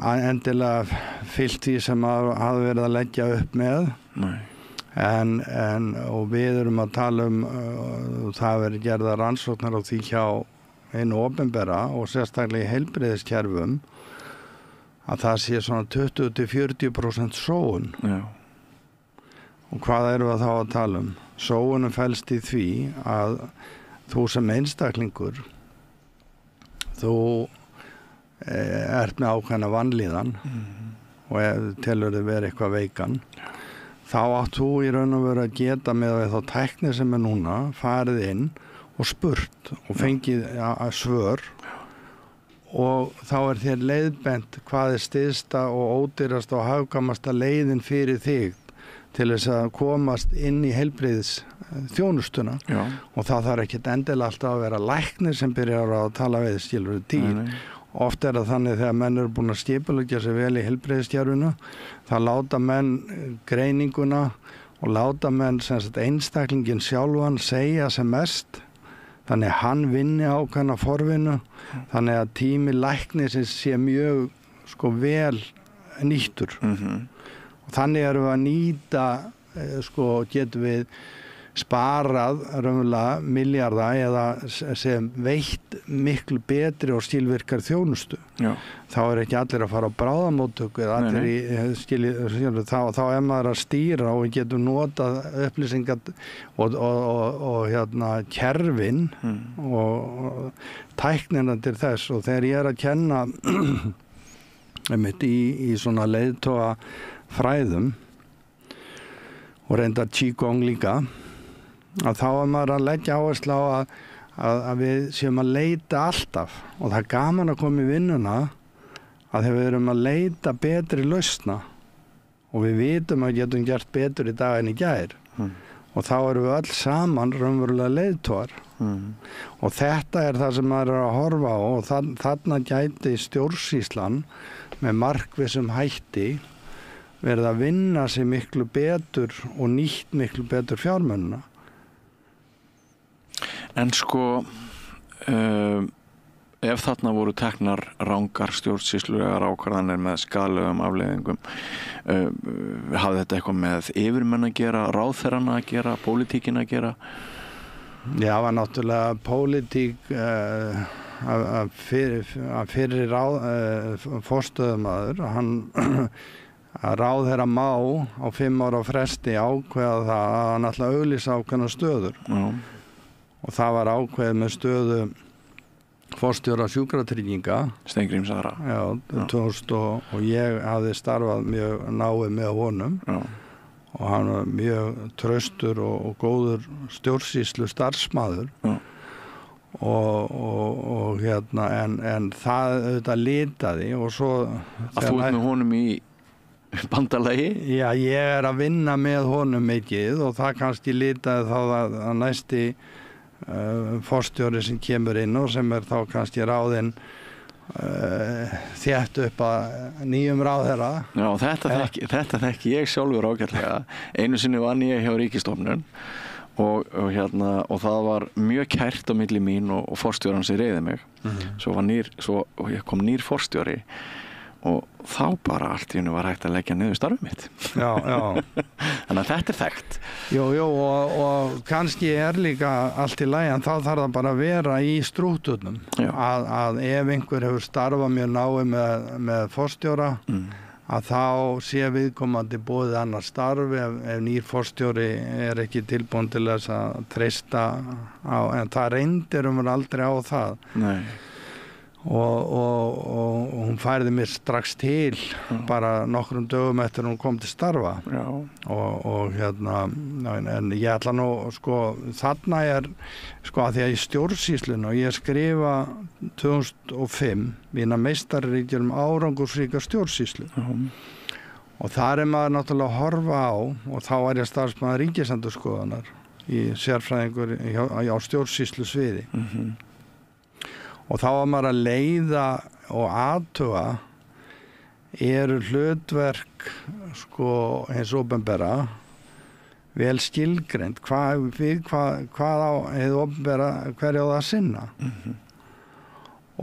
endilega fyllt því sem hafði verið að leggja upp með. Og við erum að tala það verið gerða rannsóknar á því hjá hinu opinbera og sérstaklega í heilbrigðiskerfum að það sé svona 20-40% sóun. Og hvað erum við þá að tala um? Sóunum felst í því að þú sem einstaklingur þú ert með ákveðna vanlíðan og telur þið verið eitthvað veikan, þá átt þú í raun og veru að geta með þá tækni sem núna farið inn og spurt og fengið svör og þá þér leiðbent hvað styðsta og ódýrasta og hagkvæmasta leiðin fyrir þig til þess að komast inn í heilbrigðisþjónustuna og það þarf ekkert endilega alltaf að vera læknir sem byrjar að tala við skilur tíð. Oft það þannig þegar menn eru búin að skipuleggja sig vel í heilbrigðiskerfinu, það láta menn greininguna og láta menn einstaklingin sjálfan segja sem mest, þannig hann vinni ákveðna forvinnu, þannig að tími læknisins sé mjög vel nýttur. Og þannig erum við að nýta, getum við sparað raunverulega milljarða eða sem veitt miklu betri og skilvirkar þjónustu. Þá ekki allir að fara á bráðamóttöku eða allir þá maður að stýra og við getum notað upplýsingar og kerfin og tæknina til þess og þegar ég að kenna í svona leiðtoga fræðum og reyndar Qigong líka að þá maður að leggja áherslu á að við séum að leita alltaf og það gaman að koma í vinnuna að þegar við erum að leita betri lausna og við vitum að getum gert betur í dag en í gær og þá erum við öll saman raunverulega leiðtogar og þetta það sem maður að horfa á og þarna gæti stjórnsýslan með markvissum hætti verið að vinna sig miklu betur og nýtt miklu betur fjármunna. En ef þarna voru teknar rangar stjórnsýslulegar ákvarðanir með skaðlegum afleiðingum, hafði þetta eitthvað með yfirmenn að gera, ráðherrana að gera, pólitíkin að gera? Já, það var náttúrulega pólitík að fyrir forstöðumaður, hann að ráðherra má á 5 ára fresti ákveða það að hann ætla að auglýsa ákveðna stöður. Já. Og það var ákveðið með stöðu forstjóra sjúkratrygginga. Steingríms Ara. Já, 2000 og ég hafði starfað mjög náið með honum. Já. Og hann var mjög traustur og góður stjórnsýslu starfsmaður. Já. Og hérna en það auðvitað litaði og svo að þú ert með honum í bandalagi? Já, ég að vinna með honum mikið og það kannski litaði þá að næsti forstjóri sem kemur inn og sem þá kannski ráðinn þétt upp að nýjum ráðherra. Já, þetta þekki ég sjálfur ágætlega. Einu sinni vann ég hjá Ríkisstofnun og það var mjög kært á milli mín og forstjóran sem reiði mig. Svo kom nýr forstjóri og þá bara allt í einu var hægt að leggja niður starfið mitt. Já. Þannig að þetta þekkt. Jú, og kannski líka allt í lagi, en þá þarf það bara að vera í strúkturnum. Að ef einhver hefur starfað mjög náið með forstjóra, að þá sé viðkomandi boðið annar starf ef nýr forstjóri ekki tilbúin til þess að treysta á, en það reyndir aldrei á það. Nei. Og hún færði mér strax til bara nokkrum dögum eftir hún kom til starfa. Já. Og en ég ætla nú þarna að því að í stjórnsýslunni og ég skrifa 2005 mína meistararitgerð árangursríka stjórnsýslu. Og þar maður náttúrulega að horfa á, og þá var ég starfsmaður Ríkisendurskoðunar í sérfræðingur á stjórnsýslu sviði. Og þá var maður að leiða og athuga eru hlutverk hins opinbera vel skilgreind, hvað á hið opinbera hverju á það að sinna.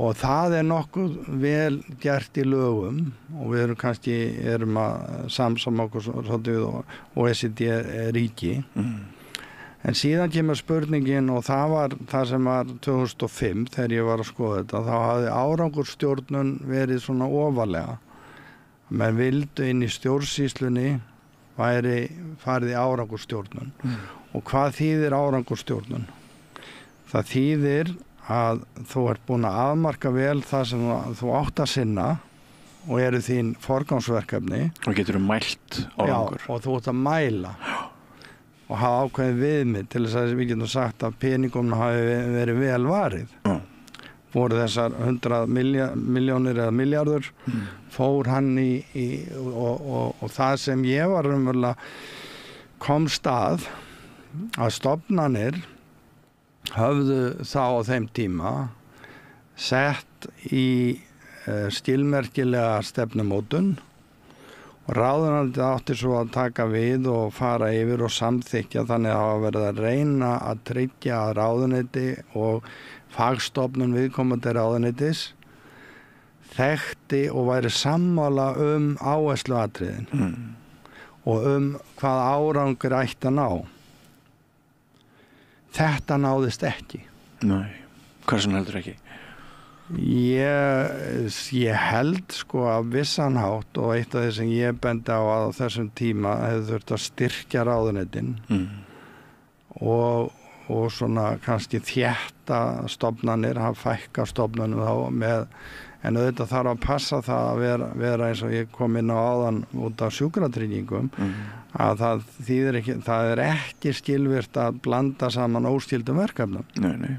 Og það nokkuð vel gert í lögum og við erum að samsama okkur svolítið og OECD ríki. En síðan kemur spurningin og það var það sem var 2005 þegar ég var að skoða þetta, þá hafði árangursstjórnun verið svona ofarlega. Menn vildu inn í stjórnsýslunni væri farið í árangursstjórnun. Og hvað þýðir árangursstjórnun? Það þýðir að þú ert búin að afmarka vel það sem þú átt að sinna og eru þín forgangsverkefni. Og getur mælt árangur. Já, og þú átt að mæla. Og hafa ákveðið viðmið til þess að við getum sagt að peningum hafi verið vel varið. Voru þessar 100 milljónir eða milljarður, fór hann og það sem ég var raunverulega komst að stofnanir höfðu þá á þeim tíma sett í skilmerkilega stefnumótun. Og ráðuneytið átti svo að taka við og fara yfir og samþykkja, þannig að hafa verið að reyna að tryggja að ráðuneyti og fagstofnun viðkomandi ráðuneytis þekkti og væri sammála áhersluatriðin og hvað árangur ætti að ná. Þetta náðist ekki. Nei, hversu heldur ekki? Ég held að vissan hátt og eitt af því sem ég bendi á að þessum tíma hefði þurft að styrkja ráðuneytin og svona kannski þétta stofnanir, hafa fækka stofnunum þá en auðvitað þarf að passa það að vera eins og ég kom inn á áðan út af sjúkratryggingum að það ekki skilvirkt að blanda saman óskyldum verkefnum. Nei.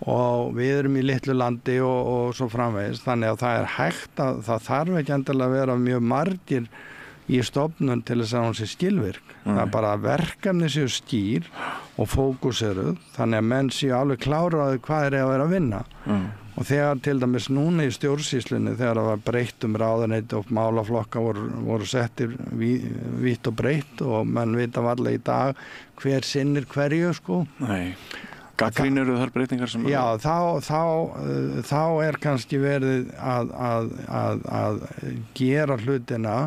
Og við erum í litlu landi og svo framvegis, þannig að það hægt að það þarf ekki endilega að vera mjög margir í stofnun til þess að hún sé skilvirk. Það bara að verkefni séu skýr og fókuseruð, þannig að menn séu alveg kláraði hvað að vera að vinna. Og þegar til dæmis núna í stjórnsýslunni, þegar það var breytt ráðuneyti og málaflokka voru settir vítt og breytt og menn vita varla í dag hver sinnir hverju. Nei. Gagnrýnirðu þær breytingar sem Já, þá kannski verið að gera hlutina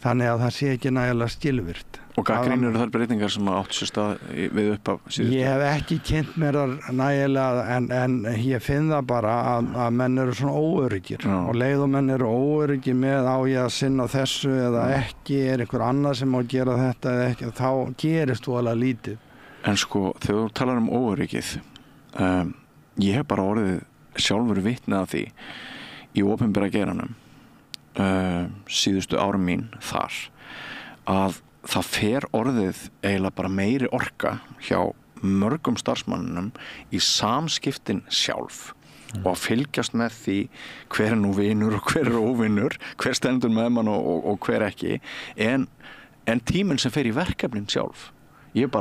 þannig að það sé ekki nægilega skilvirkt. Og gagnrýnirðu þær breytingar sem áttu sér stað við upphaf síðustu? Ég hef ekki kynnt mér það nægilega en ég finn það bara að menn eru svona óöryggir og leið og menn eru óöryggir með á ég að sinna þessu eða ekki, einhver annað sem má gera þetta eða ekki, þá gerist þú alveg lítið. En sko, þegar þú talar óöryggið, ég hef bara orðið sjálfur vitni af því í opinbera geiranum síðustu árum mín þar að það fer orðið eiginlega bara meiri orka hjá mörgum starfsmannunum í samskiptin sjálf og að fylgjast með því hver nú vinur og hver óvinur, hver stendur með mann og hver ekki en tíminn sem fer í verkefnin sjálf. Ég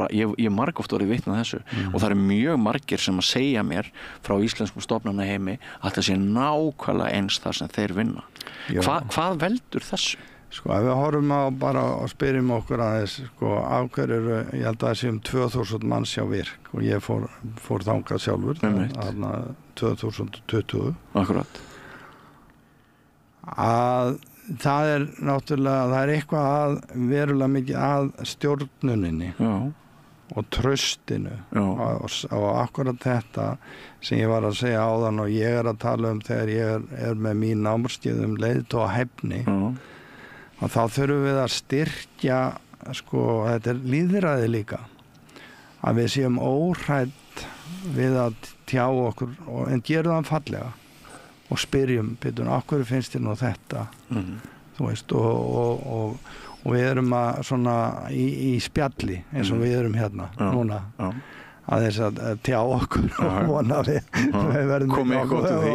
margoft orðið vitni af þessu og það mjög margir sem að segja mér frá íslenskum stofnanaheimi að það sé nákvæmlega eins þar sem þeir vinna. Hvað veldur þessu? Sko, ef við horfum á bara og spyrjum okkur aðeins, sko, af hverju ég held að það sé 2000 manns hjá virk og ég fór þangað sjálfur, þarna 2020. Akkurat. Að það náttúrulega, það eitthvað verulega mikið að stjórnuninni og traustinu og akkurat þetta sem ég var að segja áðan og ég að tala þegar ég með mín námskeið leiðtogahæfni og þá þurfum við að styrkja, sko, þetta lýðræði líka, að við séum óhrædd við að tjá okkur, en gerum það fallega og spyrjum, af hverju finnst þér nú þetta, þú veist, og við erum að svona í spjalli, eins og við erum hérna, núna. Að þess að tjá okkur og vona við verðum komið gott úr því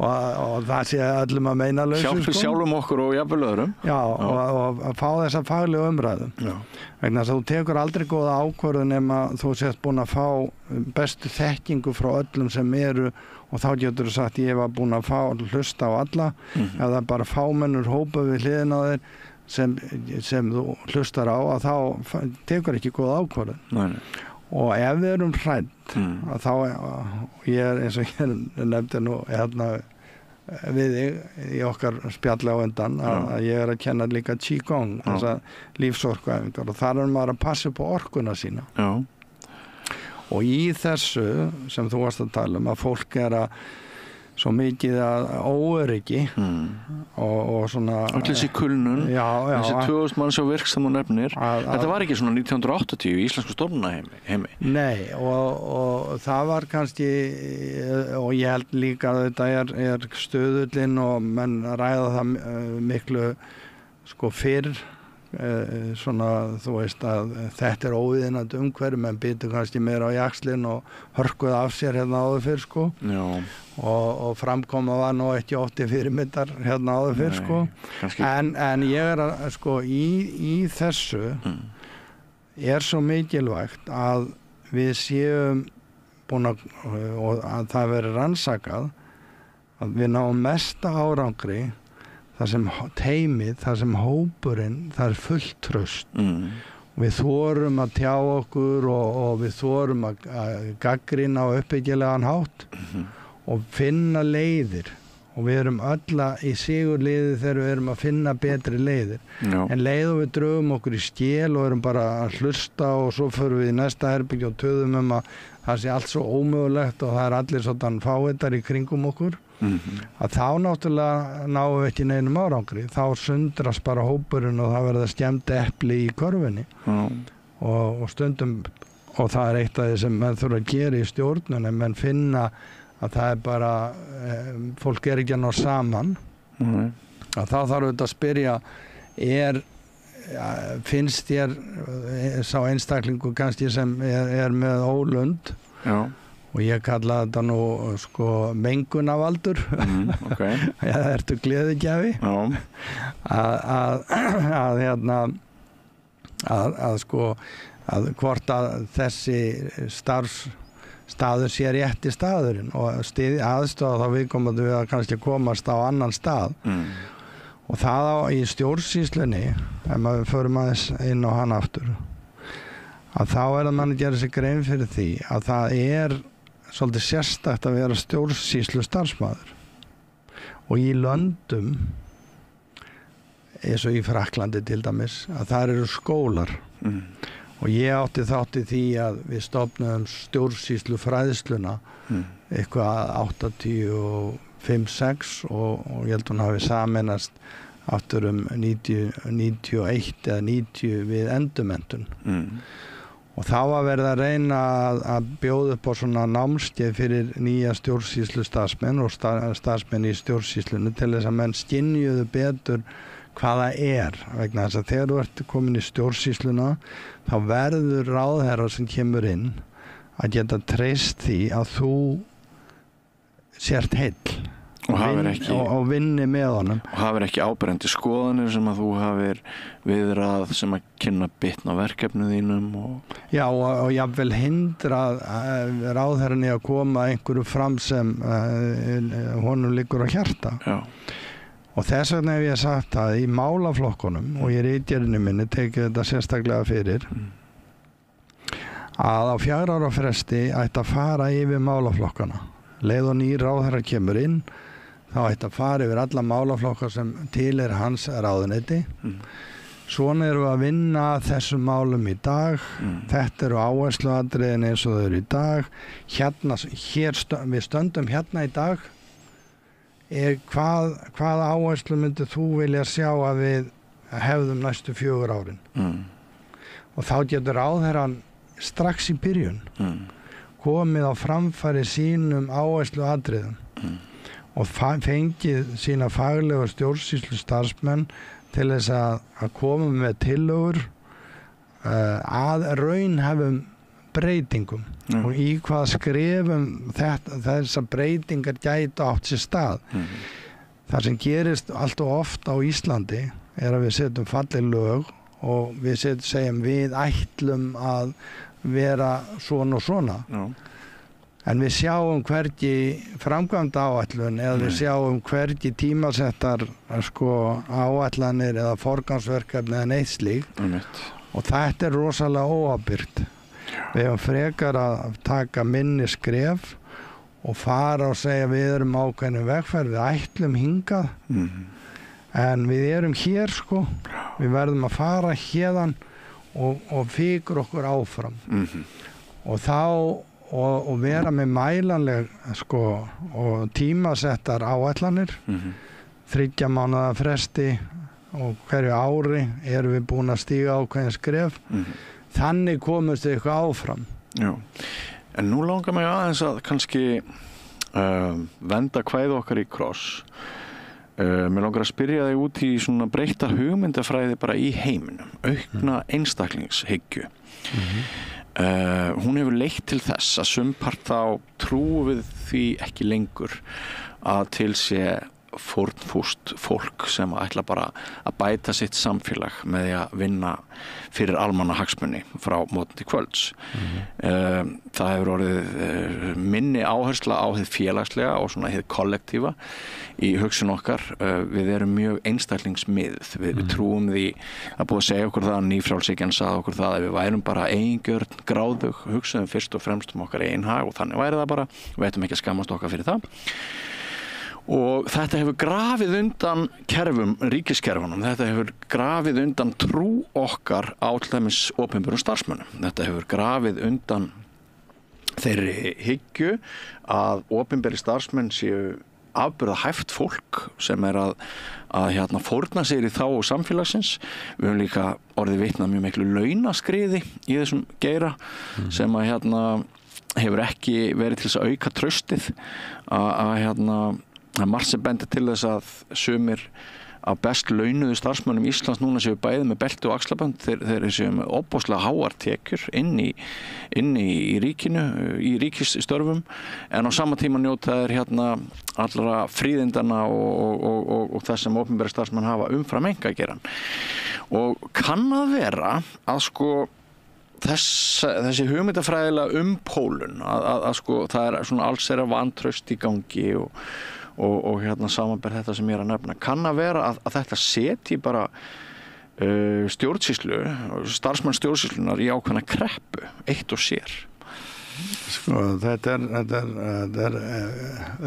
og það sé öllum að meina lausu hjálpi sjálfum okkur og jafnvel öðrum og fá þessa faglegu umræðu vegna þess að þú tekur aldrei góða ákvörðun nema þú sést búin að fá bestu þekkingu frá öllum sem eru og þá getur þú sagt ég var búin að hlusta á alla eða bara fámennur hópa við hliðina á þeir sem þú hlustar á að þá tekur ekki góða ákvörðun og ef við erum hrædd að þá ég eins og ég nefndi nú hérna við þig í okkar spjalli á undan að ég að kenna líka Qigong þessa lífsorkuæfingar og þar maður að passa upp á orkuna sína og í þessu sem þú varst að tala að fólk að svo mikið að óöryggi og svona allir þessi kulnun, þessi 2000 manns á virk sem þú nefnir, þetta var ekki svona 1980 í íslensku stofnanaheimi Nei, og það var kannski og ég held líka að þetta er stöðullinn og menn ræða það miklu sko fyrr svona þú veist að þetta óviðinandi umhverfi menn býtu kannski meira á jaxlinn og hörkuð af sér hérna áður fyrr sko og framkoma var nú ekki 80 fyrirmyndar hérna áður fyrr sko en ég að sko í þessu svo mikilvægt að við séum búin og að það veri rannsakað að við náum mesta árangri þar sem teymið, þar sem hópurinn, það fullt traust. Við þorum að tjá okkur og við þorum að gagnrýna á uppbyggilegan hátt og finna leiðir. Og við erum öll í sigurliði þegar við erum að finna betri leiðir. En leið og við drögum okkur í skel og erum bara að hlusta og svo förum við í næsta herbergi og töðum að það sé allt svo ómögulegt og það allir svona fávitar í kringum okkur. Að þá náttúrulega náum við ekki neinum árangri þá sundrast bara hópurinn og það verða skemmt epli í körfunni og stundum og það eitt af því sem menn þurfa að gera í stjórnunum menn finna að það bara fólk ekki að ná saman að þá þarf við að spyrja finnst þér sá einstaklingu kannski sem með ólund og ég kalla þetta nú sko mengunavaldur eða ertu gleðigjafi að sko að hvort að þessi starfsstaður sé rétti staðurinn og aðstoða þá viðkomandi við að kannski komast á annan stað og það í stjórnsýslunni ef maður förum aðeins inn á hann aftur að þá það mann að gera sig grein fyrir því að það svolítið sérstakt að vera stjórnsýslu starfsmaður og í löndum eins og í Frakklandi til dæmis að þar eru skólar og ég átti þátt í því að við stofnuðum stjórnsýslu fræðsluna eitthvað 85-6 og ég held hún hafi sameinast aftur 91 eða 90 við endurmenntun og þá var verið að reyna að bjóða upp á svona námskeið fyrir nýja stjórnsýslu starfsmenn og starfsmenn í stjórnsýslunni til þess að menn skynjuðu betur hvað það vegna þess að þegar þú ert komin í stjórnsýsluna þá verður ráðherra sem kemur inn að geta treyst því að þú sért heill og vinni með honum og hafir ekki áberandi skoðanir sem að þú hafir viðrað sem að kynna bitna verkefnið þínum Já og jafnvel hindra ráðherranni að koma einhverju fram sem honum liggur á hjarta Já. Og þess vegna hef ég sagt það í málaflokkunum og í ritgerðinni minni tekið þetta sérstaklega fyrir að á 4 ára fresti ætti að fara yfir málaflokkana leið og nýr ráðherra kemur inn þá ætti að fara yfir alla málaflokkar sem til hans ráðuneyti svona erum við að vinna þessum málum í dag þetta eru áhersluatriðin eins og þau eru í dag við stöndum hérna í dag hvað áherslu myndir þú vilja sjá að við hefðum næstu 4 árin og þá getur ráðherrann strax í byrjun komið á framfæri sínum áhersluatriðum og fengið sína faglegu stjórnsýslu starfsmenn til þess að koma með tillögur að raunhæfum breytingum og í hvað skrefum þessar breytingar gætu átt sér stað. Það sem gerist allt og oft á Íslandi að við setjum falleg lög og við segjum við ætlum að vera svona og svona. En við sjáum hvergi framkvæmda áætlun eða við sjáum hvergi tímasettar áætlanir eða forgangsverkefni eða neitt slíkt og þetta rosalega óábyrgt. Við hefum frekar að taka minni skref og fara og segja við erum ákveðnum vegferð, við ætlum hingað en við erum hér við verðum að fara hérðan og fikra okkur áfram og þá og vera með mælanleg og tímasettar áætlanir 3 mánaða fresti og hverju ári erum við búin að stíga ákveðin skref þannig komumst við eitthvað áfram Já, en nú langar mig aðeins að kannski venda kvæði okkar í kross mér langar að spyrja þig út í svona breytta hugmyndafræði bara í heiminum aukna einstaklingshyggju hún hefur leitt til þess að sumpart þá trúum við því ekki lengur að til sé fórnfúst fólk sem ætla bara að bæta sitt samfélag með því að vinna fyrir almannahagsmuni frá mótni kvölds. Það hefur orðið minni áhersla á hið félagslega og svona hið kollektífa í hugsun okkar. Við erum mjög einstaklingsmiðuð. Við trúum því að búið að segja okkur það, nýfrjálshyggjan sagði okkur það að við værum bara eigingjörn gráðug, hugsaðum fyrst og fremst okkar eigin hag og þannig væri það bara. Við ættum ekki að skammast okkar fyrir það. Og þetta hefur grafið undan ríkiskerfunum, þetta hefur grafið undan trú okkar á til dæmis opinberum starfsmönnum. Þetta hefur grafið undan þeirri hyggju að opinberi starfsmenn séu afburðahæft fólk sem að fórna sér í þágu samfélagsins. Við höfum líka orðið vitni að mjög miklu launaskriði í þessum geira sem að hefur ekki verið til þess að auka traustið Það margt sem bendir til þess að sumir af best launuðu starfsmönnum Íslands núna séu bæði með belti og axlabönd þeir séu með óbúslega háar tekjur inn í ríkinu, í ríkisstörfum en á sama tíma njóta þeir allra fríðindana og þess sem opinberi starfsmenn hafa umfram einkageirann. Og kann að vera að þessi hugmyndafræðilega pólun að það svona alls að vantraust í gangi og samanber þetta sem ég að nefna kann að vera að þetta setji bara stjórnsýslu, starfsmann stjórnsýslunar í ákveðna kreppu, eitt og sér? Sko, þetta er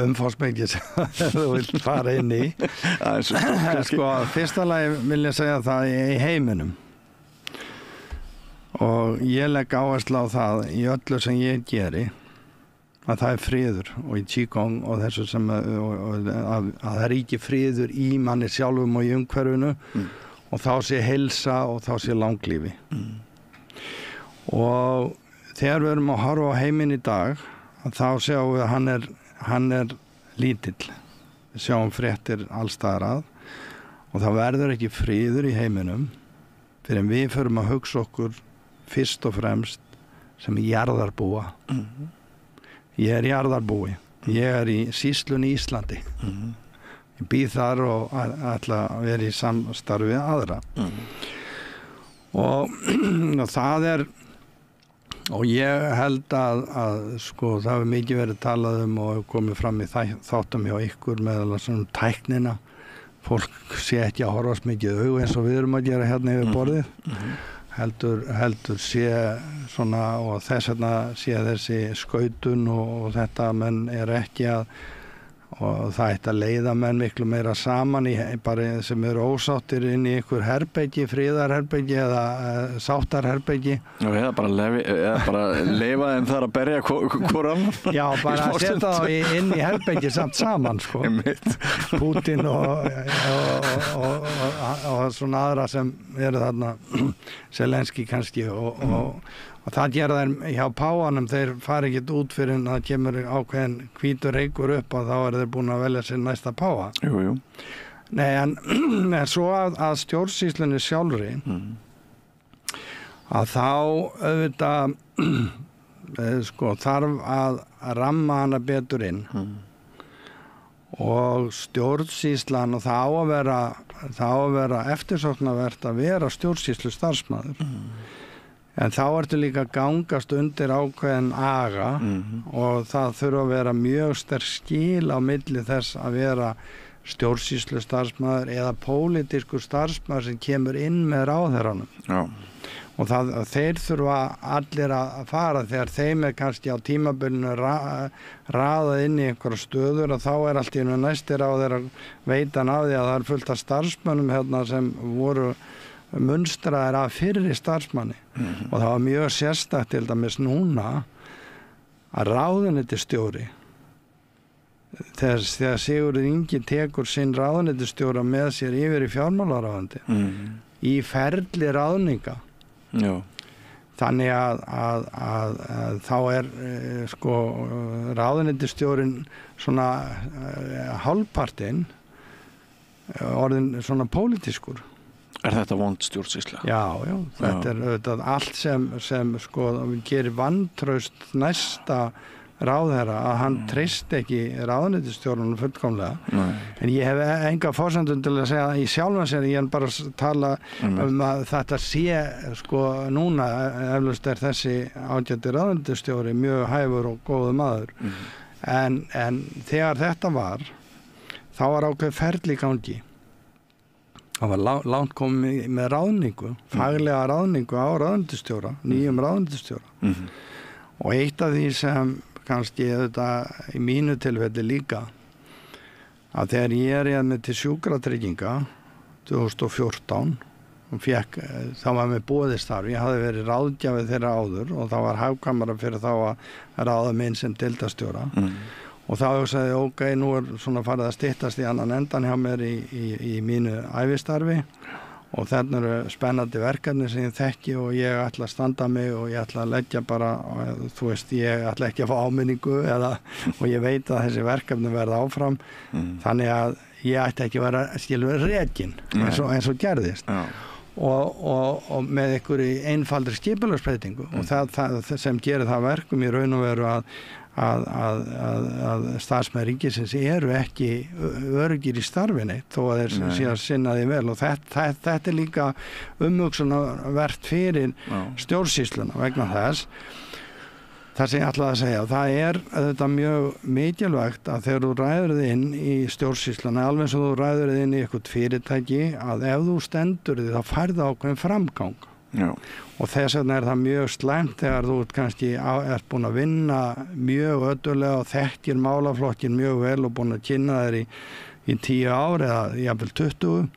umfangsmikið sem þú vilt fara inn í. Sko, fyrsta lagi vil ég segja það í heiminum. Og ég legg áherslu á það í öllu sem ég geri, að það er friður og í Qigong og þessu sem að það er ekki friður í manni sjálfum og í umhverfinu og þá sé heilsa og þá sé langlífi. Og þegar við erum að horfa á heiminn í dag, þá sjáum við að hann er lítill. Við sjáum fréttir allstaðar að og það verður ekki friður í heiminum fyrir en við förum að hugsa okkur fyrst og fremst sem jarðarbúa. Ég er jarðarbúi. Ég er í sýslunni í Íslandi. Ég býð þar og ætla að vera í samstarfi við aðra. Og það er og ég held að sko það hefur mikið verið talað og komið fram í þáttum hjá ykkur meðal svona tæknina. Fólk sé ekki að horfast mikið augu eins og við erum að gera hérna yfir borðið. Heldur sé svona og þess vegna sé þessi skautun og þetta menn ekki að og það ætti að leiða menn miklu meira saman bara sem eru ósáttir inn í einhver herbergi, friðarherbergi eða sáttarherbergi. Eða bara leyfa þeim þar að berja hvor annan. Já, bara að setja þá inn í herbergi samt saman, sko. Putin og svona aðra sem eru þarna, Zelenski kannski og það gera þeir hjá páfanum, þeir fara ekkert út fyrir en það kemur ákveðin hvítur reykur upp og þá þeir búin að velja sér næsta páfa. Jú. Nei, en svo að stjórnsýslunni sjálfri, að þá auðvitað sko, þarf að ramma hana betur inn og stjórnsýslan og það á að vera eftirsóknarvert að vera stjórnsýslu starfsmaður. En þá ertu líka að gangast undir ákveðin aga og það þurfa að vera mjög sterk skil á milli þess að vera stjórnsýslu starfsmaður eða pólitískur starfsmaður sem kemur inn með ráðherranum. Já. Og þeir þurfa allir að fara þegar þeim kannski á tímabilinu raðað inn í einhverja stöður og þá allt í einu næsti ráðherra veitan af því að það er fullt af starfsmönnum hérna sem voru munstraðir af fyrri starfsmanni og það var mjög sérstakt til dæmis núna að ráðuneytisstjóri þegar Sigurður Ingi tekur sinn ráðuneytisstjóra með sér yfir í fjármálaráðuneyti í ferli ráðninga. Já. Þannig að þá sko ráðuneytisstjórinn svona hálfpartinn orðin svona pólitískur. Er þetta vond stjórnsýsla? Já, þetta er auðvitað allt sem sko gerir vantraust næsta ráðherra að hann treysti ekki ráðuneytisstjórnum fullkomlega. Nei. En ég hef enga forsendun til að segja í sjálfan sér, ég er bara að tala að þetta sé sko núna eflaust er þessi ágæti ráðuneytisstjóri mjög hæfur og góður maður. En þegar þetta var þá var ákveð ferli í gangi. Það var langt komið með ráðningu, faglega ráðningu á ráðuneytisstjóra, nýjum ráðuneytisstjóra. Og eitt af því sem kannski þetta í mínu tilfelli líka, að þegar ég réð mig til sjúkratrygginga 2014 og þá var mér boðistarf, ég hafði verið ráðgjafið þeirra áður og það var hagkvæmara fyrir þá að ráða minn sem deildarstjóra. Og þá sagði ég, ok, nú er svona farið að styttast í annan endan hjá mér í mínu ævistarfi og þarna eru spennandi verkefni sem ég þekki og ég ætla að standa mig og ég ætla að leggja bara, þú veist, ég ætla ekki að fá áminningu og ég veit að þessi verkefni verða áfram, þannig að ég ætti ekki að vera skilur rekinn eins og gerðist. Og með einhverju einfaldri skipulagsbreytingu og það sem gerir það verkum í raun og veru að starfsmenn ríkisins eru ekki öruggir í starfinni þó að þeir sé að sinna því vel og þetta er líka umhugsunarvert fyrir stjórnsýsluna vegna þess Það sem ég ætlaði að segja, það þetta mjög mikilvægt að þegar þú ræður þið inn í stjórnsýsluna, alveg eins og þú ræður þið inn í eitthvað fyrirtæki, að ef þú stendur þið þá færðu ákveðin framgang. Já. Og þess vegna það mjög slæmt þegar þú kannski ert búin að vinna mjög öttulega og þekkir málaflokkin mjög vel og búin að kynna þér í 10 ár eða jafnvel 20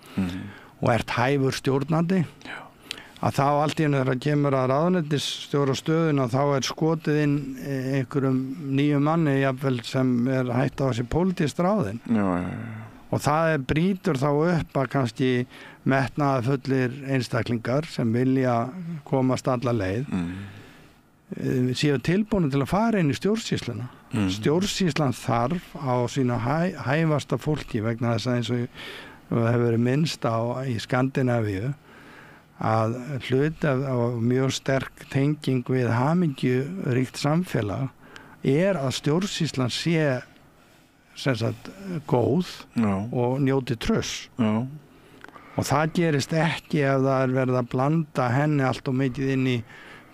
og ert hæfur stjórnandi. Já. Að þá allt í einu þegar kemur að ráðuneytisstjóra stöðuna þá skotið inn einhverjum nýjum manni jafnvel sem hætt á þessi pólitískt ráðin. Já. Og það brýtur þá upp að kannski metnaðarfullir einstaklingar sem vilja komast alla leið séu tilbúin til að fara inn í stjórnsýsluna. Stjórnsýslan þarf á sína hæfasta fólki vegna þess að eins og hefur verið minnst á í Skandinavíu að hluti af mjög sterk tenging við hamingjuríkt samfélag að stjórnsýslan sé sem sagt góð og njóti trausts. Og það gerist ekki ef það verið að blanda henni allt og mikið inn í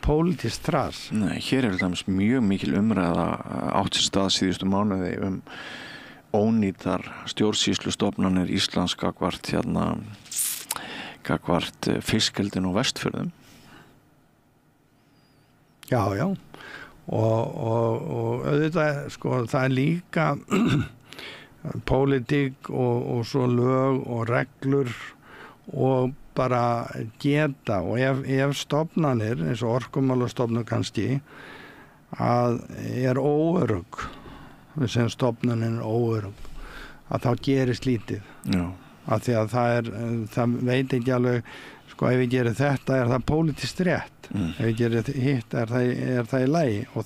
pólitískt þras. Nei, hér það mjög mikil umræða átt sér stað síðustu mánuði ónýtar stjórnsýslustofnanir Íslands gagvart fiskeldin og Vestfjörðum. Já. Og auðvitað, sko, það líka pólitík og svo lög og reglur og bara geta og ef stofnanir eins og orkumálastofnun kannski að óörugg sem stofnunin óörugg að þá gerist lítið. Já. Af því að það veit ekki alveg sko ef ég gerir þetta það pólitískt rétt. Ef ég gerir hitt það í lagi og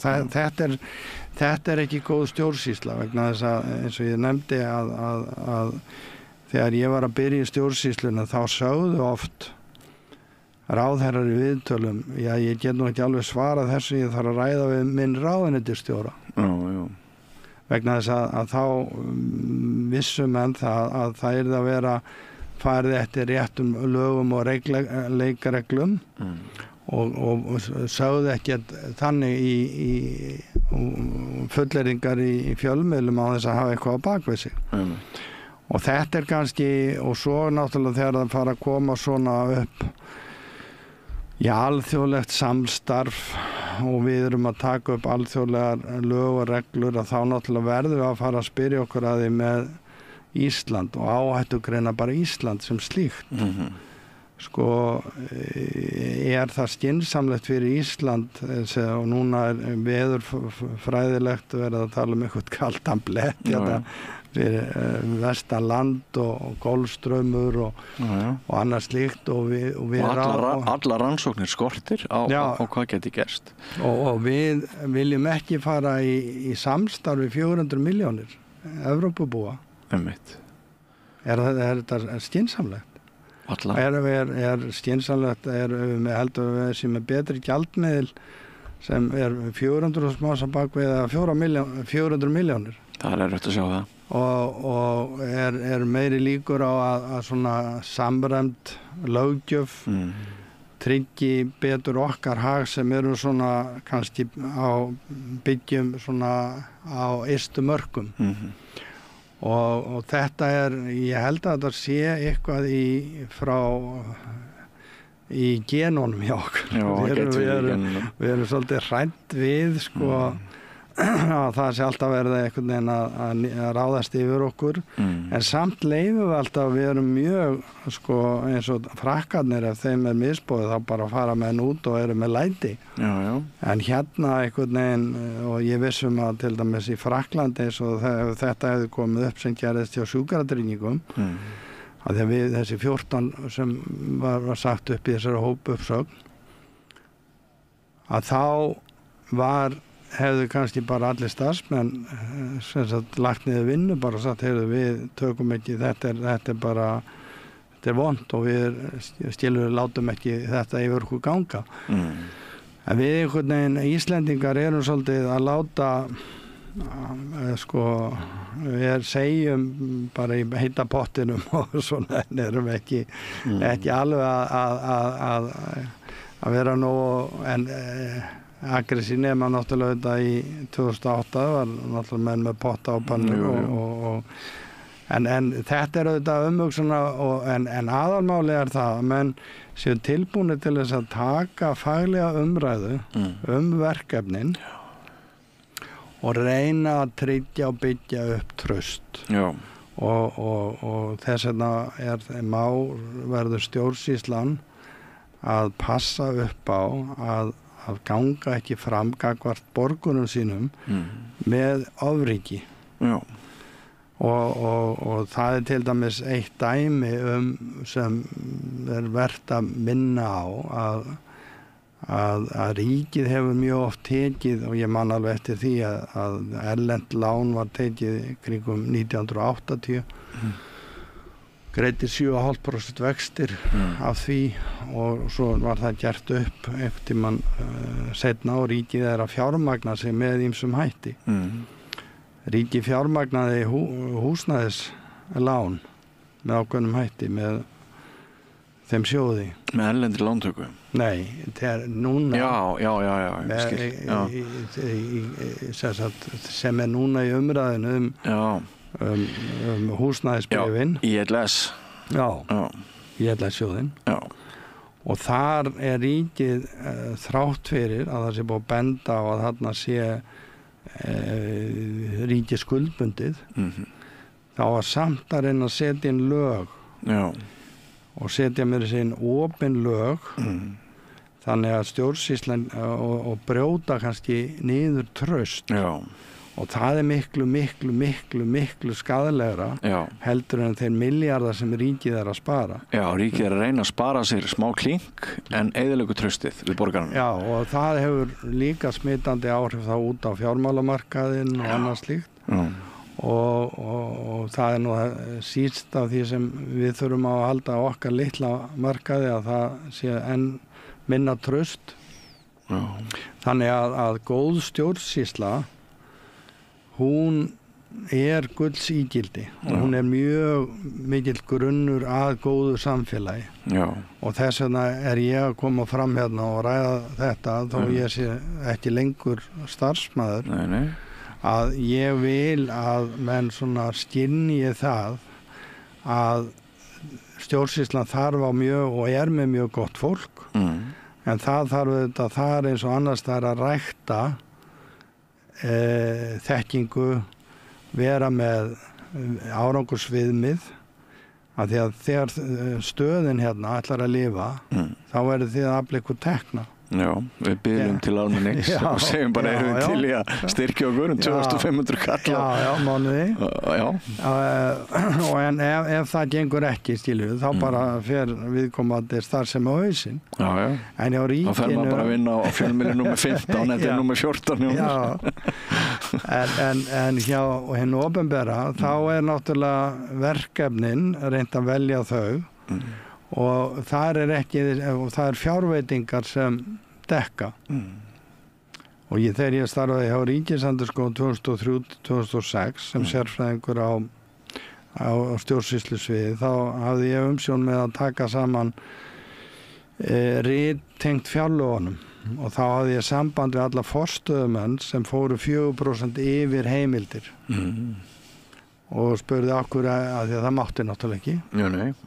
þetta ekki góð stjórnsýsla vegna þess að eins og ég nefndi að þegar ég var að byrja í stjórnsýsluna þá sögðu oft ráðherrar í viðtölum ég get nú ekki alveg svarað þessu ég þarf að ræða við minn ráðuneytisstjóra. Já. Vegna þess að þá vissum menn að það yrði að vera farið eftir réttum lögum og leikareglum og sögðu ekki þannig í fulleringar í fjölmiðlum á þess að hafa eitthvað á bakvið sig. Og þetta kannski, og svo náttúrulega þegar það fara að koma svona upp alþjóðlegt samstarf og við erum að taka upp alþjóðlegar lög og reglur að þá náttúrulega verðum við að fara að spyrja okkur að því með Ísland og áhættugreina bara Ísland sem slíkt. Sko, það skynsamlegt fyrir Ísland og núna veðurfræðilegt verið að tala eitthvað kaldan blett fyrir vestanland og golfstraumur og annað slíkt og allar rannsóknir skortir á hvað geti gerst og við viljum ekki fara í samstarfi 400 milljónir Evrópubúa. Þetta skynsamlegt? Skynsamlegt við heldur við sem betri gjaldmiðil sem 400 smása bakvið eða 400 milljónir. Það erfitt að sjá það. Og meiri líkur á að svona samræmd löggjöf tryggi betur okkar hag sem eru svona kannski byggjum svona á ystu mörkum. Og þetta ég held að þetta sé eitthvað í genónum hjá okkur. Við erum svolítið hrædd við sko að það sé alltaf verið einhvern veginn að ráðast yfir okkur en samt leifum við alltaf við erum mjög sko eins og frakkarnir ef þeim misboðið þá bara fara með henn út og eru með læti en hérna einhvern veginn og ég vissum að til dæmis í Frakklandi eins og þetta hefði komið upp sem gerðist hjá sjúkratryggingum að því við þessi 14 sem var sagt upp í þessari hópuppsögn að þá hefðu kannski bara allir starfsmenn sem sagt lagt niður vinnu bara sagt við tökum ekki þetta er vont og við látum ekki þetta yfir okkur ganga en við einhvern veginn Íslendingar erum svolítið að láta sko við segjum bara í heita pottinum og svona en erum ekki alveg að vera nú aggressív nema náttúrulega þetta í 2008 var náttúrulega menn með potta og pannu en þetta auðvitað umhugsana en aðalmáli það að menn séu tilbúinir til þess að taka faglega umræðu verkefnin og reyna að tryggja og byggja upp traust og þess vegna verður stjórnsýslan að passa upp á að ganga ekki fram gagnvart borgurum sínum með ofríki og það til dæmis eitt dæmi sem vert að minna á að ríkið hefur mjög oft tekið og ég man alveg eftir því að erlent lán var tekið kringum 1980 greiddi 7,5% vextir af því og svo var það gert upp einhvern tímann seinna og ríkið að fjármagna sig með ýmsum hætti. Ríkið fjármagnaði húsnæðislán með ákveðnum hætti með þeim sjóði. Með erlendri lántöku? Nei, þegar núna sem núna í umræðinu húsnæðisbréfin ILS ILS-sjóðin og þar ríkið þrátt fyrir að það sé búið að benda á að þarna sé ríkið skuldbundið þá var samt að reyna að setja inn lög og setja með þessi inn opin lög þannig að stjórnsýslan og brjóta kannski niður traust og það miklu skaðlegra heldur en þeir milljarðar sem ríkið að spara. Já, ríkið að reyna að spara sér smá klink en eyðilegu traustið við borgarna. Já, og það hefur líka smitandi áhrif þá út á fjármálamarkaðinn og annað slíkt og það nú síst af því sem við þurfum að halda á okkar litla markaði að það sé enn minna traust. Þannig að góð stjórnsýsla hún gulls ígildi og hún mjög mikill grunnur að góðu samfélagi og þess vegna ég að koma fram hérna og ræða þetta þó ég sé ekki lengur starfsmaður að ég vil að menn svona skynji það að stjórnsýslan þarf á mjög og með mjög gott fólk en það þarf þetta þar eins og annars þar að rækta þekkingu vera með árangursviðmið að því að þegar stöðin hérna ætlar að lifa þá verður þið að afla ykkur tekna Já, við byrjum til almennings og segjum bara erum við til í að styrkja okkur 2500 kalla Já, mánuði og en ef það gengur ekki skilju þá bara fer viðkomandi starfsemi á hausinn en hjá ríkinu þá fer maður bara að vinna á fjölmiðli númer 15 þetta númer 14 en hjá hinu opinbera þá náttúrulega verkefnin reynt að velja þau og það er fjárveitingar sem dekka og þegar ég starfaði hjá Ríkisendurskoðun 2003-2006 sem sérfræðingur á stjórnsýslusviði þá hafði ég umsjón með að taka saman rittengt fjárlögunum og þá hafði ég samband við alla forstöðumenn sem fóru 4% yfir heimildir og spurði okkur að því að það mátti náttúrulega ekki.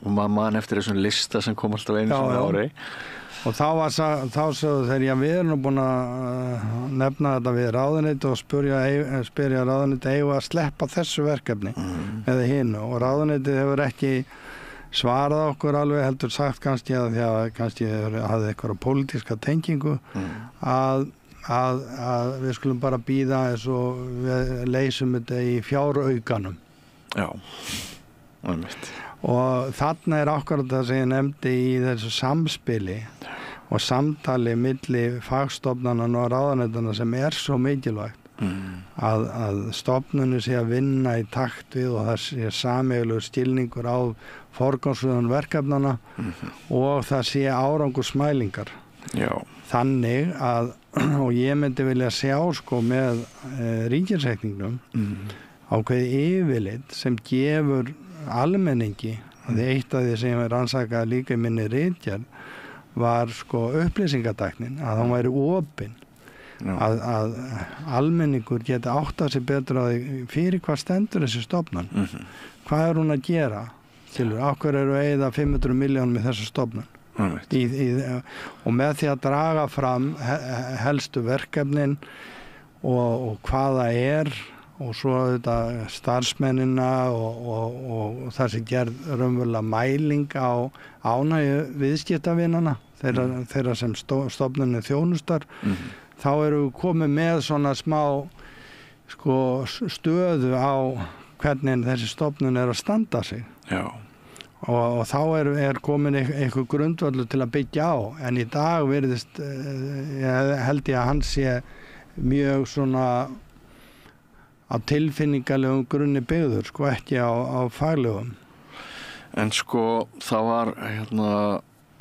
Og maður man eftir þessum lista sem kom alltaf einu svona ári. Og þá sagði þegar við erum búin að nefna þetta við ráðuneyti og spyrja ráðuneyti eigum að sleppa þessu verkefni eða hinu og ráðuneyti hefur ekki svarað okkur alveg heldur sagt kannski að því að kannski hafði eitthvað pólitíska tengingu að við skulum bara bíða eins og við leysum þetta í fjáraukanum. Já, einmitt. Og þarna akkurat það sem ég nefndi í þessu samspili og samtali milli fagstofnana og ráðuneytanna sem svo mikilvægt að stofnunni sé að vinna í takt við og það sé sameiginlegur skilningur á forgangsröðun verkefnana og það sé árangursmælingar. Já. Þannig að og ég myndi vilja sjá með ríkisreikningnum ákveði yfirlit sem gefur almenningi og eitt af því sem ég rannsakaði líka í minni ritgerð var upplýsingatæknin að hún væri opin að almenningur geti áttað sig betur á því fyrir hvað stendur þessi stofnun. Hvað hún að gera? Akkur eru að eyða 500 milljónum í þessu stofnun. Og með því að draga fram helstu verkefnin og hvað það og svo þetta starfsmennina og það sem gerð raunverulega mæling á ánægju viðskiptavinana þeirra sem stofnunin þjónustar, þá eru við komið með svona smá stöðu á hvernig þessi stofnun að standa sig. Já. Og þá komin einhver grundvöllur til að byggja á, en í dag virðist held ég að hann sé mjög svona á tilfinningalegum grunni byggður, ekki á faglegum. En það var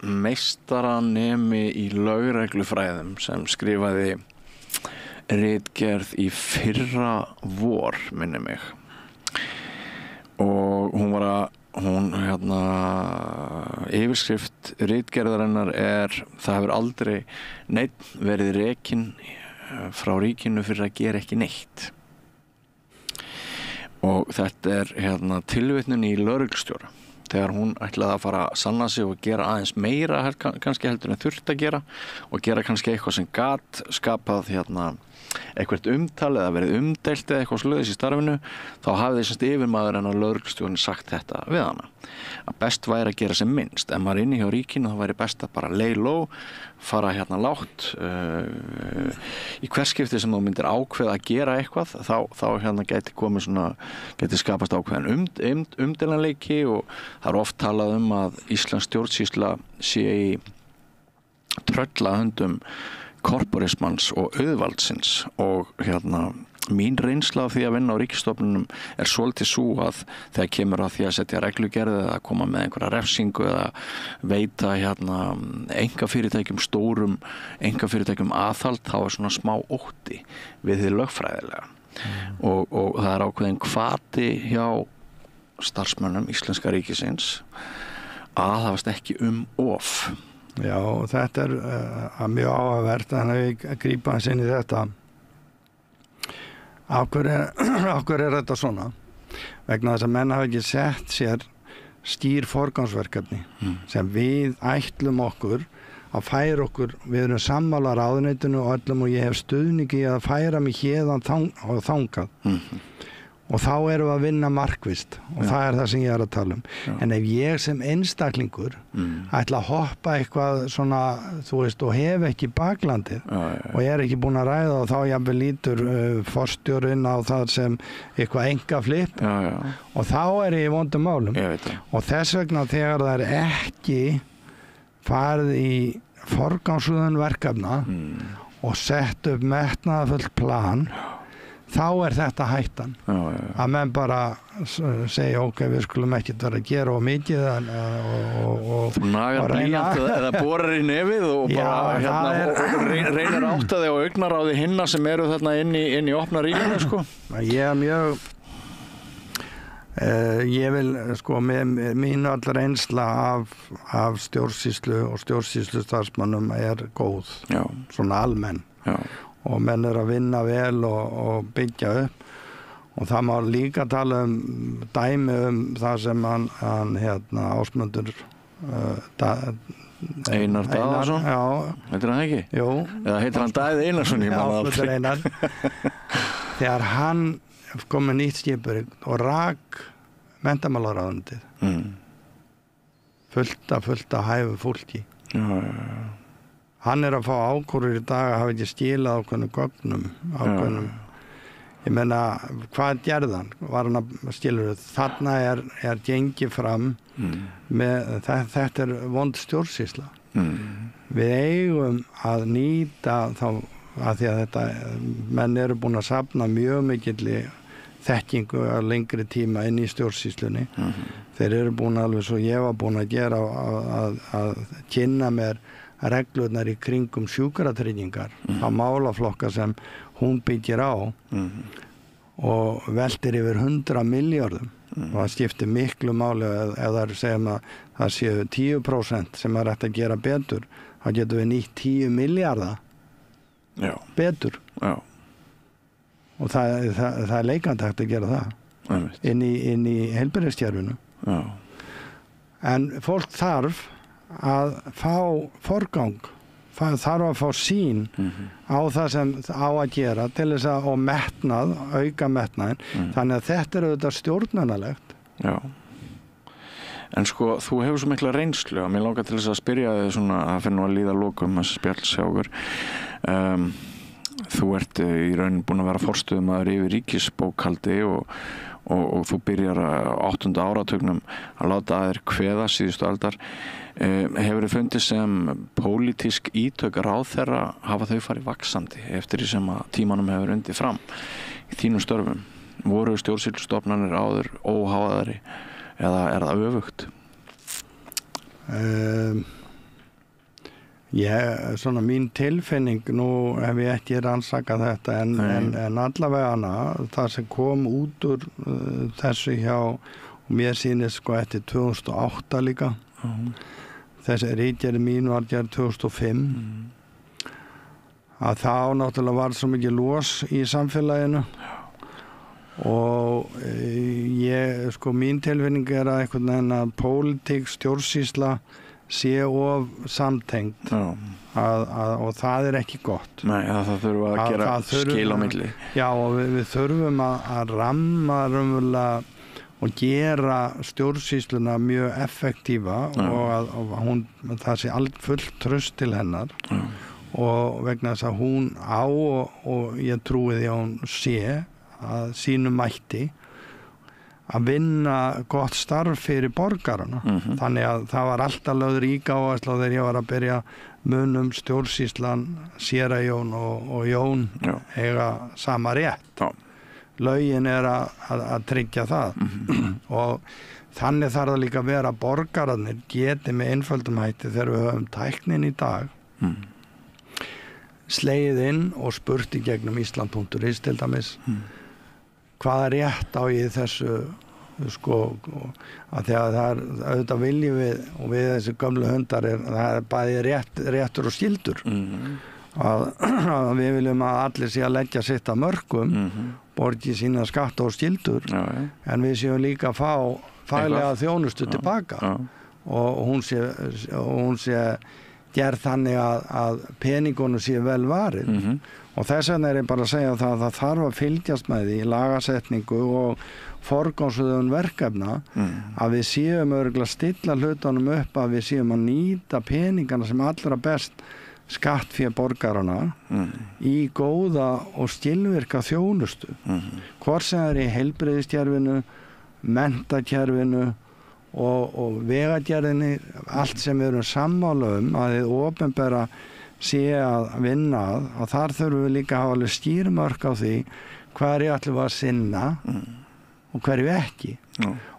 meistaranemi í lögreglufræðum sem skrifaði ritgerð í fyrra vor, minni mig. Og yfirskrift ritgerðarinnar það hefur aldrei neinn verið rekinn frá ríkinu fyrir að gera ekki neitt. Og þetta tilvitnun í lögreglustjóra þegar hún ætlaði að fara að sanna sig og gera aðeins meira kannski heldur en þurft að gera og gera kannski eitthvað sem gat skapað eitthvað umtal eða verið umdeilt eða eitthvað svoleiðis í starfinu, þá hafði yfirmaður en að lögreglustjórinn sagt þetta við hana, að best væri að gera sem minnst. Ef maður inni hjá ríkinu þá væri best að bara lay low, fara lágt í hverskipti sem þú myndir ákveða að gera eitthvað, þá gæti skapast ákveðan umdelanleiki og það oft talað að íslensk stjórnsýsla sé í tröllahöndum korporismans og auðvaldsins og mín reynsla af því að vinna á ríkisstofnunum svolítið svo að þegar kemur að því að setja reglugerð eða koma með einhverja refsingu eða veita stórum einkafyrirtækjum aðhald, þá svona smá ótti við því lögfræðilega og það ákveðin hvati hjá starfsmönnum íslenska ríkisins að það varst ekki of. Já, þetta mjög áhugavert, þannig að grípa hans inn í þetta. Af hverju þetta svona? Vegna þess að menn hafa ekki sett sér skýr forgangsverkefni sem við ætlum okkur að færa okkur, við erum sammála ráðuneytinu og öllum og ég hef stuðningi að færa mig héðan og þangað. Og þá erum við að vinna markvisst og það það sem ég að tala um. En ef ég sem einstaklingur ætla að hoppa eitthvað svona, þú veist, og hef ekki baklandið og ég ekki búin að ræða og þá jafnvel lítur forstjórinn á það sem eitthvað einkaflip og þá ég í vondum málum. Og þess vegna þegar það ekki farið í forgangsröðun verkefna og sett upp metnaðarfullt plan, þá þetta hættan að menn bara segja ok, við skulum ekkert vera að gera of mikið og þú nagar blýant eða borar í nefið og bara reynir átt að þig og augnaráði hinna sem eru þarna inn í opna rýminu ég vil með mínu allar reynsla af stjórnsýslu og stjórnsýslustarfsmönnum góð, svona almenn og menn að vinna vel og byggja upp og það má líka tala dæmi það sem hann Ásmundur Einar Daðarsson heitir hann ekki? Jú. Eða heitir hann Daði Einarsson? Ásmundur Einar þegar hann kom með nýtt skipur og rak menntamálaráðuneytið fullt af hæfu fólki hann að fá ákvörður í dag að hafa ekki skilað ákveðnum gögnum ég meina, hvað gerði hann? Var hann að skilur þarna gengið fram með, þetta vond stjórnsýsla við eigum að nýta þá að því að menn eru búin að safna mjög mikilli þekkingu að lengri tíma inn í stjórnsýslunni þeir eru búin alveg svo ég var búin að gera að kynna mér reglurnar í kringum sjúkratryggingar á málaflokka sem hún byggir á og veltir yfir 100 milljörðum og það skiptir miklu máli ef það segjum að það séu 10% sem hægt að gera betur þá getum við nýtt 10 milljarða betur. Já. Og það leikandi hægt að gera það inn í heilbrigðiskerfinu. Já. En fólk þarf að fá forgang, þarf að fá sýn á það sem á að gera til þess að og metnað, auka metnaðin. Þannig að þetta auðvitað stjórnunarlegt. Já. En sko, þú hefur svo mikla reynslu og mér langar til þess að spyrja þig svona að finna að líða lokum að spjalls hjá okkur. Þú ert í raunin búin að vera forstöðumaður yfir ríkisbókhaldi og þú byrjar á 8. áratugnum að láta að þér kveða síðustu aldar. Hefur þið fundið sem pólitísk ítök ráðherra hafa þau farið vaxandi eftir því sem að tímanum hefur undið fram í þínum störfum? Voru stjórnsýslustofnanir áður óháðari eða það öfugt? Svona mín tilfinning, nú hef ég ekki rannsakað þetta en allavega það sem kom út úr þessu hjá, og mér sýnist sko eftir 2008 líka, þessi ritgerð mín var gerð 2005, að þá náttúrulega var svo mikið los í samfélaginu og sko mín tilfinning að einhvern veginn að pólitík, stjórnsýsla sé of samtengt og það ekki gott. Nei, það þurfa að gera skil á milli. Já, og við þurfum að ramma raunverulega og gera stjórnsýsluna mjög effektífa og það sé fullt traust til hennar og vegna þess að hún á og ég trúi því að hún sé að sínum mætti að vinna gott starf fyrir borgarana. Þannig að það var alltaf lögð rík áhersla þegar ég var að byrja munum stjórnsýslan, séra Jón og Jón eiga sama rétt. Lögin að tryggja það. Og þannig þarf það líka að vera að borgararnir geti með einföldum hætti þegar við höfum tæknin í dag slegið inn og spurt í gegnum Ísland.is til dæmis hvaða rétt á ég þessu sko, að því að það auðvitað viljum við og við þessi gömlu hundar það bæði réttur og skyldur að við viljum að allir sé að leggja sitt að mörkum borgi sína skatta og skyldur en við séum líka að fá faglega þjónustu tilbaka og hún sé gerð þannig að peningunum sé vel varið og þess vegna ég bara að segja það þarf að fylgjast með því lagasetningu og forgangsröðun verkefna að við séum örugglega stilla hlutunum upp að við séum að nýta peningana sem allra best skattfé borgarana í góða og skilvirka þjónustu hvort sem í heilbrigðiskerfinu, menntakerfinu og vegagerðinni, allt sem við erum sammála að þið opinbera sé að vinna að þar þurfum við líka að hafa alveg skýrmörk á því hverju ætlum við að sinna og hverju ekki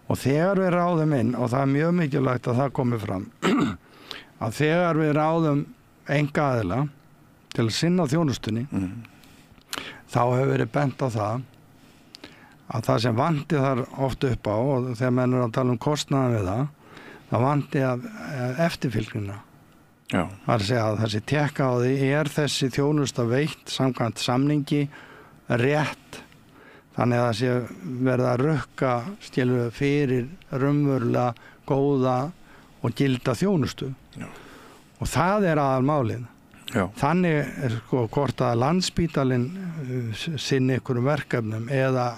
og þegar við ráðum inn og það mjög mikilvægt að það komi fram að þegar við ráðum einkaaðila til að sinna þjónustunni þá hefur verið bent á það sem vanti þar oft upp á og þegar menn að tala kostnaðan við það vanti að eftirfylgnina það að segja að þessi tekka á því þessi þjónusta veitt samkvæmt samningi rétt þannig að það sé verða að rukka fyrir raunverulega góða og gilda þjónustu og það aðalmálið þannig sko hvort að Landspítalinn sinni ykkur verkefnum eða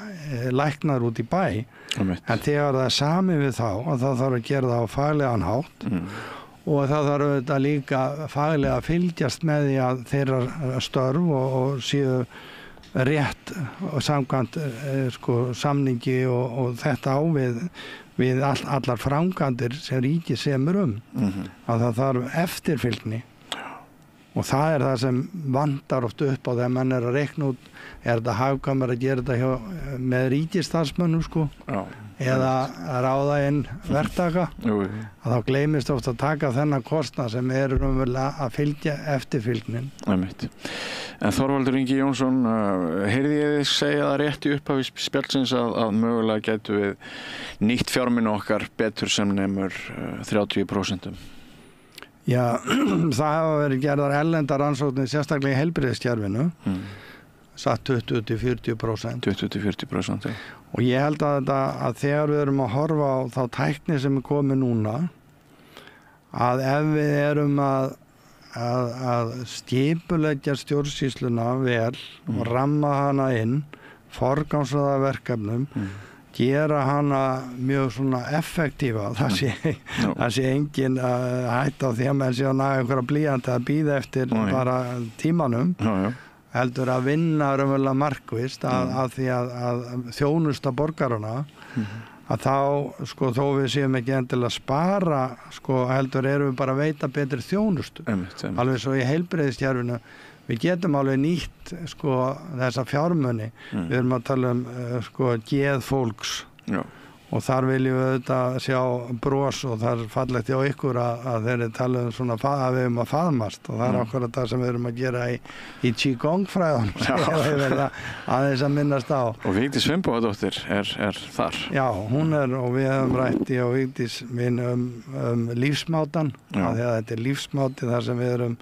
læknar út í bæ en þegar það sami við þá og það þarf að gera það á faglegan hátt og það þarf auðvitað líka faglega að fylgjast með því að þeirra störf og séu rétt og samkvæmt sko samningi og þetta á við allar framkvæmdir sem ríki semur að það þarf eftirfylgni og það það sem vantar oft upp á þegar menn að reikna út þetta hagkvæmur að gera þetta með ríkisstarfsmönnum sko eða að ráða inn verktaka að þá gleymist oft að taka þennan kostnað sem raunverulega að fylgja eftirfylgnin. En Þorvaldur Ingi Jónsson, heyrði ég þið segja það rétt í upphafi spjallsins að mögulega gætu við nýtt fjármuni okkar betur sem nemur 30%? Já, það hafa verið gerðar erlendar rannsóknir sérstaklega í heilbrigðiskerfinu satt 20-40%. 20-40%. Og ég held að þegar við erum að horfa á þá tækni sem er komið núna, að ef við erum að skipuleggja stjórnsýsluna vel og ramma hana inn, forgangsraða verkefnum, gera hana mjög svona effektífa, það sé engin hætt á því að menn sé að naga einhverja blýjandi að bíða eftir bara tímanum, heldur að vinna raunverulega markvisst að því að þjónusta borgarana, að þá, sko, þó við séum ekki endilega spara, sko, heldur erum við bara að veita betri þjónustu. Alveg svo í heilbrigðiskerfinu, við getum alveg nýtt, sko, þessa fjármuni. Við erum að tala sko, geðfólks. Já. Og þar viljum við auðvitað sjá bros og það fallegt hjá ykkur að þeir tala svona að við að faðmast og það akkurat það sem við erum að gera í Qigong-fræðan sem ég hef verið aðeins að minnast á. Og Vigdís Finnbogadóttir er þar. Já, hún og við hefum rætt og Vigdís minn lífsmátan, að þetta er lífsmáti þar sem við erum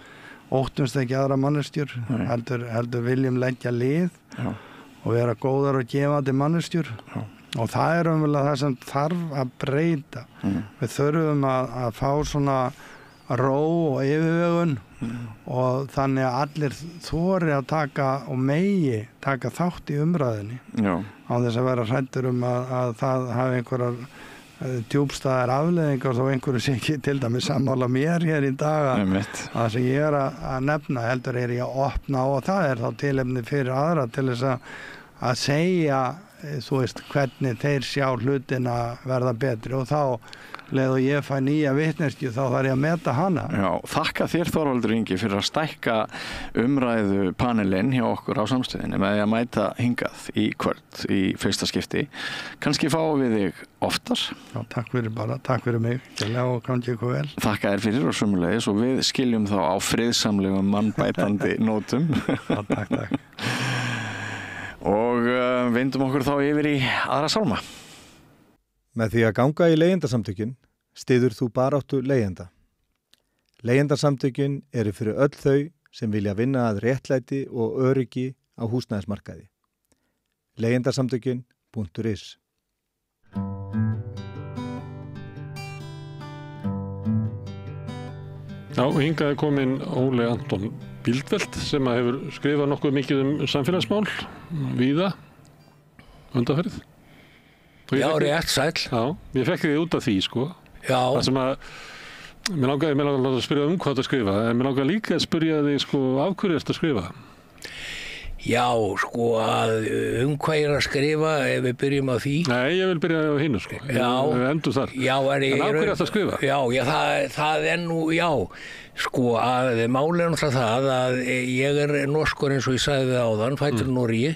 óttumst ekki aðra manneskjur, heldur viljum leggja lið og vera góðar og gefandi manneskjur. Og það er umverulega það sem þarf að breyta. Við þurfum að fá svona ró og yfirvegun og þannig að allir þori að taka og megi taka þátt í umræðinni á þess að vera hræddur að það hafi einhverjar djúpstæðar afleiðingar þó einhverju sé ekki til dæmis sammála mér hér í dag að það sem ég er að nefna heldur er ég að opna og það er þá tilefni fyrir aðra til þess að segja þú veist hvernig þeir sjá hlutina verða betri og þá leið og ég fæ nýja vitneskju þá þarf ég að meta hana. Já, þakka þér Þorvaldur Ingi fyrir að stækka umræðu panelinn hjá okkur á Samstöðinni með að mæta hingað í kvöld í fyrsta skipti. Kannski fáum við þig oftar. Já, takk fyrir mig og gangi ykkur vel. Þakka þér fyrir og sömulegis og við skiljum þá á friðsamlegum mannbætandi nótum. Já, takk. Og vindum okkur þá yfir í aðra sálma. Með því að ganga í leigjendasamtökin styður þú baráttu leigjenda. Leigjendasamtökin eru fyrir öll þau sem vilja vinna að réttlæti og öryggi á húsnæðismarkaði. Leigjendasamtökin.is Já, hingað er komin Óli Anton Bíldvelt sem hefur skrifað nokkuð mikið samfélagsmál víða undanfarið. Já, rétt sæll. Já, ég fekk þig út af því, sko. Já. Það sem að, mér langaði að spyrja hvað það skrifa, en mér langaði líka að spyrja þig, sko, af hverju ertu að skrifa? Já, sko, hvað ég er að skrifa, ef við byrjum á því. Nei, ég vil byrja á hinu, sko. Já. Við endum þar. Já, en af hverju ertu að skrifa? Já, það er nú, já. Sko, málið er náttúrulega það að ég er norskur eins og ég sagði við áðan, fæddur í Noregi,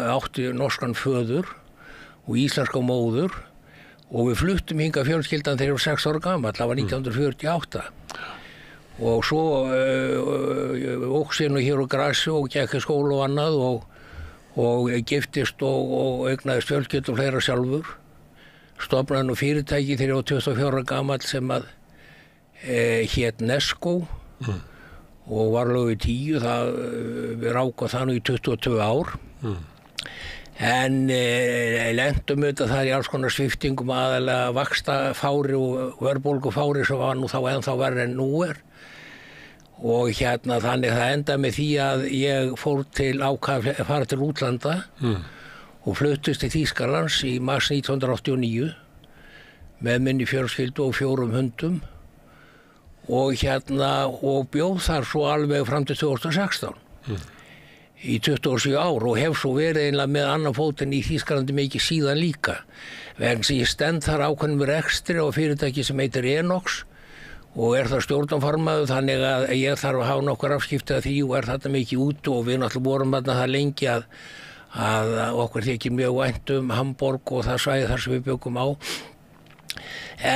átti norskan föður og íslenska móður og við fluttum hingað fjölskyldan þegar ég var 6 ára gamall, það var 1948. Og svo óx ég nú hér á grasi og gekk í skóla og annað og giftist og eignaðist fjölskyldu og fleira sjálfur. Stofnaði nú fyrirtæki þegar ég var 24 ára gamall sem að hét Nesco og var lögu í 10, við rákum það nú í 22 ár. En lentum auðvitað þar í alls konar sviptingum aðalega vaxtafári og verðbólgufári sem var nú þá ennþá verri en nú er. Og þannig það endaði með því að ég fór ákvað að fara til útlanda og fluttist til Þýskalands í mars 1989 með minni fjölskyldu og 4 hundum. Og bjóð þar svo alveg fram til 2016 í 27 ár og hef svo verið einlega með annan fótinn í Þýskalandi mikið síðan líka vegna sem ég stend þar ákveðnum rekstri á fyrirtæki sem heitir Enox og það stjórnarformaður þannig að ég þarf að hafa nokkur afskipti af því og þetta mikið út og við náttúrulega vorum það lengi að okkur þykir mjög vænt Hamborg og það svæði þar sem við byggum á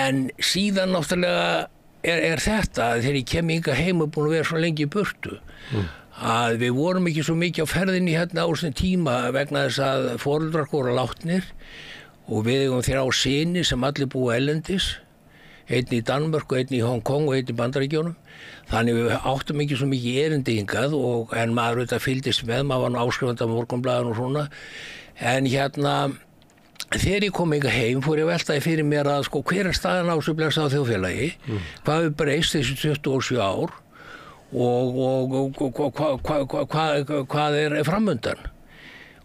en síðan náttúrulega er þetta að þegar ég kem hingað heim og búin að vera svo lengi í burtu að við vorum ekki svo mikið á ferðinni á þessum tíma vegna þess að foreldrar voru látnir og við eigum 3 syni sem allir búa erlendis einn í Danmörk og einn í Hong Kong og einn í Bandaríkjunum. Þannig við áttum ekki svo mikið erindi hingað en maður auðvitað fylgdist með, maður var nú áskrifandi af Morgunblaðinu og svona. En þegar ég kom hingað heim fór ég veltaði fyrir mér að sko hver staðan á þessu blessaða þjóðfélagi, hvað við breyst þessi 27 ár og hvað framundan.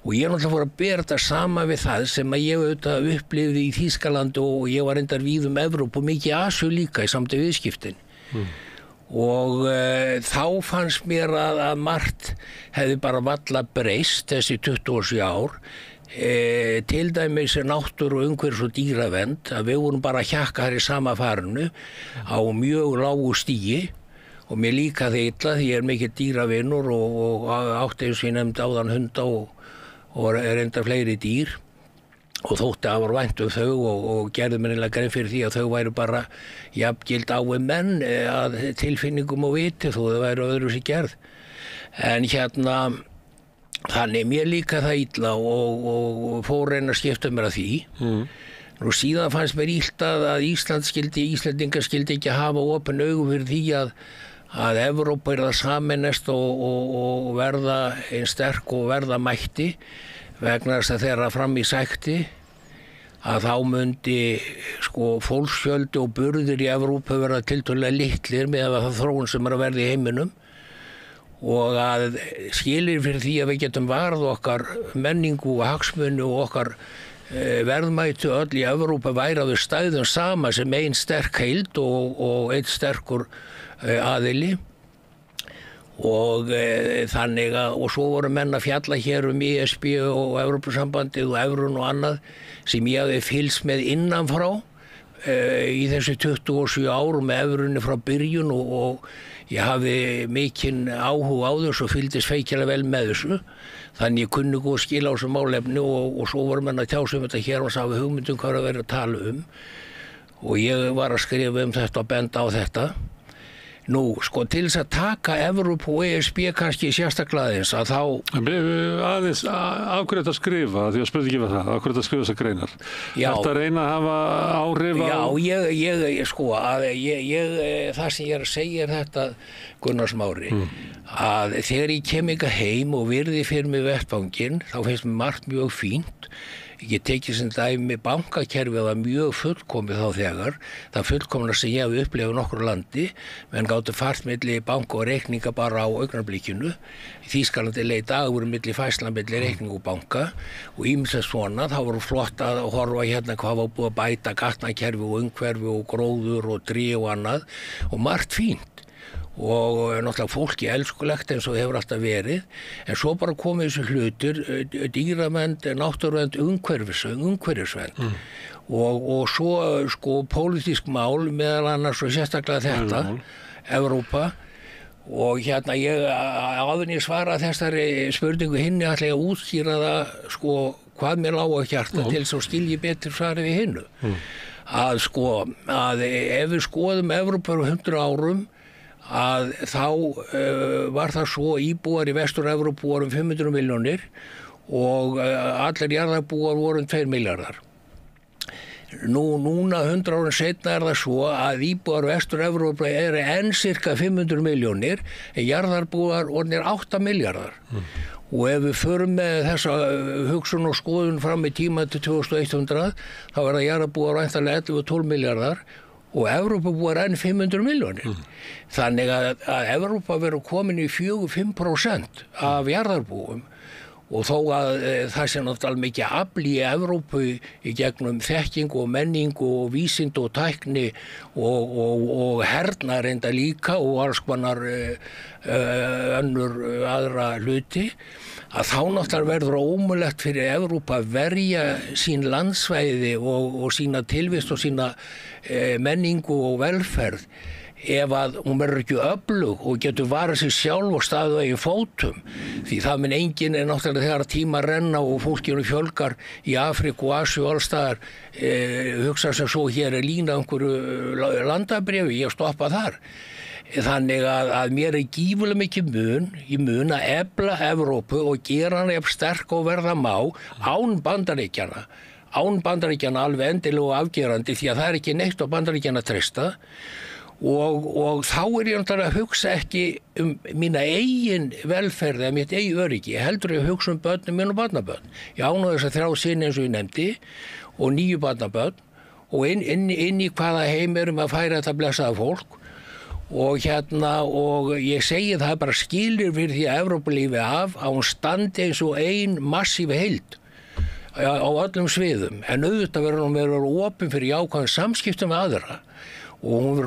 Og ég náttúrulega fór að bera þetta sama við það sem að ég auðvitað upplifði í Þýskalandi og ég var reyndar víð Evrópu og mikið Asíu líka í samtöku viðskiptin. Og þá fannst mér að margt hefði bara varla breyst þessi 27 ár. Til dæmis náttúru og umhverfis og dýravernd að við vorum bara að hjakka þar í sama farinu á mjög lágu stigi og mér líka það illa því ég er mikill dýravinur og átti eins og ég nefndi áðan hunda og reyndar fleiri dýr og þótti að var vænt þau og gerði mér einlega grein fyrir því að þau væru bara jafngild á menn að tilfinningum og viti þó þau væru öðru sér gerð. En þannig mér líka það illa og fór reyna að skipta mér að því. Nú síðan fannst mér illt að Íslendingar skildi ekki hafa opin augu fyrir því að Evrópa það sameinast og verða einn sterk og verða mætti vegna þess að þeirra fram í sækti að þá myndi sko fólksfjöldi og burðir í Evrópu verða tiltölulega litlir með það þróun sem að verða í heiminum og að skilir fyrir því að við getum varð okkar menningu og hagsmuni og okkar verðmætu öll í Evrópu væri að við stæðum sama sem einn sterk heild og einn sterkur aðili og þannig og svo voru menn að fjalla hér ESB og Evrópusambandið og Evrun og annað sem ég hafði fylgst með innanfrá í þessu 27 árum með Evrunni frá byrjun og ég hafði mikinn áhuga á þessu og fylgdist feikilega vel með þessu þannig ég kunni góð skila á þessu málefni og svo voru menn að tjá þetta hér og sá við hugmyndum hvað að vera að tala og ég var að skrifa þetta og benda á þetta. Nú, sko, til þess að taka Evrópu og ESB kannski sérstaklega aðeins að þá... Aðeins, af hverju þetta skrifa? Því að spurði ekki með það, af hverju þetta skrifa þessar greinar? Þetta reyna að hafa áhrif á... það sem ég er að segja þetta, Gunnar Smári, að þegar ég kem ekki heim og virði fyrir mig vettvanginn, þá finnst mér margt mjög fínt. Ég tekið sem dæmi bankakerfið var mjög fullkomið þá þegar. Það fullkomna sem ég hef upplifað nokkur landi, menn gátu fart milli banka og reikninga bara á augnablikinu. Í Þýskalandi leið dagur milli færsla milli reikninga og banka og ýmislegt svona. Það voru flott að horfa hérna hvað var búið að bæta gatnakerfi og umhverfi og gróður og tré og annað og margt fínt. Og náttúrulega fólki elskulegt eins og hefur alltaf verið en svo bara komið þessu hlutur dýravernd, náttúruvernd, umhverfisvernd og svo sko pólitísk mál meðal annars og sérstaklega þetta Evrópa og hérna ég áður ég svara þessari spurningu hinni ætla ég að útskýra það sko hvað mér lá á hjarta til svo skilji betur svarið við hinnu að sko að ef við skoðum Evrópu 100 árum að þá var það svo íbúar í Vestur-Evrópu voru 500 milljónir og allir jarðarbúar voru 2 milljarðar. Núna 100 árum seinna það svo að íbúar Vestur-Evrópu eru enn cirka 500 milljónir en jarðarbúar orðnir 8 milljarðar. Og ef við förum með þessa hugsun og skoðun fram í tíma til 2100 þá verða jarðarbúar væntanlega 11-12 milljarðar og Evrópa búar enn 500 milljónir. Þannig að Evrópa verður komin í 4-5% af jarðarbúum og þó að það sé náttúrulega mikið afl í Evrópu í gegnum þekkingu og menningu og vísindu og tækni og herna reynda líka og alls konar önnur aðra hluti að þá náttúrulega verður ómögulegt fyrir Evrópa að verja sín landsvæði og sína tilvist og sína menningu og velferð ef að hún verður ekki öflug og getur varað sig sjálf og staðið á eigin fótum því það mun enginn náttúrulega þegar tíma renna og fólkinu fjölgar í Afríku og Asíu og allstaðar hugsa sem svo hér lína einhverju landabréfi, ég stoppa þar. Þannig að mér gífulega mikið mun að efla Evrópu og gera hana jafn sterk og verða má án Bandaríkjanna án Bandaríkjanna alveg endilega og afgerandi því að það ekki neitt á Bandaríkjanna að treysta og þá ég náttúrulega að hugsa ekki mína eigin velferð eða mitt eigin öryggi, ég heldur ég að hugsa börnum mín og barnabörn. Ég á nú þess að 3 syni eins og ég nefndi og 9 barnabörn og inn í hvaða heim erum að færa þetta blessaða fólk og og ég segi það bara skilir fyrir því að Evrópulífi að hún standi eins og ein massífi heild á öllum sviðum en auðvitað verður hún vera opin fyrir jákvæðum samskiptum við aðra og hún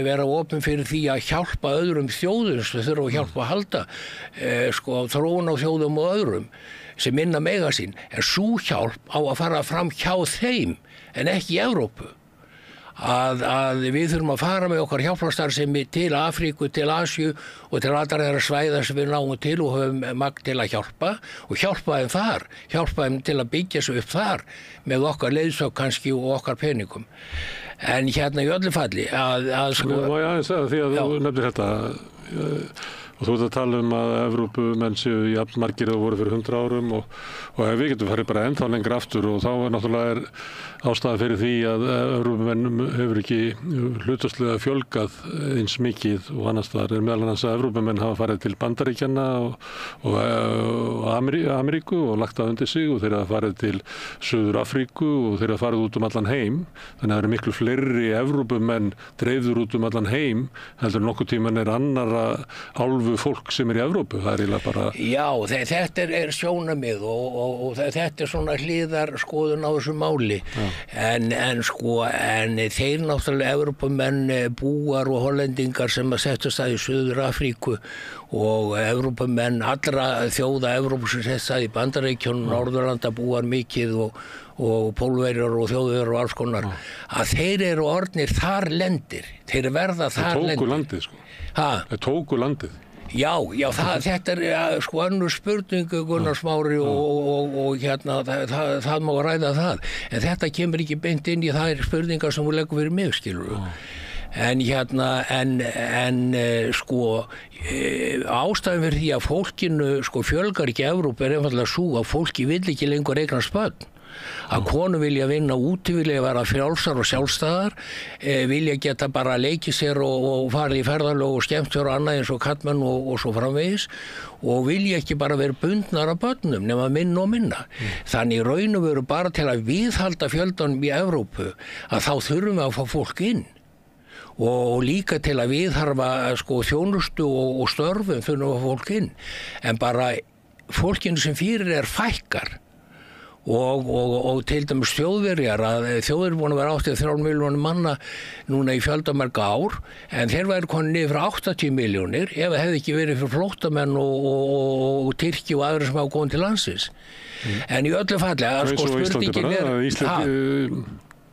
vera opin fyrir því að hjálpa öðrum þjóðum sem þurfa að hjálpa að halda þróun á þjóðum og öðrum sem minna mega sín en sú hjálp á að fara fram hjá þeim en ekki í Evrópu að við þurfum að fara með okkar hjálparstarfsemi til Afríku, til Asíu og til allra þeirra svæða sem við náum til og höfum magn til að hjálpa og hjálpa þeim til að byggja sig upp þar með okkar leiðsögn kannski og okkar peningum en í öllu falli að Má ég aðeins segja því að þú nefnir þetta og þú ert að tala að Evrópumenn séu jafn margir og voru fyrir 100 árum og við getum farið bara ennþá lengra aftur og þá náttúrulega ástæða fyrir því að Evrópumennum hefur ekki hlutfallslega fjölgað eins mikið og annars þar meðal annars að Evrópumenn hafa farið til Bandaríkjanna og Ameríku og lagt það undir sig og þeir hafa farið til Suður Afríku og þeir hafa farið út allan heim þannig að það eru miklu fleiri Evrópumenn dreifður út allan heim heldur nokkuð tíman annarra álfu fólk sem í Evrópu, það eiginlega bara Já, þetta sjónarmið og þetta svona hliðar skoðun á þessu máli en þeir náttúrulega Evrópumenn búar og hollendingar sem að settast að í Suður Afríku og Evrópumenn allra þjóða Evrópu sem settast að í Bandaríkjunum, Norðurlanda búar mikið og Pólverjar og Þjóðverjar og alls konar að þeir eru orðnir þar lendir þeir verða þar lendir Tóku landið Þeir tóku landið Já, þetta önnur spurning Gunnar Smári og það má ræða það en þetta kemur ekki beint inn í þær spurningar sem við leggum fyrir mig skilur en ástæðan fyrir því að fólkinu fjölgar ekki Evrópu einfaldlega sú að fólki vill ekki lengur eignast börn að konur vilja vinna úti, vilja vera frjálsar og sjálfstæðar, vilja geta bara leikið sér og farið í ferðalög og skemmt sér og annað eins og kallmenn og svo framvegis og vilja ekki bara vera bundnar af börnum nema minna og minna. Þannig raun og veru bara til að viðhalda fjöldanum í Evrópu að þá þurfum við að fá fólk inn og líka til að viðharfa þjónustu og störfum þurfum við að fá fólk inn en bara fólkinu sem fyrir fækkar og til dæmis Þjóðverjar Þjóðverjar búin að vera 83 milljónir manna núna í fjöldamarga ár en þeir væru konið niður fyrir 80 milljónir ef það hefði ekki verið fyrir flóttamenn og Tyrki og aðra sem hafa komið til landsins en í öllu falli spurningin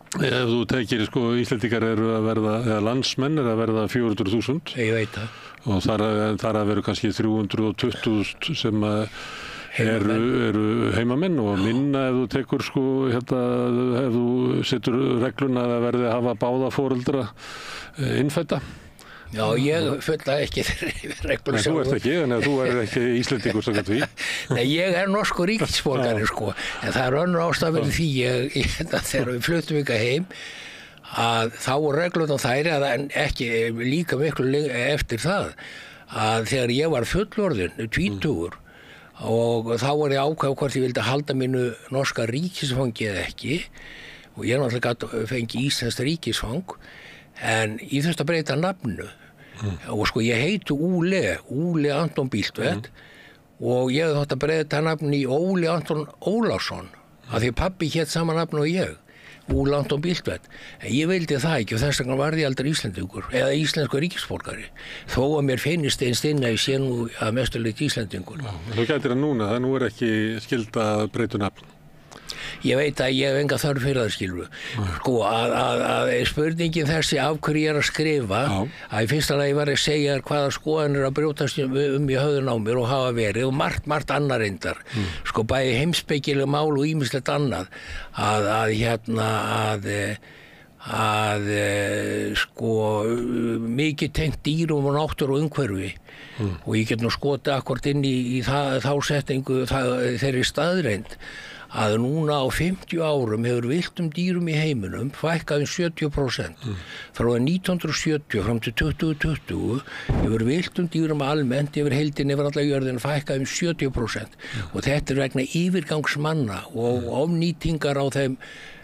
ef þú tekir Íslendingar eru að verða eða landsmenn eru að verða 400.000 ég veit það og þar að veru kannski 320.000 sem eru heimamenn og minna ef þú tekur ef þú setur regluna að það verði að hafa báða foreldra innfædda Já, ég fulla ekki regluna Þú ert ekki, þannig að þú er ekki Íslendingur samkvæmt því Nei, ég norskur ríkisborgari en það önnur ástæða fyrir því þegar við fluttum ykkar heim að þá voru regluna þær en ekki líka miklu eftir það að þegar ég var fullorðinn, 20 og þá var ég ákveð hvort ég vildi halda mínu norska ríkisfangi eða ekki og ég náttúrulega fengi íslenskt ríkisfang en ég þurfti að breyta nafnu og ég heiti Úli Anton Bíldved og ég þurfti að breyta nafnu í Óli Anton Ólafsson af því pabbi hét sama nafnu og ég Úli Anton Bíldved en ég vildi það ekki og þess vegna var ég aldrei Íslendingur eða íslenskur ríkisborgari þó að mér finnist einst inn að ég sé nú að mestuleitt Íslendingur Þú gætir að núna, það nú ekki skylda að breyta nafn Ég veit að ég hef enga þörf fyrir það skilur að spurningin þessi af hverju ég að skrifa að í fyrsta lagi var að segja hvaða skoðanir að brjótast í höfðun á mér og hafa verið og margt annar reyndar bæði heimspekileg mál og ýmislegt annað mikið tengt dýrum og náttúru og umhverfi og ég get nú skotið akkord inn í þá setningu þeirri staðreind að núna á 50 árum hefur villtum dýrum í heiminum fækkað 70%. Frá 1970 fram til 2020 hefur villtum dýrum almennt yfir heildin yfir alla jörðin fækkað 70%. Og þetta vegna yfirgangsmanna og ofnýtingar á þeim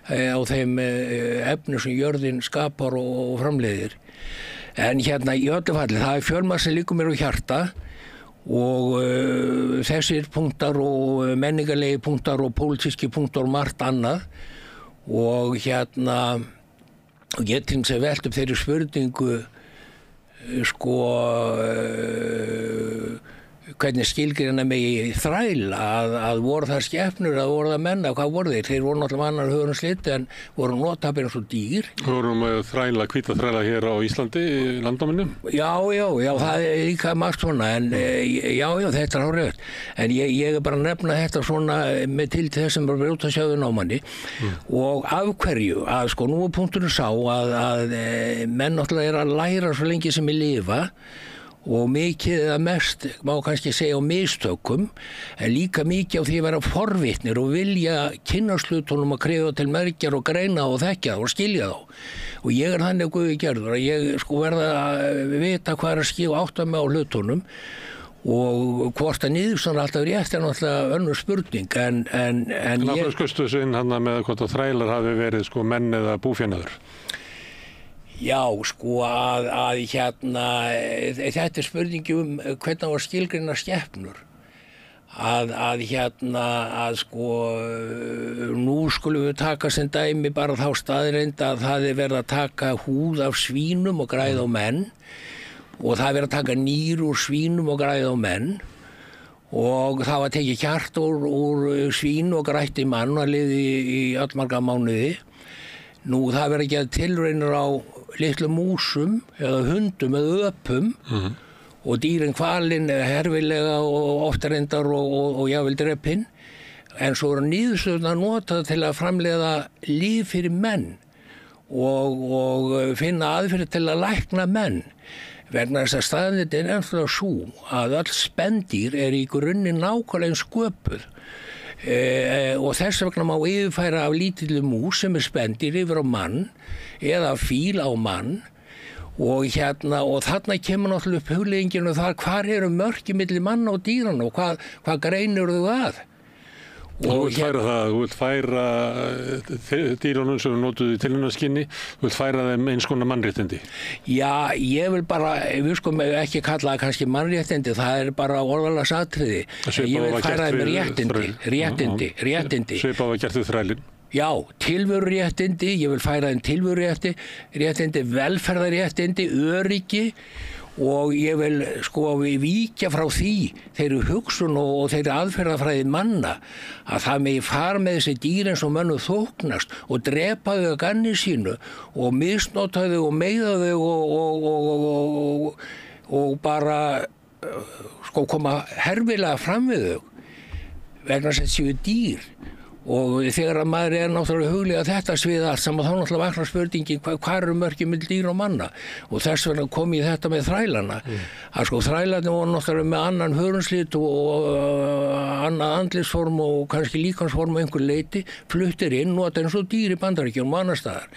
efnum sem jörðin skapar og framleiðir. En í öllu falli, það fjölmargt sem liggur mér á hjarta og þessir punktar og menningarlegi punktar og pólitíski punktar og margt annað og ég til þess að velta upp þeirri spurningu hvernig skilgreina mig þræla að voru það skepnur að voru það menna, hvað voru þeir voru náttúrulega annar höfum sliti en voru notabir eins og dýr. Voru með þræla, hvíta þræla hér á Íslandi í landnáminu? Já, það líka margt svona en já, þetta hárrétt en ég bara að nefna þetta svona með til þess sem bara brjóta sjáðu námanni og af hverju að nú punkturinn sá að menn náttúrulega að læra svo lengi sem ég lifa og mikið eða mest má kannski segja á mistökum en líka mikið á því að vera forvitnir og vilja kynnast hlutunum að krefa til merkjar og greina og þekkja og skilja þá og ég þannig guði gerður að ég verða að vita hvað að skilja og átta mig á hlutunum og hvort að niðurstaðan alltaf rétt náttúrulega önnur spurning en ég skustu þessu inn með hvort að þrælar hafi verið menn eða búfénaður. Já, að þetta er spurningi hvernig var skilgreina skepnur. Nú skulum við taka sem dæmi bara þá staðreind að það er verið að taka húð af svínum og græða á menn og það er verið að taka nýr úr svínum og græða á menn og það var tekið hjarta úr svín og grætt í mann og liði í allmarga mánuði. Nú það verið að gera tilraunir á litlu músum eða hundum eða öpum og dýrin hvalinn herfilega og ofta reyndar og jável drepinn en svo eru niðurstöðurnar notað til að framleiða líf fyrir menn og finna aðferðir til að lækna menn vegna þess að staðreyndin er ennþá sú að öll spendýr í grunninn nákvæmlega eins sköpuð og þess vegna má yfirfæra af lítilli mús sem spendýr yfir á mann eða fíl á mann og þarna kemur náttúrulega upp hugleggingin og það hvar eru mörkin milli manna og dýranna og hvað greinir þú að Þú vilt færa dýrunum sem við notuðu í tilraunaskyni, þú vilt færa þeim eins konar mannréttindi? Já, ég vil bara, við ekki kalla það kannski mannréttindi, það bara orðalagsatriði. Ég vil færa þeim réttindi. Svipað var gert við þrælinn? Já, tilveruréttindi, ég vil færa þeim tilveruréttindi, velferðarréttindi, öryggi og ég vil víkja frá því þeirri hugsun og þeirri aðferðafræði manna að það megi fara með þessi dýr eins og mönnum þóknast og drepa þau að ganni sínu og misnota þau og meiða þau og bara koma herfilega fram við þau vegna þess að þetta séu dýr. Og þegar að maður náttúrulega huglega þetta svið allt saman þá náttúrulega vaknar spurningin hvað eru mörkin milli dýra og manna og þess vegna kom ég þetta með þrælana að þrælarnir voru náttúrulega með annan hörunslít og annað andlitsform og kannski líkansform á einhver leiti fluttir inn og þetta eins og dýr í Bandaríkjunum og annar staðar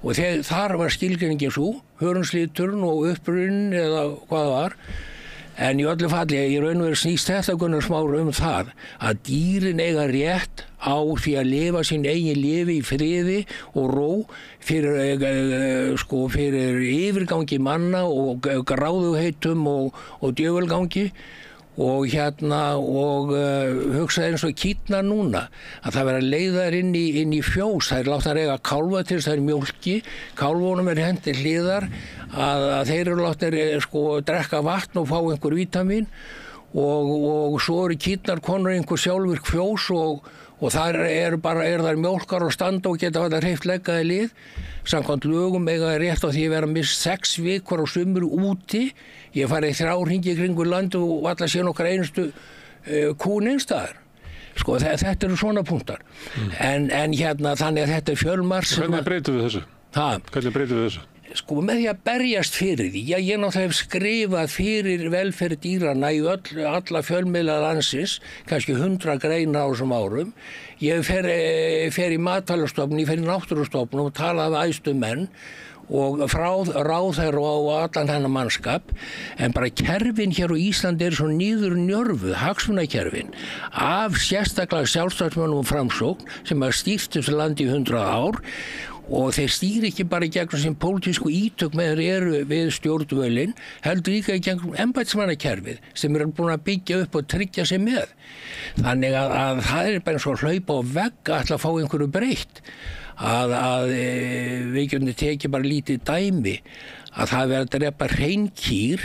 og þar var skilgreiningin svo hörunslíturinn og upprunnin eða hvað það var. En í öllu falli, ég raun og veru snýst þetta Gunnar Smári það að dýrin eiga rétt á því að lifa sín eigin lifi í friði og ró fyrir yfirgangi manna og gráðugheitum og djöfulgangi og hugsaði eins og kýrnar núna að það verið að leiða þær inn í fjós, það láta þær eiga kálfa til þess að þær mjólki, kálfunum hent til hliðar að þeir eru látnir drekka vatn og fá einhver vítamín og svo eru kýrnar konur einhver sjálfvirk fjós og þar þær mjólkar og standa og geta að hreyft leggaði lið samkvæmt lögum eiga rétt á því að vera mist 6 vikur á sumru úti. Ég farið 3 hringi kringu land og alla sé nokkar einustu kún einstæðar. Þetta eru svona punktar. En þannig að þetta er fjölmars. Hvernig breytum við þessu? Hvernig breytum við þessu? sko með því að berjast fyrir því, já ég náttúrulega hef skrifað fyrir velferð dýranna í alla fjölmiðla landsins, kannski 100 greina á þessum árum. Ég fer í Matvælastofnun, ég fer í Náttúrustofnun og talaði við æðstu menn og ráðherra og allan hennar mannskap, en bara kerfin hér á Íslandi svo niður njörfuð, hagsmunakerfin, af sérstaklega sjálfstæðismönnum og Framsókn sem hafa stýrt þessu landi í 100 ár og þeir stýri ekki bara gegnum sem pólitísku ítök með þeir eru við stjórnvölin, heldur líka gegnum embættismannakerfið sem eru búin að byggja upp og tryggja sig með. Þannig að það bara eins og hlaupa á vegg að ætla að fá einhverju breytt. Að við getum tekið bara lítið dæmi að það verður að drepa hreinkýr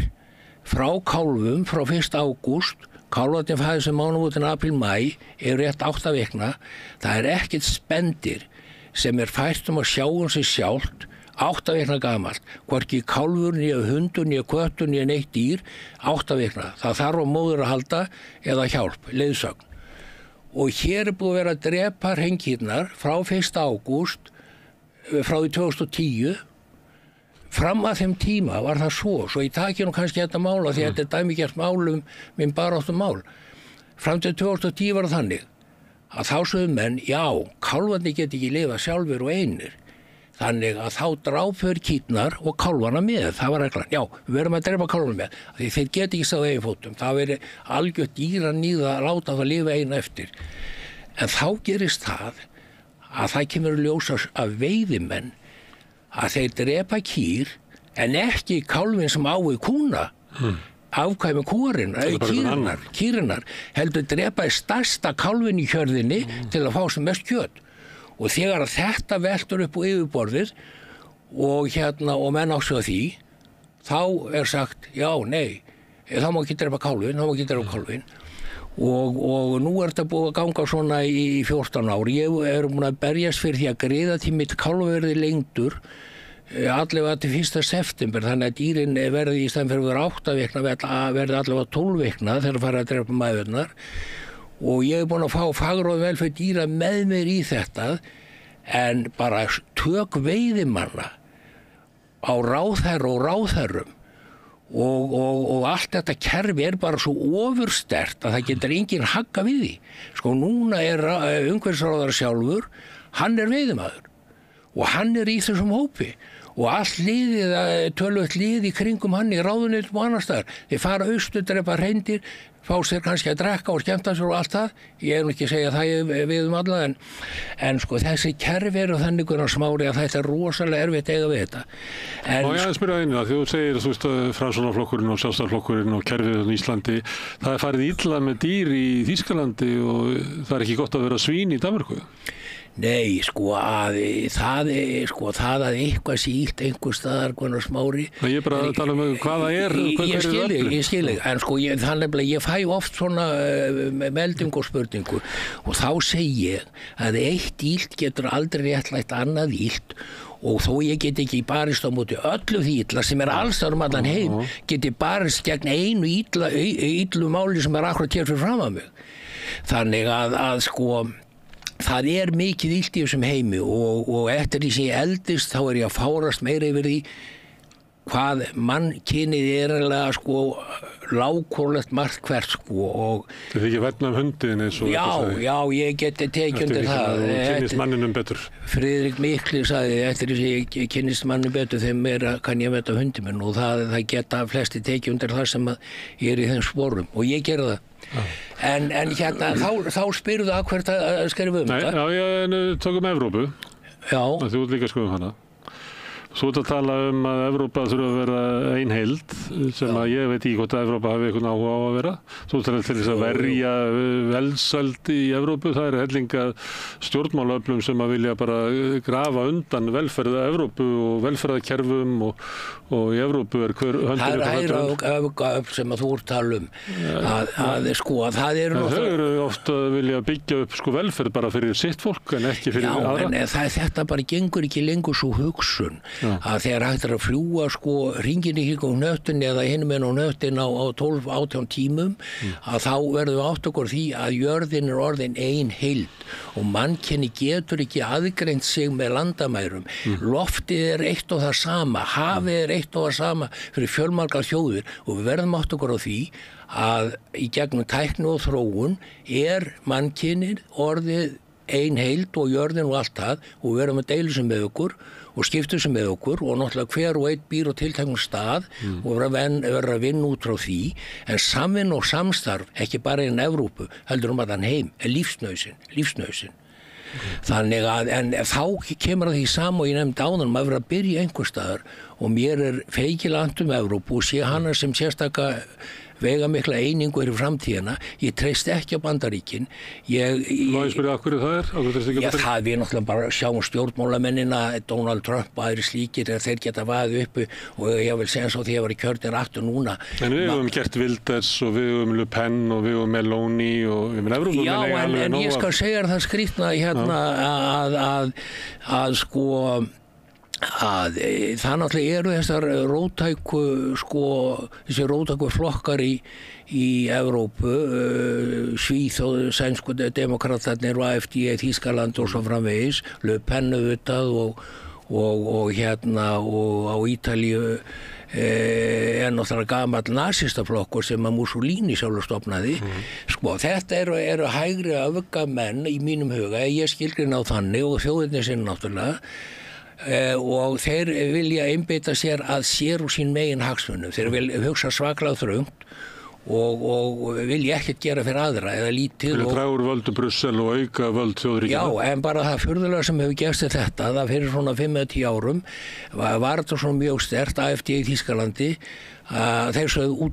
frá kálfum frá 1. ágúst. Kálfarnir fæðast mánaðamótin apríl-maí eru rétt 8 vikna. Það er ekkert spendir sem fært að sjá sig sjálft 8 vikna gamalt, hvorki kálfur, nýja hundur, nýja köttur, nýja neitt dýr, 8 vikna. Það þarf á móður að halda eða hjálp, leiðsögn. Og hér búið að vera að drepa hreinkýrnar frá 1. ágúst, frá því 2010, fram að þeim tíma var það svo ég taki nú kannski þetta mála því að þetta dæmigert málum minn baráttum mál. Fram til 2010 var það þannig að þá sögðu menn, já, kálfarnir get ekki lifað sjálfur og einir. Þannig að þá drápu kýrnar og kálfarna með. Það var reglan. Já, við verðum að drepa kálfarna með. Því þeir get ekki stáð eigin fótum. Það veri algjört dýraníð að láta það lifa eina eftir. En þá gerist það að það kemur ljósa af veiðimenn að þeir drepa kýr en ekki kálfin sem ái kúna. Afkvæmi kýrinnar heldur drepaði stærsta kálfin í hjörðinni til að fá sem mest kjöt og þegar að þetta veltur upp á yfirborðið og menn á sig á því þá sagt já, nei þá má ekki drepa kálfin og nú þetta búið að ganga svona í 14 ár ég búin að berjast fyrir því að greiða til mitt kálfverði lengdur allavega til 1. september þannig að dýrin verði í staðinn fyrir að vera 8 vikna verði allavega 12 vikna þegar fara að drepa mæðurnar og ég búin að fá fagráð velferð dýra með mér í þetta en bara tök veiðimanna á ráðherra og ráðherrum og allt þetta kerfi bara svo ofursterkt að það getur enginn hagga við því. Sko núna umhverfisráðherra sjálfur, hann veiðimaður og hann í þessum hópi og allt liðið, tölvöld lið í kringum hann í ráðuneytum og annar staðar. Þeir fara austur, drepa hreindýr, fá sér kannski að drekka og skemmta sér og allt það. Ég nú ekki að segja það við alla en sko þessi kerfi eru þannig Smári að þetta rosalega erfitt eiga við þetta. Má ég að spyrja einu að þú segir þú veist Framsóknarflokkurinn og Sjálfstæðisflokkurinn og kerfið í Íslandi, það farið illa með dýr í Þýskalandi og það ekki gott að vera svín í Danmörku. Nei, það að eitthvað sé illt einhvers staðar, Smári. Ég bara að tala um hvað það Ég skil þig, en þannig að ég fæ oft svona meldingu og spurningu og þá segi ég að eitt illt getur aldrei réttlætt annað illt og þó ég get ekki barist á móti öllu því illa sem alls þar allan heim, geti barist gegn einu illu máli sem akkurat hér fyrir fram að mig. Þannig að það mikið illt í þessum heimi og eftir því sem ég eldist þá ég að fárast meira yfir því hvað mannkynið eiginlega lágkúrlegt margt hvert og Þið ekki vegna hundin eins og Já, ég geti tekið undir það. Þú kynnist manninum betur. Friðrik Mikli sagði eftir því sem ég kynnist manninum betur þeim meira kann ég veta hundin minn og það geta flesti tekið undir það sem ég í þeim sporum og ég gera það. En þá spyrðu það hvert að skrifa þetta. Nei, ég tökum Evrópu. Já. Þú ert líka að skrifa hana. Svo að tala að Evrópa þurfa að vera ein heild sem að ég veit ekki hvort að Evrópa hafi eitthvað áhuga á að vera. Svo til þess að verja velsæld í Evrópu. Það hellinga stjórnmálaöflum sem að vilja bara grafa undan velferð Evrópu og velferðarkerfum og í Evrópu hver höndin öfl sem að þú ert tala það eru þau eru ofta að vilja byggja upp velferð bara fyrir sitt fólk en ekki fyrir aðra. Já, en þetta bara gengur ekki lengur svo hugsun að þegar hægt að fljúga sko hringinn í kringum hnöttin eða hinum en á hnöttin á 12-18 tímum að þá verðum við átt okkur því að jörðin orðin ein heild og mannkenni getur ekki aðgreint sig með landamærum. Loftið eitt og það sama, hafið eitt og það sama fyrir fjölmargar þjóðir og við verðum átt okkur á því að í gegnum tækni og þróun mannkynið orðið ein heild og jörðin og allt það og við erum að deila sem með okkur og skipta sem með okkur og náttúrulega hver og einn býr á tilteknum stað og verður að vinna út frá því en samvinn og samstarf ekki bara innan Evrópu heldur allan heim er lífsnauðsyn. Þannig að en þá kemur að því sama og ég nefndi áðan maður verður að byrja einhver staðar og mér feikilega Evrópu og sé hana sem sérstaka veigamikla einingu í framtíðina. Ég treysti ekki á Bandaríkin. Má ég spyrja af hverju það er? Það við náttúrulega bara sjáum stjórnmálamennina, Donald Trump og aðri slíkir þeir geta vaðið uppi og ég vil segja svo því að ég var í kjörnir aftur núna. En við höfum gert Wilders og við höfum Le Pen og við höfum Meloni og við Evrópu. Já, en ég skal segja það skrýtna að sko að það náttúrulega eru þessar þessi róttæku flokkar í Evrópu, Svíþjóð, sænsku demokratarnir og AfD í Þýskaland og svo framvegis, Le Pen auðvitað og á Ítalíu náttúrulega gamall nasistaflokkur sem að Mussolini sjálfur stofnaði. Sko, þetta eru hægri öfgamenn í mínum huga, ég skilgrina á þannig og þjóðinni sinni náttúrulega og þeir vilja einbeita sér að sér úr sín megin hagsmunum. Þeir vilja hugsa svaklega þröngt og vilja ekkert gera fyrir aðra eða lítið. Vilja draga úr völdu Brussel og auka völd þjóðríkjanna. Já, en bara það furðulega sem hefur gerst þetta, það fyrir svona 5-10 árum var þetta svona mjög sterkt AfD í Þýskalandi þeir sögðu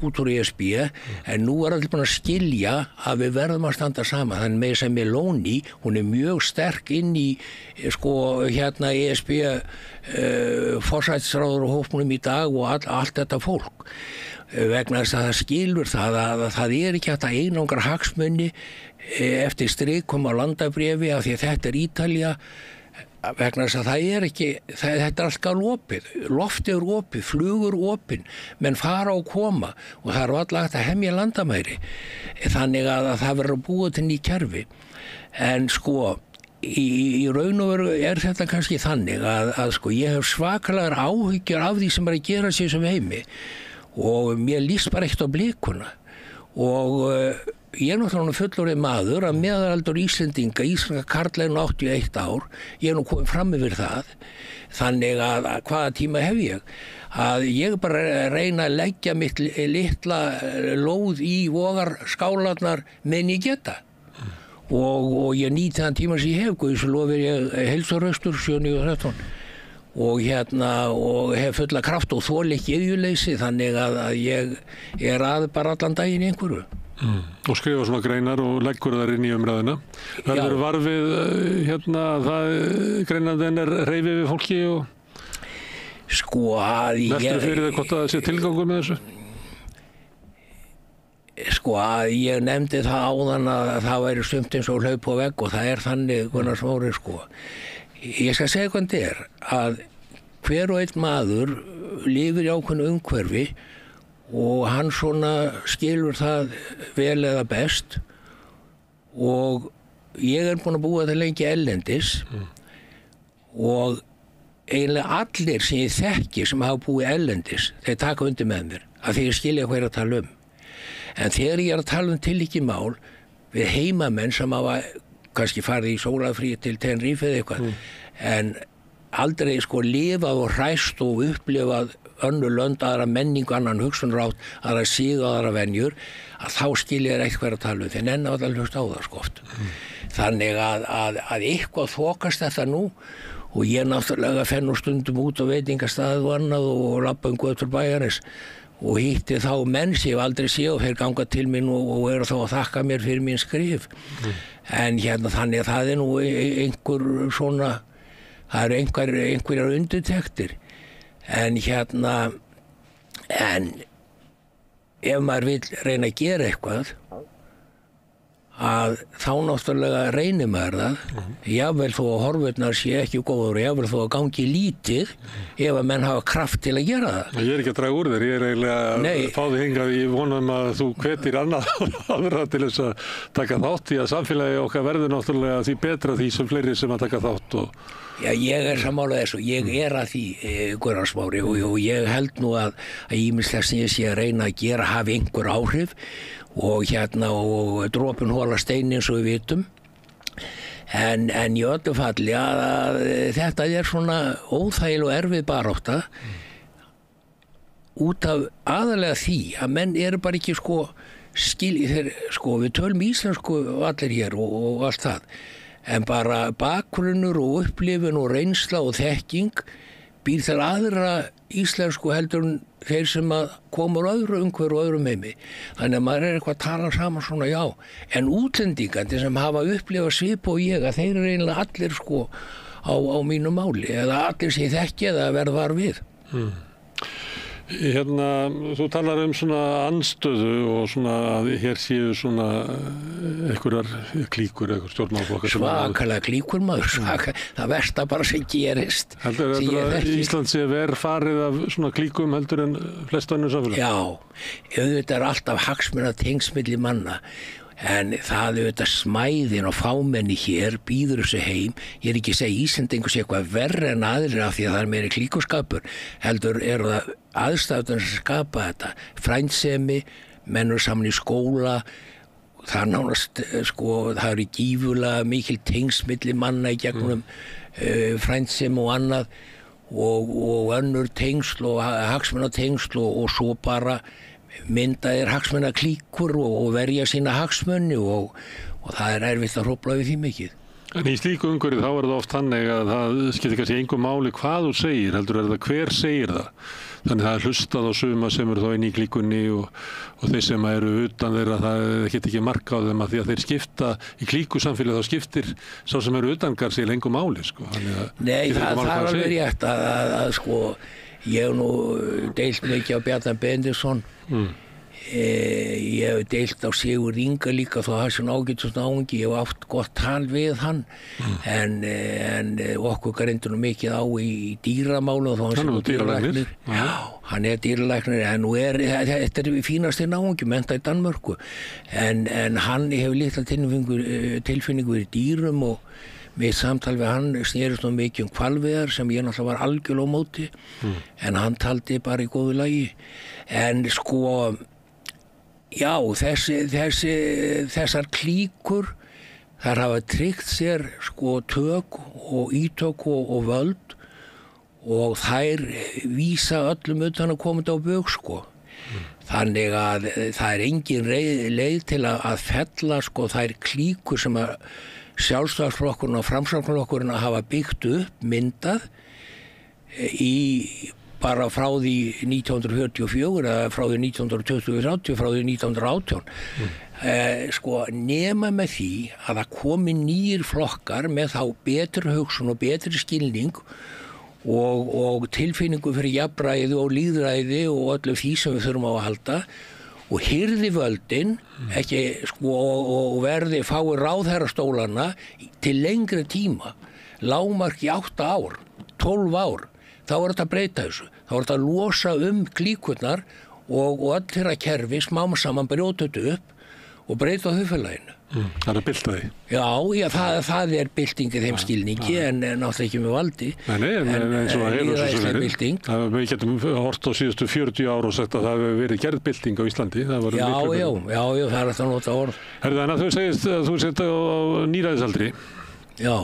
út úr ESB en nú allir búin að skilja að við verðum að standa saman. Þannig með sem Meloni, hún mjög sterk inn í ESB forsætisráður og hópnum í dag og allt þetta fólk vegna þess að það skilur það að það ekki hægt að einangra hagsmuni eftir strikum á landabréfi af því að þetta Ítalía vegna þess að það ekki þetta allt opið, loftið opið, flugur opin, menn fara og koma og það alltaf hægt að hemja landamæri þannig að það verður að búa til ný kerfi en sko í raun og veru þetta kannski þannig að sko ég hef svakalegar áhyggjur af því sem að gera sér sem heimi og mér líst bara ekkert á blikuna og ég náttúrulega fullorðinn maður að meðalaldur Íslendinga, íslenska karlleginn 81 ár, ég nú komið fram yfir það, þannig að hvaða tíma hef að ég bara reyna að leggja mitt litla lóð í vogarskálarnar meðan ég geta og ég nýti þann tíma sem ég hef, svo lofir ég heilsuraustur 7-13 og og hef fulla kraft og þoli ekki iðjuleysi þannig að ég bara allan daginn í einhverju. Og skrifa svona greinar og leggur þær inn í umræðina. Verður varfið það greinandinn reyfið við fólki og sko að veltur fyrir það hvort það sé tilgangur með þessu? Sko að ég nefndi það áðan að það væri sumt eins og hlaup á vegg og það þannig Gunnar Smári sko. Ég skal segja hvað þetta að hver og einn maður lifir í ákveðnu umhverfi og hann svona skilur það vel eða best og ég búin að búa það lengi ellendis og eiginlega allir sem ég þekki sem hafa búið ellendis þeir taka undir með mér að þeir skilja hvað að tala en þegar ég að tala tiltekið mál við heimamenn sem hafa kannski farið í sólafrí til Tenerife eða eitthvað en aldrei sko lifað og hræst og upplifað önnur lönd, aðra menningu, annan hugsunrátt, aðra síðu, aðra venjur að þá skilja þér eitthvað að tala þeir nenni allir hlust á það sko oft þannig að eitthvað þokast þetta nú og ég náttúrulega fenn og stundum út á veitingastað og annað og labba götur bæjarins og hitti þá menn sem ég hef aldrei séð og þeir ganga til mín og eru þá að þakka mér fyrir mín skrif en þannig að það nú einhver svona það eru einhverjar undirtektir en en ef maður vill reyna að gera eitthvað að þá náttúrulega reynir maður það, jável þó að horfurnar sé ekki góður, jável þó að gangi lítið ef að menn hafa kraft til að gera það. Ég er ekki að draga úr þér, ég er eiginlega að fá þig hingað, ég vonum að þú hvetir aðra til þess að taka þátt í að samfélagi okkar verður náttúrulega því betra því sem fleiri sem að taka þátt. Já, ég er sammála þessu, ég er að því Gunnar Smári og ég held nú að ýmislegt sem ég sé að reyna að gera hafi einhver áhrif og og dropinn hóla steini eins og við vitum en í öllu falli að þetta er svona óþægileg og erfið barátta út af aðalega því að menn eru bara ekki við tölum íslensku allir hér og allt það en bara bakgrunnur og upplifun og reynsla og þekking býr þar aðra íslensku heldur en þeir sem að koma úr öðru umhverju og öðrum heimi. Þannig að maður er eitthvað að tala saman svona já. En útlendingandi sem hafa upplifað svip og ég að þeir eru eiginlega allir á mínu máli eða allir sem ég þekki eða verð var við. Þú talar svona andstöðu og svona að hér séu svona einhverjar klíkur, einhver stjórnmálaflokkar. Svakalega klíkur maður, það versta bara sem gerist. Heldur að Ísland sé verið farið af svona klíkum heldur en flest önnur samfélag? Já, auðvitað er alltaf hagsmunatengsl milli manna. En það auðvitað smæðin og fámenni hér býður þessu heim. Ég er ekki að segja Íslendingur sé eitthvað verri en aðrir af því að það er meiri klíkuskapur. Heldur eru það aðstæðurnar sem skapa þetta. Frændsemi, menn eru saman í skóla. Það er nánast, það eru gífurlega mikil tengsl milli manna í gegnum frændsemi og annað og önnur tengsl og hagsmunatengsl og svo bara myndaðir hagsmunaklíkur og verja sína hagsmuni og það er erfitt að hrófla við því mikið. En í slíku umhverfi þá er það oft þannig að það skiptir kannski engu máli hvað þú segir, heldur er það hver segir það. Þannig það er hlustað á suma sem eru þá inn í klíkunni og þeir sem eru utan þeirra það geta ekki marka á þeim að því að þeir skipta í klíkusamfélagi þá skiptir sá sem eru utangar sér engu máli. Nei, það er alveg rétt að ég hef nú deilt mikið á Bjarna Benediktsson. Ég hef deilt á Sigurð Inga líka þó það sé ágætis náungi. Ég hef átt gott tal við hann en okkur grindur nú mikið á í dýramálu og þó hann sé dýralæknir. Já, hann er dýralæknir en nú þetta er fínasti náungi mennta í Danmörku en hann hefur litla tilfinningu í dýrum og mitt samtal við hann snerist nú mikið hvalveiðar sem ég náttúrulega var algjörlega á móti en hann taldi bara í góðu lagi en já, þessar klíkur þær hafa tryggt sér tök og ítök og völd og þær vísa öllum utan að koma þetta á bug þannig að það er engin leið til að fella þær klíkur sem að Sjálfstæðisflokkurinn og Framsóknarflokkurinn hafa byggt upp myndað bara frá því 1944 eða frá því 1920, frá því 1918 nema með því að það komi nýjir flokkar með þá betri hugsun og betri skilning og tilfinningu fyrir jafnræði og lýðræði og öllu því sem við þurfum á að halda og hirði völdin ekki og verði fái ráðherrastólana til lengri tíma lágmark í 8 ár 12 ár þá er þetta að breyta þessu þá er þetta að losa klíkurnar og öll þeirra kerfi smám saman brjóta þetta upp og breyta þjóðfélaginu. Það er að bylta því. Já, það er bylting í þeim skilningi en náttúrulega ekki með valdi. Nei, en svo hefur svo sem verið. Við getum hort á síðustu 40 ár og sagt að það hefur verið gerð bylting á Íslandi. Já, það er þetta nota orð. Þannig að þú segist að þú sett á níræðisaldri. Já.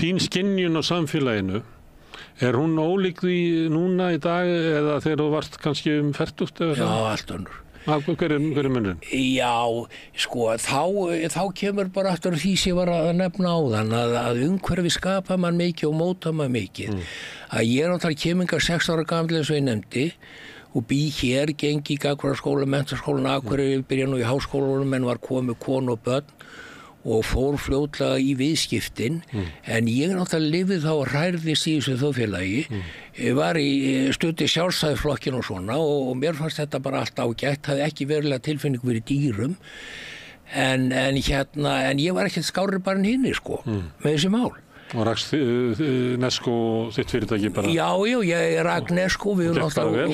Þín skynjun á samfélaginu, er hún ólík því núna í dag eða þegar þú varst kannski 40? Já, allt önnur. Hver er munurinn? Já, þá kemur bara aftur því sem ég var að nefna áðan að umhverfi skapa mann mikið og móta mann mikið. Að ég er náttúrulega kemingar 6 ára gamall eins og ég nefndi og bý hér, gengi í gagnfræðaskóla, menntaskólan Akureyri, byrja nú í háskólanum en var komið konu og börn og fór fljótlega í viðskiptin en ég náttúrulega lifið þá og hrærðist í þessu þjóðfélagi var í stutti Sjálfstæðisflokkinn og svona og mér fannst þetta bara allt ágætt hafði ekki verulega tilfinningu fyrir dýrum en ég var ekkert skárri bara en hinni sko með þessi mál. Og rakst Nesko þitt fyrirtæki bara? Já, ég rak Nesko, við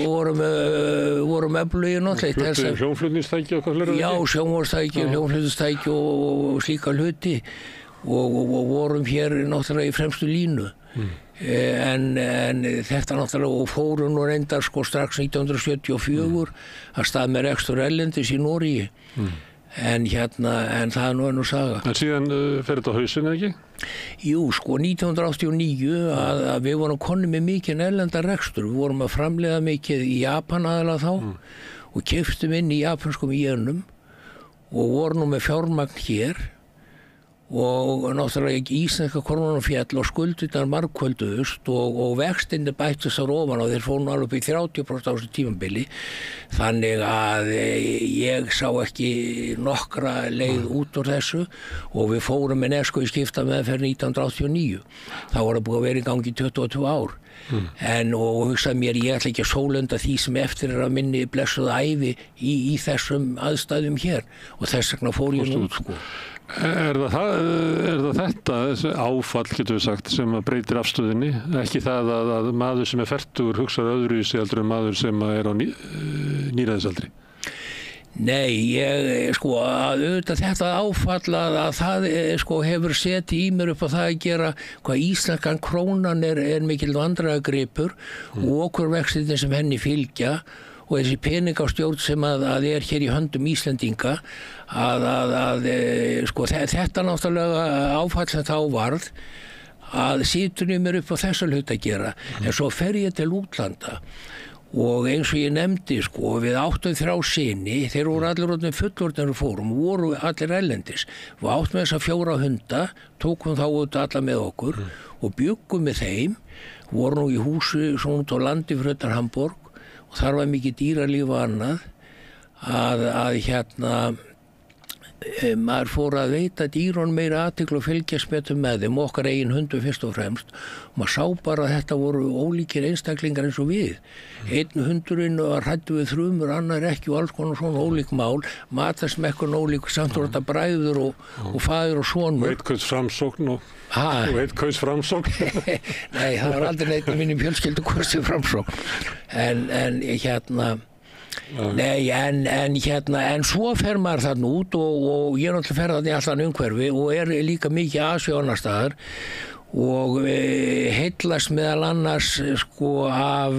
vorum öflugir náttúrulega. Hljómflutningstæki og hvað fleira? Já, sjónvarpstæki, hljómflutningstæki og slíka hluti og vorum hér náttúrulega í fremstu línu. En þetta náttúrulega og fórum nú reyndar sko strax 1974 að stað með rekstur erlendis í Noregi. En það nú saga. En síðan fer þetta á hausinn, ekki? Jú, sko 1989 að við vorum konum með mikið erlenda rekstur. Við vorum að framleiða mikið í Japan aðalega þá og keyptum inn í japanskum jenum og vorum nú með fjármagn hér og náttúrulega íslenska krónan féll og skuldirnar margfölduðust og vextinni bættust þar ofan og þeir fóru nú alveg upp í 30% á þessu tímabili. Þannig að ég sá ekki nokkra leið út úr þessu og við fórum með Nesko í skipta meðferð 1989. Það voru búið að vera í gangi í 22 ár. Og hugsaði mér, ég ætla ekki að sólunda því sem eftir að minni blessuð ævi í þessum aðstæðum hér og þess vegna fór ég nú sko. Er það þetta áfall, getur við sagt, sem að breytir afstöðinni? Ekki það að maður sem er fertugur hugsar öðruvísi heldur en maður sem er á níræðisaldri? Nei, sko, auðvitað þetta áfall að það sko hefur setið í mér upp á það að gera hvað íslenskan krónan er mikil vandræðagripur og okkur vextirnir sem henni fylgja og þessi peningastjórn sem að er hér í höndum Íslendinga sko þetta náttúrulega áfall sem þá varð að situr í mér upp á þessa hlut að gera en svo fer ég til útlanda og eins og ég nefndi sko við áttum 3 syni, þeir voru allir orðnir fullorðnir fórum, voru allir erlendis við áttum þessa 4 hunda tókum þá út alla með okkur og bjuggum með þeim voru nú í húsi svona út á landi fyrir utan Hamborg og þar var mikið dýralíf og annað að maður fór að veita dýrun meira athygli og fylgjast með þeim okkar eigin hundum fyrst og fremst og maður sá bara að þetta voru ólíkir einstaklingar eins og við einn hundurinn var hræddur við þrumur annar ekki og alls konar svona ólík mál matarsmekkun ólík samt voru þetta bræður og faðir og sonur Veit kaus framsókn Nei, það var aldrei neitt með mínum fjölskyldu kostið framsókn en svo fer maður þarna út og ég náttúrulega fer þarna í allan umhverfi og líka mikið Asíu og annar staðar og heillast meðal annars sko af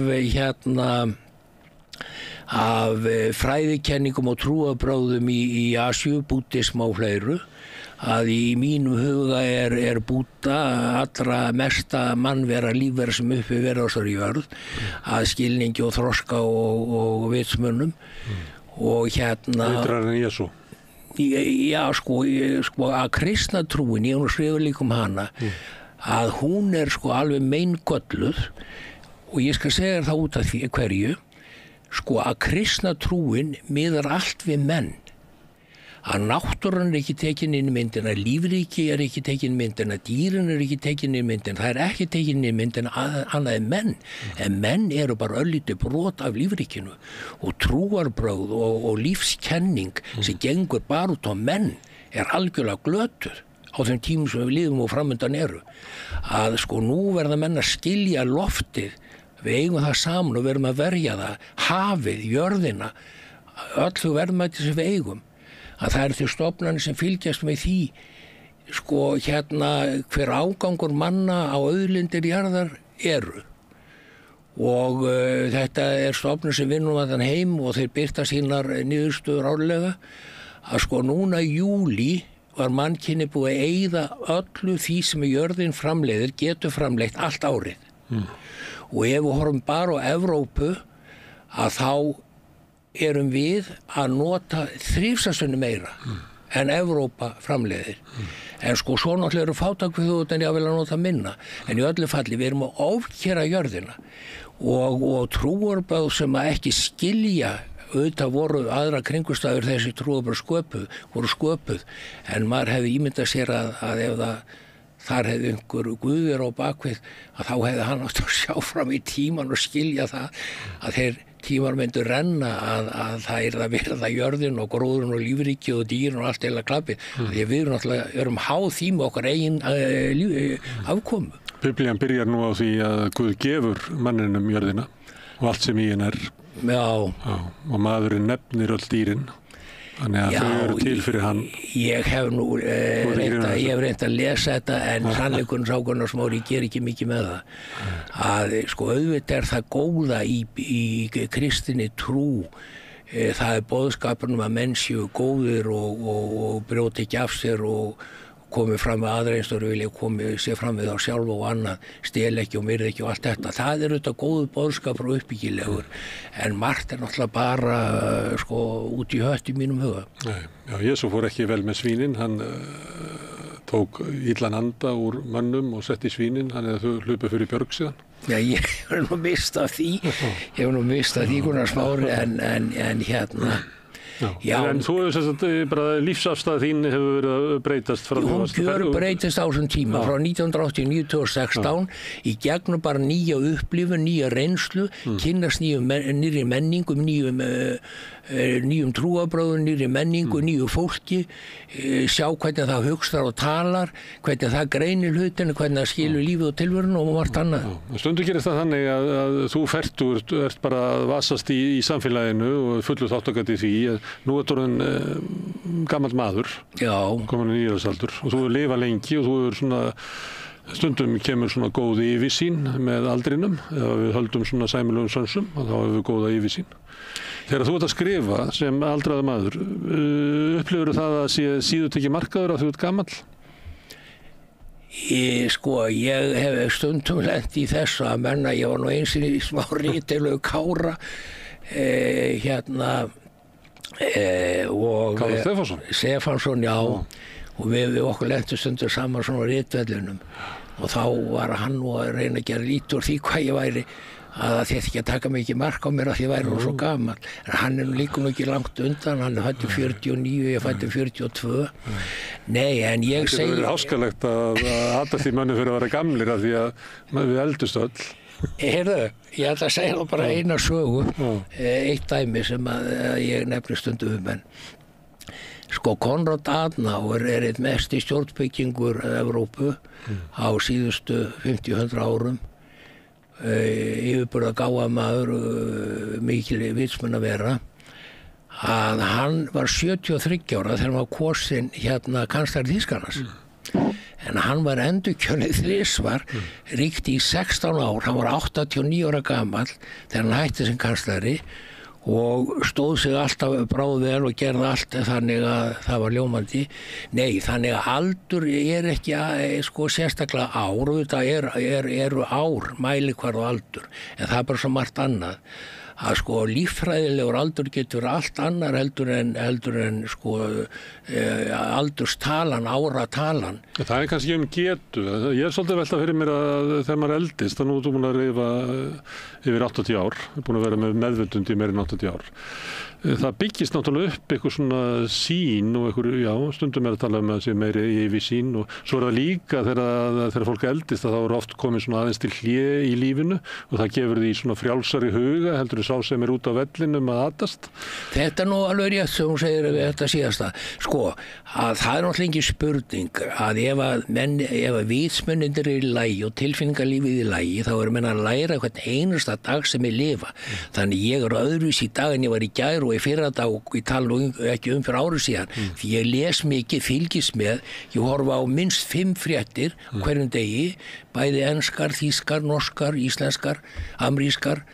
fræðikenningum og trúarbrögðum í Asíu, búddisma og fleiru að í mínum huga er Búdda allra mesta mannvera lífvera sem uppi verið á þessari jörð að skilningi og þroska og vitsmunum og Vitrar en Jesú Já, sko að kristna trúin, ég hef skrifað líka hana að hún sko alveg meingölluð og ég skal segja það út af því hverju sko að kristna trúin miðar allt við menn að náttúran ekki tekin inn í myndina, lífríki ekki tekin inn í myndina, dýrin ekki tekin inn í myndina, það ekki tekin inn í myndina annað en menn. En menn eru bara örlítið brot af lífríkinu og trúarbrögð og lífskenning sem gengur bara út á menn algjörlega glötur á þeim tímum sem við lifum og framöndan eru. Að sko nú verða menn að skilja loftið, við eigum það saman og verðum að verja það, hafið, jörðina, öllu verðmæti sem við eigum. Að það til stofnanir sem fylgjast með því sko hver ágangur manna á auðlindir jarðar eru og þetta stofnanir sem vinnum að þann heim og þeir birta sínar niðurstöður árlega að sko núna í júlí var mannkyni búið að eyða öllu því sem jörðin framleiðir getur framleitt allt árið og ef við horfum bara á Evrópu að þá erum við að nota þrifsasunni meira en Evrópa framleiðir. En sko svo náttúrulega eru fátækþjóðir en ég vil að nota minna. En í öllu falli við erum að ofkera jörðina og trúarbrögð sem að ekki skilja auðvitað voru aðra kringustæður þessi trúarbrögð voru sköpuð en maður hefði ímyndað sér að ef þar hefði einhver guðir á bakvið að þá hefði hann átt að sjá fram í tíman og skilja það að þeir tímar myndu renna að það að verða jörðin og gróðurinn og lífríki og dýrin og allt eða klappið. Því við erum háð því með okkar eigin afkomu. Biblían byrjar nú á því að Guð gefur manninum jörðina og allt sem í henn Já. Og maðurinn nefnir öll dýrin. Þannig að þau eru til fyrir hann. Ég hef nú reynt að lesa þetta en sannleikurinn sá Gunnar Smári ger ekki mikið með það. Að sko auðvitað það góða í kristinni trú. Það boðskapurinn að menn séu góðir og brjóti ekki af sér og komið fram með aðreinstur og vilja komið sér fram með þá sjálf og annað, stel ekki og myrð ekki og allt þetta. Það auðvitað góður boðskapur og uppbyggilegur en margt náttúrulega bara sko út í hött í mínum huga. Nei, já, Jesú fór ekki vel með svínin, hann tók illan anda úr mönnum og setti svínin, hann þau hlupu fyrir björg síðan. Já, ég hef nú mist af því, Gunnar Smári en hérna. Já, en þú hefur sagt bara lífsafstæð þín hefur verið að breytast frá hún breytist á þessum tíma frá 1989-2016 í gegnum bara nýja upplifun, nýja reynslu, kynnast nýri menningu, nýjum trúarbrögðum, nýri menningu, nýju fólki, sjá hvernig það hugsar og talar, hvernig það greinir hlutinu, hvernig það skilur lífið og tilverun og margt annað. Stundu gerist það þannig að þú ert bara að vasast í samfélaginu og fullu þátttakandi í því. Nú er orðinn gamall maður, komin í nýræðsaldur og þú hefur lifað lengi og þú hefur svona, stundum kemur svona góð yfirsýn með aldrinum, ef við höldum svona sæmilegum sönsum, þá hefur við góða yfirsýn. Þegar þú ert að skrifa sem aldraður maður, upplifur það að síður tekið markaður að þú ert gamall? Ég hef stundum lent í þessu að menna, ég var nú eins í smá rítilegu Kára, og Kára Stefánsson, já, og við okkur lentum stundur saman svona á ritvellinum og þá var hann nú að reyna að gera lítið úr því hvað ég væri að það þétt ekki að taka mikið mark á mér að því ég væri nú svo gamall en hann er nú líka nú ekki langt undan, hann er fæddur 49, ég fæddur 42. Nei, en ég segi... Það er áskalegt að hatast í mönnum fyrir að vera gamlir af því að við eldust öll. Heyrðu, ég ætla að segja nú bara eina sögu, eitt dæmi sem að ég nefni stundum en Konrád Adenauer er eitt mesti stjórnbyggingur Evrópu á síðustu 50-100 árum, yfirburða gáfamaður, mikil vitsmun að vera, að hann var 73 ára þegar hann var kosinn kanslari Þýskalands. En hann var endurkjörinn þrisvar, ríkti í 16 ár, hann var 89 ára gamall þegar hann hætti sem kanslari og stóð sig alltaf bráðvel og gerði allt þannig að það var ljómandi. Nei, þannig að aldur er ekki sérstaklega ár og þetta eru ár, mælikvarð og aldur, en það er bara svo margt annað. Að líffræðilegur aldur getur allt annar heldur en aldurstalan, áratalan. Það er kannski getu. Ég er svolítið velta fyrir mér að þegar maður eldist, þannig að þú er búin að reyfa yfir 80 ár, búin að vera með meðvitund í meira en 80 ár. Það byggist náttúrulega upp eitthvað svona sín og eitthvað, stundum er að tala um að það sé meiri yfirsýn og svo er það líka þegar fólk eldist að þá er oft komið svona aðeins til hlé í lífinu og það gefur því svona frjálsari huga heldur sá sem er út á vellinum að atast. Þetta er nú alveg rétt sem hún segir við þetta síðasta. Að það er náttúrulega ekki spurning að ef að vitsmunir er í lagi og tilfinningarlífið í lagi þá er menn að læra hvern einasta dag sem ég lifa. Þannig ég er öðruvísi í dag en ég var í gær og í fyrradag og ég tala ekki fyrir ári síðan því ég les mikið, fylgist með, ég horfa á minnst 5 fréttir hverjum degi, bæði enskar, þýskar, norskar, íslenskar, amerískar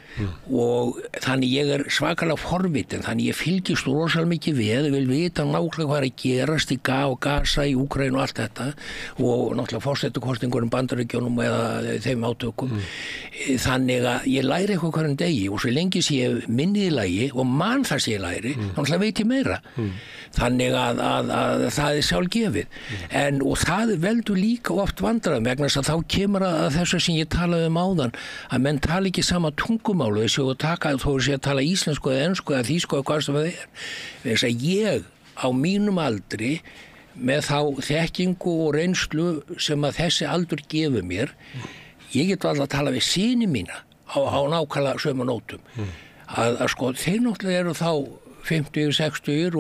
og þannig ég er svakalega forvitin, þannig ég fylgist rosalega mikið við, vil vita nákvæmlega hvað er að gerast í Gaza, í Úkraínu og allt þetta og náttúrulega forsetakosningunum Bandaríkjunum eða þeim átökum. Þannig að ég læri eitthvað hverjum degi og svo lengi sem ég minnið í lagi og mann það sem ég læri, náttúrulega veit ég meira. Þannig að það er sjálfgefið. Og það veldur líka oft vandræðum vegna þess að þá kemur að þessu sem ég talaði um áðan, að menn tala ekki sama tungumálu, þessu og taka þó að tala íslensku eða ensku eða þýsku eða hvað sem það er. Þess að ég á mínum aldri með þá þekkingu og reynslu sem að þessi aldur gefur mér, ég get alltaf að tala við syni mína á nákvæmlega sömu nótum. að sko þeir náttúrulega eru þá 50, 60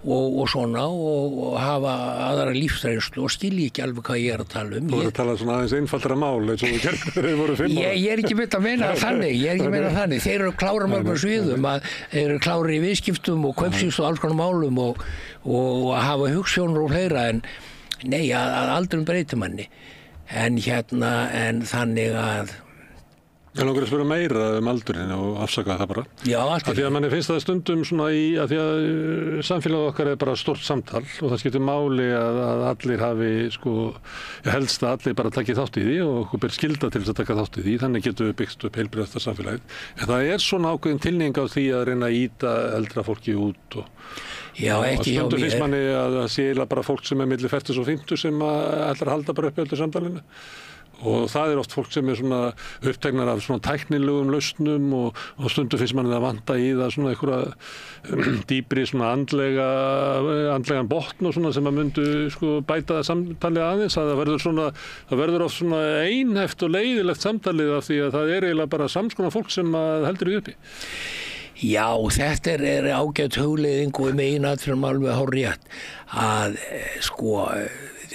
og svona og hafa aðra lífsreynslu og skilji ekki alveg hvað ég að tala um. Þú voru að tala svona aðeins einfaldara mál eins og þú gerðir þegar þið voru 5 ára. Ég ekki mynd að meina þannig, þeir eru klára mörgum sviðum, þeir eru klára í viðskiptum og kaupsýslu og alls konar málum og að hafa hugsjónur og fleira en nei, að aldrum breytir manni. En þannig að Ég langar að spyrja meira aldurinn og afsaka það bara. Já, alltaf. Því að manni finnst það stundum svona að því að samfélagið okkar bara stórt samtal og það skiptir máli að allir hafi helst að allir bara taki þátt í því og okkur ber skylda til þess að taka þátt í því, þannig getum við byggt upp heilbrigðasta samfélagið. En það svona ákveðin tilhneiging á því að reyna að ýta eldra fólki út Já, ekki hjá mér. Stundum finnst manni að sé bara fólk sem milli 40 og 50 sem ætlar að halda bara upp í öllu samtalinu. Og það oft fólk sem svona uppteknar af svona tæknilegum lausnum og stundum finnst manni að vanta í það svona einhverja dýpri svona andlegan botn og svona sem að myndu bæta samtalið aðeins að það verður oft svona einheft og leiðilegt samtalið af því að það eiginlega bara samskonar fólk sem heldur í uppi. Já, þetta ágætt hugleiðing og meginatriðum alveg hárrétt að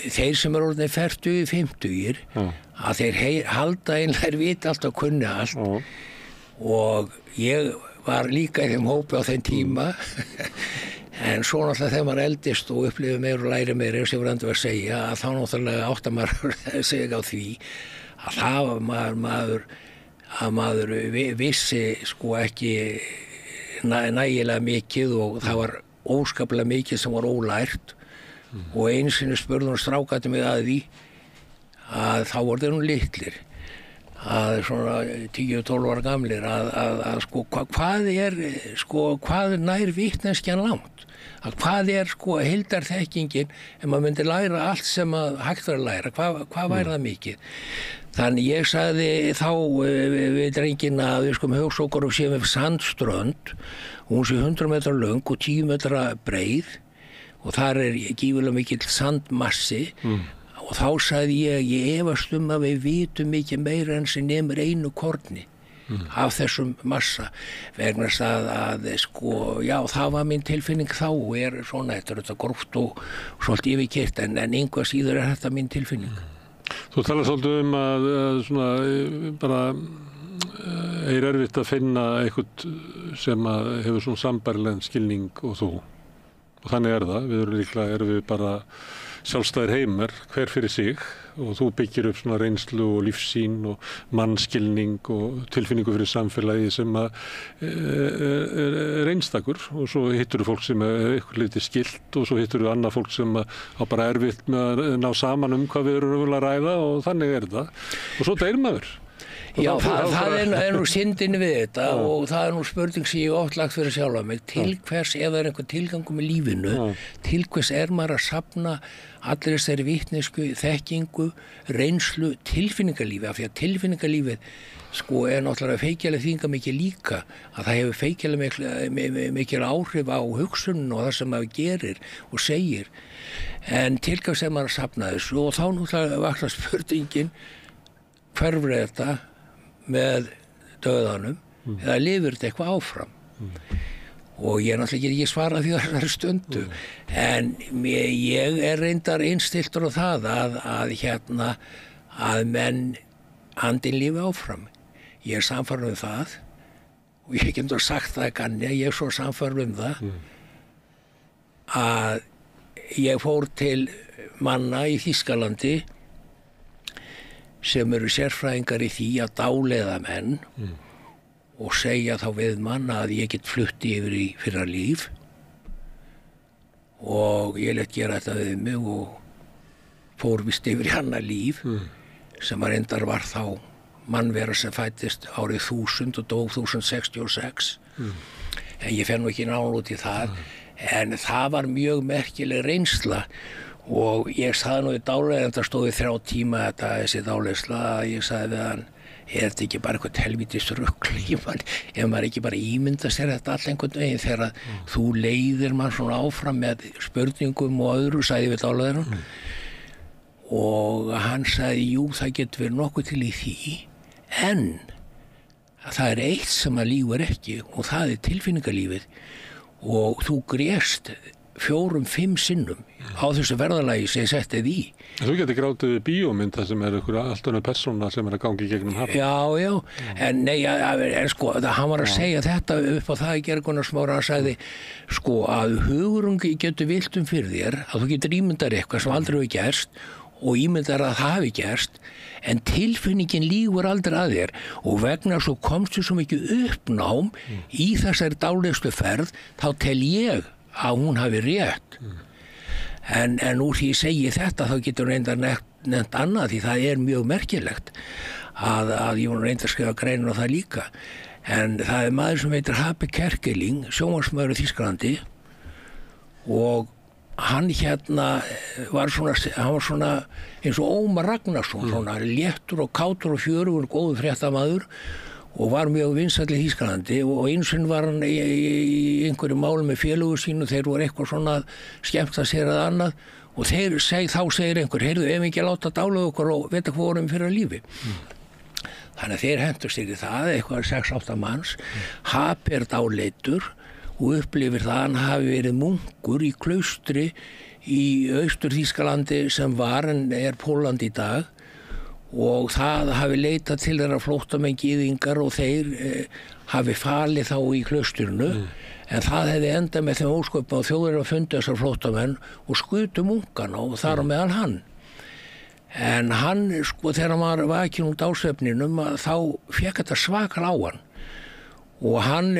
þeir sem orðnir 40, 50 að þeir halda einhver vita allt og kunna allt og ég var líka í þeim hópi á þeim tíma en svo náttúrulega þegar maður eldist og upplifir meir og læri meir eins og ég var endur að segja að þá náttúrulega áttar maður segja á því að það var maður vissi ekki nægilega mikið og það var óskaplega mikið sem var ólært og einu sinni spurði hún strákati mig að því að þá voru þeir litlir að svona 10-12 ára gamlir að hvað nær vitneskjan langt að hvað heildarþekkingin ef maður myndi læra allt sem hægt að læra hvað væri það mikið þannig ég sagði þá við drenginn að við hugsa okkur og séum við sandströnd hún sé 100 metrar löng og 10 metra breið og þar gífurlega mikill sandmassi og þá sagði ég efast að við vitum mikið meira en sem nemur einu korni af þessum massa vegna að það var mín tilfinning þá og svona, þetta gróft og svolítið yfirkeyrt en einhvað síður þetta mín tilfinning. Þú talar svolítið að svona bara erfitt að finna eitthvað sem hefur svona sambærilegan skilning og þú. Og þannig það, erum við bara sjálfstæðir heimar, hver fyrir sig og þú byggir upp svona reynslu og lífssýn og mannskilning og tilfinningu fyrir samfélagi sem einstakur og svo hittur þú fólk sem eitthvað lítið skilt og svo hittur þú annað fólk sem á bara erfitt með að ná saman hvað við erum að ræða og þannig það og svo deyr maður. Já, það nú syndin við þetta og það nú spurning sem ég oft lagt fyrir sjálfa mig til hvers, ef það einhver tilgangur með lífinu til hvers maður að safna allir þessari vitnesku, þekkingu, reynslu, tilfinningalífi af því að tilfinningalífið náttúrulega feikjalega þýðinga mikið líka að það hefur feikjalega mikil áhrif á hugsunum og það sem maður gerir og segir en til hvers maður að safna þessu og þá náttúrulega vaknar spurningin hverfur þetta með döðanum eða lifir þetta eitthvað áfram og ég náttúrulega ekki svara því þessari stundu en ég reyndar einstiltur á það að menn andinn lifi áfram ég sannfærður það og ég getur sagt það kanni að ég svo sannfærður það að ég fór til manna í Þýskalandi sem eru sérfræðingar í því að dáleiða menn og segja þá við mann að ég get flutti yfir í fyrra líf og ég lét gera þetta við mig og fór vist yfir í annað líf sem að reyndar var þá mannvera sem fættist árið 1000 og dó 1066 en ég fer nú ekki nánar út í það en það var mjög merkileg reynsla og ég sagði nú í dáleiðanda stóði 3 tíma þessi dáleiðsla að ég sagði við hann þetta ekki bara eitthvað helvítis rugl ef maður ekki bara ímynda sér þetta all einhvern veginn þegar þú leiðir mann svona áfram með spurningum og öðru sagði við dáleiðanum og hann sagði jú það getur verið nokkuð til í því en að það eitt sem að lífur ekki og það tilfinningalífið og þú grést 4-5 sinnum á þessu verðalagi sem ég settið í. Þú getur grátið við bíómynd þar sem einhver allt önnur persóna sem að gangi gegnum hafn. Já, en nei, en sko, hann var að segja þetta upp á það í Gergunar Smára, hann sagði sko að hugurungi getur vilt fyrir þér, að þú getur ímyndar eitthvað sem aldrei hefur gerst og ímyndar að það hafi gerst, en tilfinningin lígur aldrei að þér og vegna svo komstu svo mikið uppnám í þessari dáleiðslu ferð, þá tel ég að hún hafi rétt. En úr því ég segi þetta, þá getur reyndar nefnt annað, því það mjög merkilegt að ég var reyndar að skrifa greinin á það líka. En það maður sem heitir Habe Kerkeling, sjónvarpsmaður í Þýskalandi, og hann var svona eins og Ómar Ragnarsson, svona léttur og kátur og fjörugur, góður fréttamaður og var mjög vinsæll í Þýskalandi og eins og var hann í einhverju máli með félagur sínu, þeir voru eitthvað svona skemmta sér að annað og þá segir einhver, heyrðu, ef ekki láta dálega okkur og veit hvað vorum fyrir að lífi. Þannig að þeir hendur sér í það, eitthvað 6-8 manns, Habe dáleitur og upplifir það að hann hafi verið munkur í klaustri í Austur Þýskalandi sem var en Pólland í dag og það hafi leitað til þeirra flóttamenn gyðingar og þeir hafi falið þá í klausturinu en það hefði endað með þeim ósköpum og þjóðir að fundi þessar flóttamenn og skutu munkana og þar á meðal hann. En hann, sko, þegar hann var vakinn úr dásvefninum þá fékk þetta svakal á hann og hann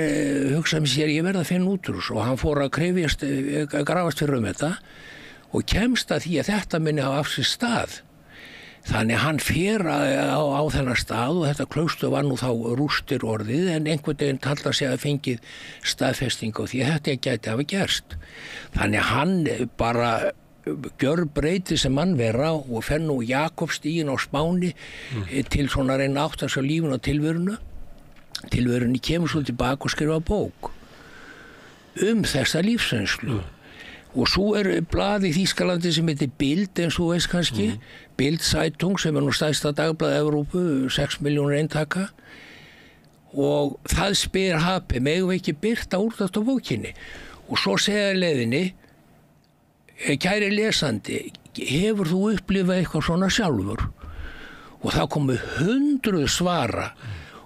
hugsaði með sér, ég verð að finna út úr og hann fór að grafast fyrir þetta og kemst að því að þetta minni hafa af sér stað. Þannig hann fer á þennan stað og þetta klaustur var nú þá rústir orðið en einhvern veginn talda sig að fengið staðfestingu á því að þetta gæti hafa gerst. Þannig hann bara gjörbreytið sem mannvera og fer nú Jakobstíginn á Spáni til svona reyna átt að sjá lífinu og tilverunu. Tilverunni kemur svo tilbaka og skrifa bók þessa lífsreynslu. Og svo blað í Þýskalandi sem heitir Bild, eins og veist kannski, Bild Zeitung sem nú stærsta dagblað Evrópu, 6 milljónir eintaka og það spyr Habe, megum við ekki birta úr þetta bókinni og svo segja leiðinni, kæri lesandi, hefur þú upplifað eitthvað svona sjálfur? Og það komu 100 svara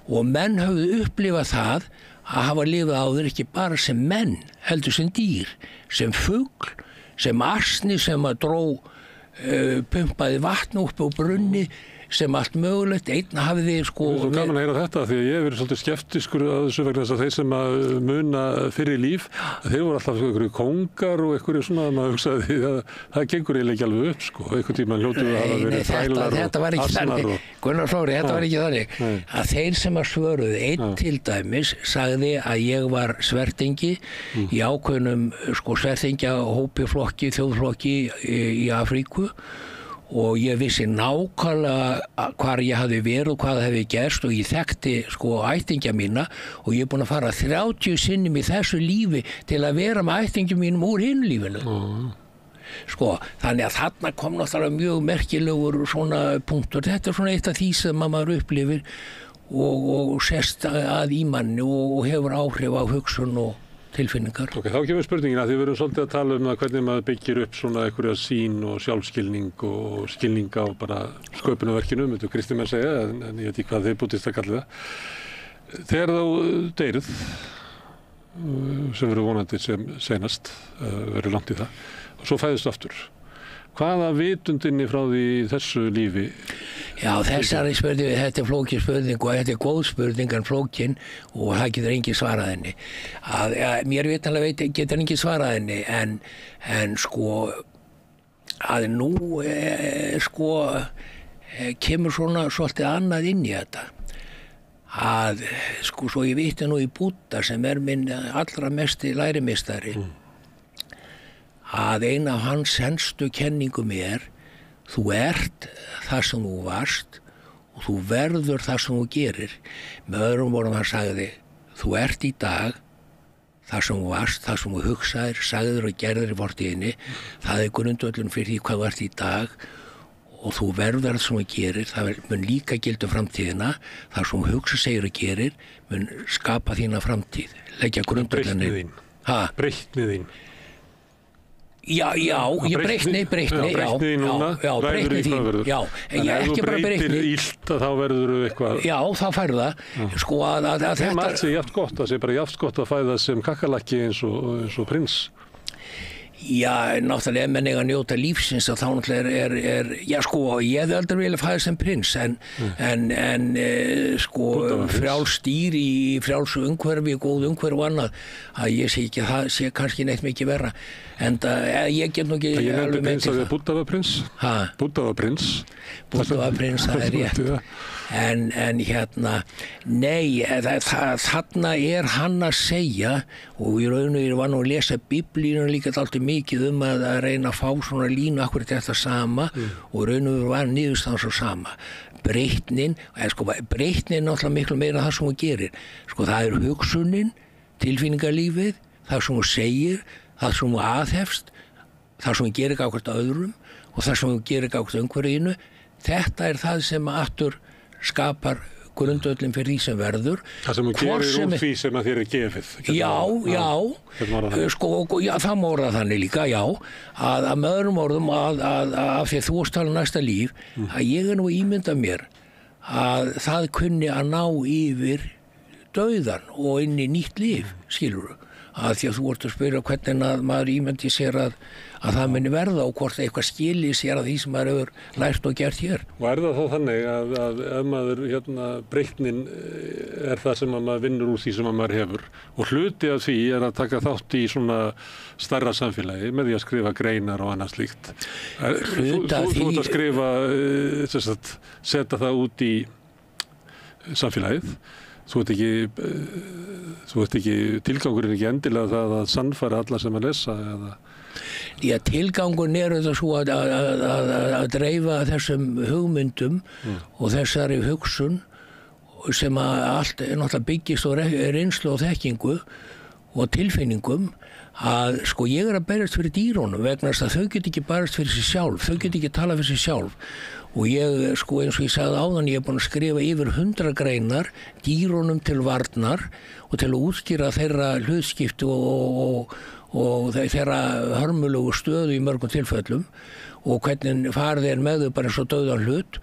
og menn höfðu upplifað það að hafa lifað áður ekki bara sem menn, heldur sem dýr, sem fugl, sem asni sem að pumpaði vatn upp á brunni, sem allt mögulegt, einn hafiði sko... Það er gaman að heyra þetta því að ég hef verið svolítið skeptiskur að þessu vegna þess að þeir sem að muna fyrir líf, þeir voru alltaf einhverju kóngar og einhverju svona að maður hugsaði að það gengur eiginlega ekki alveg upp sko, einhvern tíma hljótuðu að hafa verið þrælar og asnar og... Gunnar Flóri, þetta var ekki þannig að þeir sem að svöruðu, einn til dæmis sagði að ég var svertingi í ákveðnum sko svertingja hópiflokki, þjóðflokki í Afríku og ég vissi nákvæmlega hvar ég hafði verið og hvað hefði gerst og ég þekkti sko ættingja mína og ég er búin að fara 30 sinnum í þessu lífi til að vera með ættingjum mínum úr hinu lífinu. Sko, þannig að þarna kom náttúrulega mjög merkilegur svona punktur. Þetta svona eitt af því sem maður upplifir og sest að í manni og hefur áhrif á hugsun og tilfinningar. Ok, þá kemur spurningin að því við erum svolítið að tala það hvernig maður byggir upp svona einhverja sýn og sjálfskilning og skilning á bara sköpunarverkinu, myndu kristið menn segja, en ég veit ekki hvað þeir bútist að kalla það. Þegar þá deyrið, sem verður vonandi sem senast, verður langt í það, og svo fæðist aftur. Hvaða vitundinni frá því þessu lífi? Já, þessari spurningu, þetta flókin spurning og þetta góð spurning en flókin og það getur engin svarað henni. Mér vitanlega getur engin svarað henni en sko að nú sko kemur svona svolítið annað inn í þetta. Að sko svo ég viti nú í Búdda sem minn allra mesti lærimeistari að eina af hans helstu kenningum þú ert það sem þú varst og þú verður það sem þú gerir. Með öðrum orðum hann sagði, þú ert í dag það sem þú varst, það sem þú hugsaðir, sagðir og gerðir í fortíðinni, það grundvöllun fyrir því hvað þú ert í dag og þú verður það sem þú gerir, það mun líka gilda framtíðina, það sem þú hugsa segir og gerir mun skapa þína framtíð, leggja grundvöllunni. Breytni þín. Já, breytni núna, ræður í hvað verður. Já, ef þú breytir illt þá verður eitthvað. Já, þá færðu það. Sko að þetta... Þeim allt sé jafnt gott, það sé bara jafnt gott að fæða sem kakkalakki eins og prins. Já, náttúrulega ef menn eiga að njóta lífsins þá náttúrulega já sko, ég hefði aldrei viljað fæða sem prins en sko frjálst dýr í frjálsu umhverfi, góð umhverfi og annað, að ég sé ekki að það sé kannski neitt mikið verra, en ég get nú ekki alveg með til það. Búdda var prins. Búdda var prins, það rétt. En hérna, nei, þarna hann að segja, og í raun og veru var nú að lesa Biblíuna líka alltaf mikið að reyna að fá svona línu akkurat þetta sama og raun og veru var niðurstaðan svo sama. Breytnin er náttúrulega miklu meira það sem hún gerir. Sko það hugsunin, tilfinningarlífið, það sem hún segir, það sem hún aðhefst, það sem hún gerir gagnvart öðrum og það sem hún gerir gagnvart umhverfinu. Þetta það sem aftur skapar grundvöllin fyrir því sem verður. Það sem hún gerir úr því sem að þér gefið. Já, það má orða þannig líka, já, að með öðrum orðum að því að þú varst tala næsta líf, að ég nú ímynda mér að það kunni að ná yfir dauðan og inn í nýtt líf, skilurðu. Að því að þú vart að spyrja hvernig að maður ímyndi sér að það muni verða og hvort eitthvað skili sér að því sem maður hefur lært og gert hér. Og það þá þannig að ef maður breytnin það sem að maður vinnur úr því sem að maður hefur og hluti af því að taka þátt í svona stærra samfélagi með því að skrifa greinar og annað slíkt. Þú ert að skrifa, setja það út í samfélagið. Þú ert ekki tilgangurinn ekki endilega það að sannfæra alla sem að lesa eða? Já, tilgangurinn þetta svo að dreifa þessum hugmyndum og þessari hugsun sem að allt náttúrulega byggist á reynslu og þekkingu og tilfinningum, að sko ég að berjast fyrir dýrunum vegna þess að þau get ekki berjast fyrir sig sjálf, þau get ekki tala fyrir sig sjálf. Og ég, sko eins og ég sagði áðan, ég búin að skrifa yfir 100 greinar dýrunum til varnar og til að útskýra þeirra hlutskipti og þeirra hörmulegu stöðu í mörgum tilfellum og hvernig farið með þau bara eins og dauðan hlut.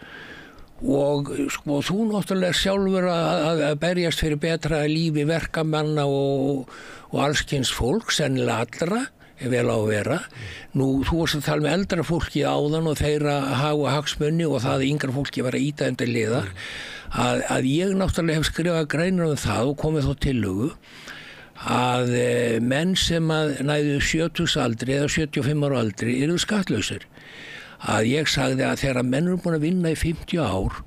Og sko þú náttúrulega sjálfur að berjast fyrir betra lífi verkamanna og allskyns fólk, sennilega allra, vel á að vera. Nú, þú varst að tala með eldra fólki áðan og þeirra hagsmunni og það yngra fólki var að ýta undir liðar. Að ég náttúrulega hef skrifað greinar það og komið þó tillögu að menn sem að næðu 70 aldri eða 75 ára aldri eru skattlausir. Að ég sagði að þegar menn eru búin að vinna í 50 ár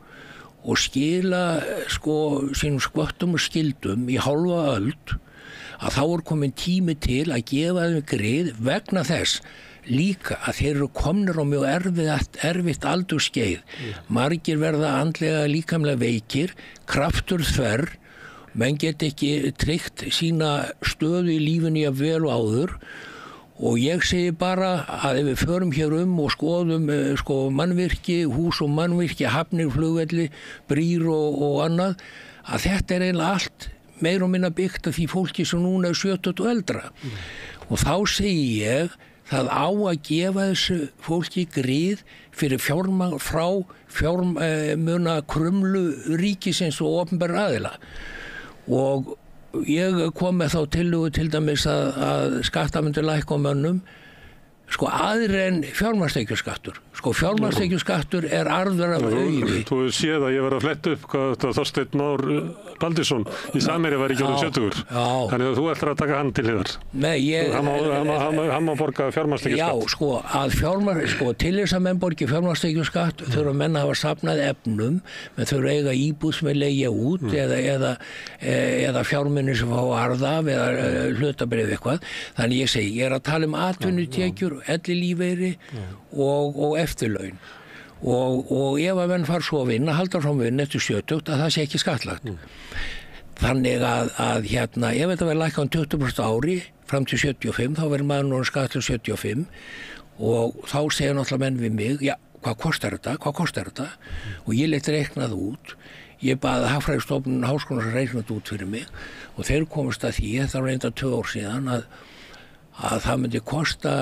og skila sko sínum skvöttum og skildum í hálfa öld, að þá komin tími til að gefa þeim grið vegna þess líka að þeir eru komnir á mjög erfitt aldurskeið. Margir verða andlega líkamlega veikir, kraftur þverr, menn get ekki tryggt sína stöðu í lífinu að vel og áður. Og ég segi bara að ef við förum hér og skoðum mannvirki, hús og mannvirki, hafnir, flugvelli, brýr og annað, að þetta eiginlega allt meir og minna byggt af því fólki sem núna 70 og eldra. Og þá segi ég, það á að gefa þessu fólki grið fyrir fjármagn frá fjármuna krumlu ríkisins og opinberra aðila. Og ég kom með þá tillögu til dæmis að skatta myndi lækka á mönnum, sko aðrir en fjármagnstekjuskattur. Sko fjármagnstekjuskattur arður af auði. Þú séð að ég var að fletta upp hvað Þorsteinn Már Baldursson í Samherja var ekki orðinn 70. Þannig að þú ætlar að taka hann til hliðar. Nei, hann má borga fjármagnstekjuskatt. Já, sko til þess að menn borgi fjármagnstekjuskatt þurfa menn að hafa safnað efnum, menn þurfa eiga íbúð sem leigja út eða fjármunir sem fá arð af eða hlutabréf eitthvað. Þannig ég segi, ég að tala atvinnutekjur, ellilífeyri og eftirlaun. Og ef að menn fara svo að vinna, halda frá vinna eftir 70, að það sé ekki skattlagt. Þannig að hérna, ef þetta verður lækkað 20% ári fram til 75, þá verður maður nú skattlagt 75 og þá segir náttúrulega menn við mig, já, hvað kostar þetta? Og ég leit reiknað út. Ég baði Hagfræðistofnun Háskólans að reikna þetta út fyrir mig og þeir komast að því, þetta var reynda 2 ár síðan, að það myndi kosta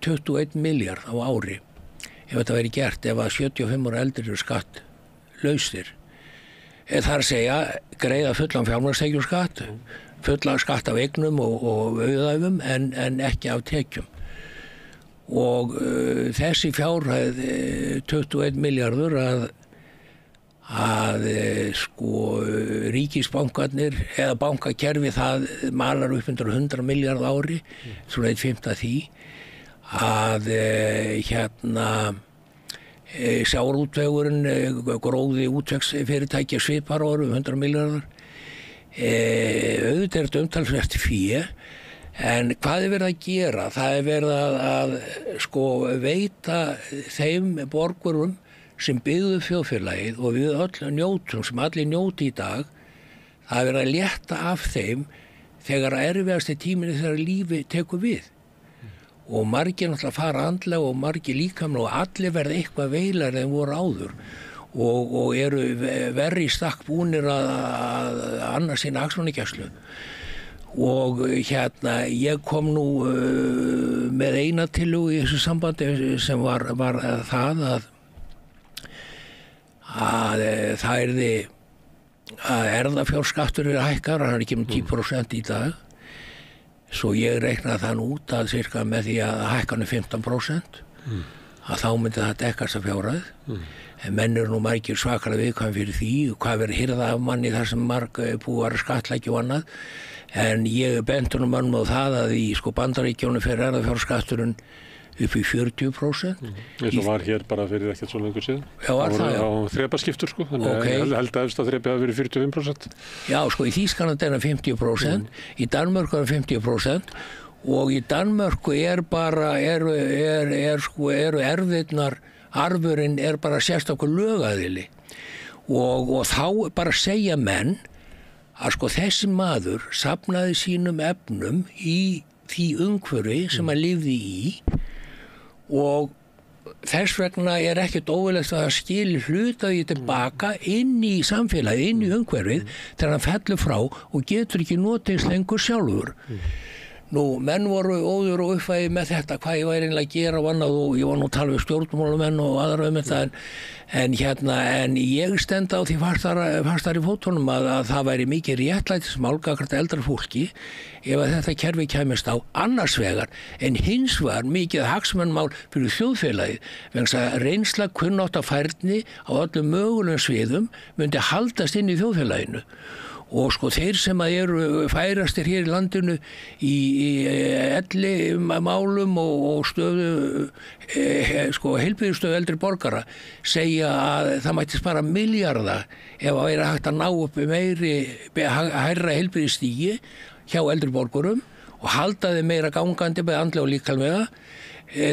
21 miljard á ári ef þetta væri gert, ef að 75 ára eldri eru skattlausir. Það er að segja, greiða fullan fjármagnstekjuskatt, fullan skatt af eignum og auðæfum en ekki af tekjum. Og þessi fjárhæð 21 miljardur að sko ríkisbankarnir eða bankakerfi það malar upp undir 100 miljard ári, svona 1/5 af því, að sjávarútvegurinn, gróði útvegsfyrirtæki svipar árum 100 miljardar. Auðvitað er þetta umtalsvert fé, en hvað er verið að gera? Það er verið að sko veita þeim borgurum sem byggðu þjóðfélagið og við öll njótum, sem allir njóti í dag, það er verið að létta af þeim þegar erfiðasti tíminni þegar lífi tekur við. Og margir náttúrulega fara andlega og margir líkamlega og allir verða eitthvað veilar en voru áður og eru verri í stakk búnir að annars sína hagsmunagæslu. Og ég kom nú með eina tillögu í þessu sambandi sem var það að það yrði að erfðafjárskattur hækkar, hann er ekki með 10% í dag. Svo ég reiknaði þann út að cirka með því að hækkan er 15%, að þá myndi það dekkast af fjárhæð. En menn eru nú margir svakara viðkvæm fyrir því, hvað verður hirða af manni þar sem marg búið að skattleggja og annað. En ég benti nú mönnum á það að í sko Bandaríkjónu fer erfðafjárskatturinn upp í 40%. Eins og var hér bara fyrir ekkert svo lengur síðan. Já, var það, já. Á þrepaskiptur, sko, þannig að held að efsta þrepi hafi verið 45%. Já, sko, í Þýskalandi er 50%, í Danmörku er 50% og í Danmörku eru erfðirnar, arfurinn er bara sérstakur lögaðili og þá bara segja menn að sko þessi maður safnaði sínum efnum í því umhverfi sem hann lifði í og þess vegna er ekkert óeðlilegt að það skili hluta því tilbaka inn í samfélagið, inn í umhverfið þegar hann fellur frá og getur ekki notist lengur sjálfur. Nú, menn voru óður og uppvæði með þetta, hvað ég væri einlega að gera og annað og ég var nú að tala við stjórnmálamenn og aðra þetta en ég stend á því fastar í fótunum að það væri mikið réttlætismál gagnvart eldra fólki ef að þetta kerfi kæmist á annars vegar en hins vegar mikið hagsmunamál fyrir þjóðfélagið vegna þess að reynsla kunnáttafærni á öllum mögulegum sviðum myndi haldast inn í þjóðfélaginu. Og sko þeir sem að eru færastir hér í landinu í elli málum og stöðu sko heilbrigðisstöðu eldri borgara segja að það mætti spara milljarða ef að vera hægt að ná upp hærra heilbrigðisstigi hjá eldri borgurum og halda þeim meira gangandi með andlega og líkamlega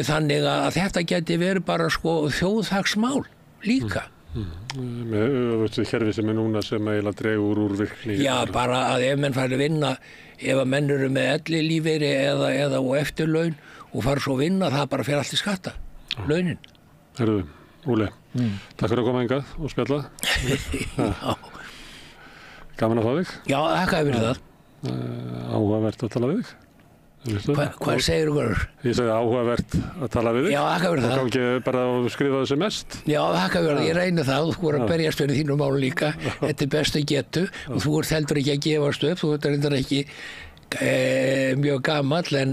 þannig að þetta geti verið bara sko þjóðhagsmál líka. Með kerfi sem er núna sem eiginlega dregur úr virkni. Já, bara að ef menn fari að vinna, ef að menn eru með ellilífeyri eða og eftirlaun og fara svo að vinna, það bara fer allt í skatta, launin. Herðu, Óli, takk fyrir að koma hingað og spjalla. Já. Gaman að fá þig. Já, þakka fyrir það. Áhugavert að tala við þig. Hvað segir þú? Ég segi áhugavert að tala við þig. Já, þakka fyrir það. Og gangi bara að skrifa þessu mest. Já, þakka fyrir það. Ég reyni það. Þú voru að berjast fyrir þínu málu líka. Þetta er best að getu og þú ert heldur ekki að gefast upp. Þú ert reyndar ekki mjög gamall en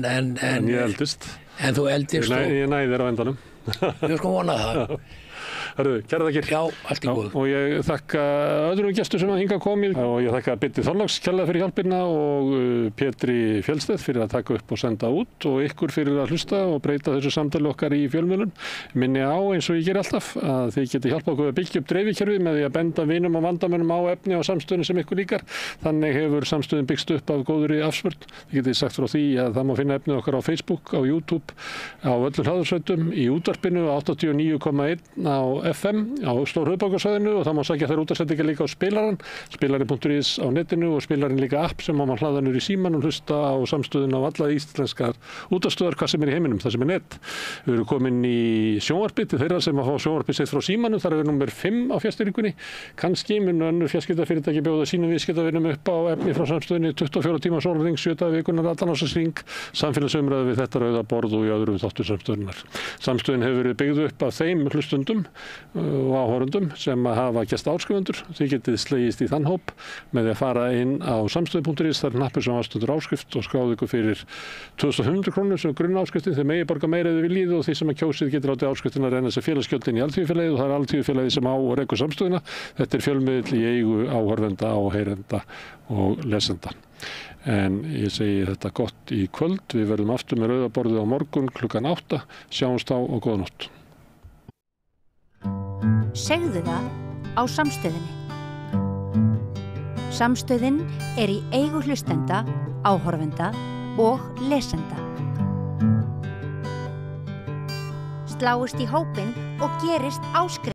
ég eldist. En þú eldist. Ég næði þér á endanum. Ég sko vona það. Herðu, kæra þakkir. Já, allt í góð. Og ég þakka öðrum gestur sem að hingað komið og ég þakka Birni Þorláks kærlega fyrir hjálpina og Pétri Fjellsteð fyrir að taka upp og senda út og ykkur fyrir að hlusta og breyta þessu samtali okkar í fjölmiðlum. Minni á eins og ég ger alltaf að þið geti hjálpað okkur að byggja upp dreifikerfið með því að benda vinum og vandamönnum á efni á samstöðunum sem ykkur líkar. Þannig hefur samstöðun byggst upp af góðri afspurn. Þið getið sagt frá því að það má finna efnið okkar á Facebook, á YouTube, á öllum hlaðursveitum, í útvarpinu 89,1 á FM á Stórhöfuðborgarsvæðinu og það má sækja þær útvarpssendingar líka á spilarann, spilarinn.is á netinu og spilarinn líka app sem má hlaða niður í símann og hlusta á samstöðun á alla íslenskar útvarpsstöðvar hvað sem er í heiminum, það sem er net. Við erum komin í sjónvarpið til þeirra sem að fá sjónvarpið sitt frá símanum, þar er við númer 5 á fjarstýringunni. Kannski mun önnur fjarskiptafyrirtæki bjóða sínum viðskiptavinum upp á efni frá samstöðunni 24 tíma sólarhring, 7 daga í vikunnar, allan ársins samfélagsumræðu við þetta rauða borð og í öðrum þáttum samstöðunar. Samstöðin hefur verið byggð upp af þeim hlustundum og áhorfendum sem hafa gesta áskrifundur. Þið getið slegist í þann hóp með því að fara inn á samstöðu.is, þar er hnappur sem aðstöður áskrift og skráðu ykkur fyrir 2.500 krónur sem grunn áskriftin. Þið megi borga meira ef þið viljið og því sem að kjósið getur látið áskriftin að reyna sér félagsgjöldin í Alþýðufélagið og það er Alþýðufélagið sem á og rekur samstöðuna. Þetta er fjölmiðill í eigu áhorfenda, áheyrenda og lesenda. En ég segi þetta gott í kvöld. Við verðum aftur með rauða borðið á morgun klukkan 8. Sjáumst á og góða nótt. Segðu það á Samstöðinni. Samstöðin er í eigu hlustenda, áhorfenda og lesenda. Sláist í hópinn og gerist áskrift.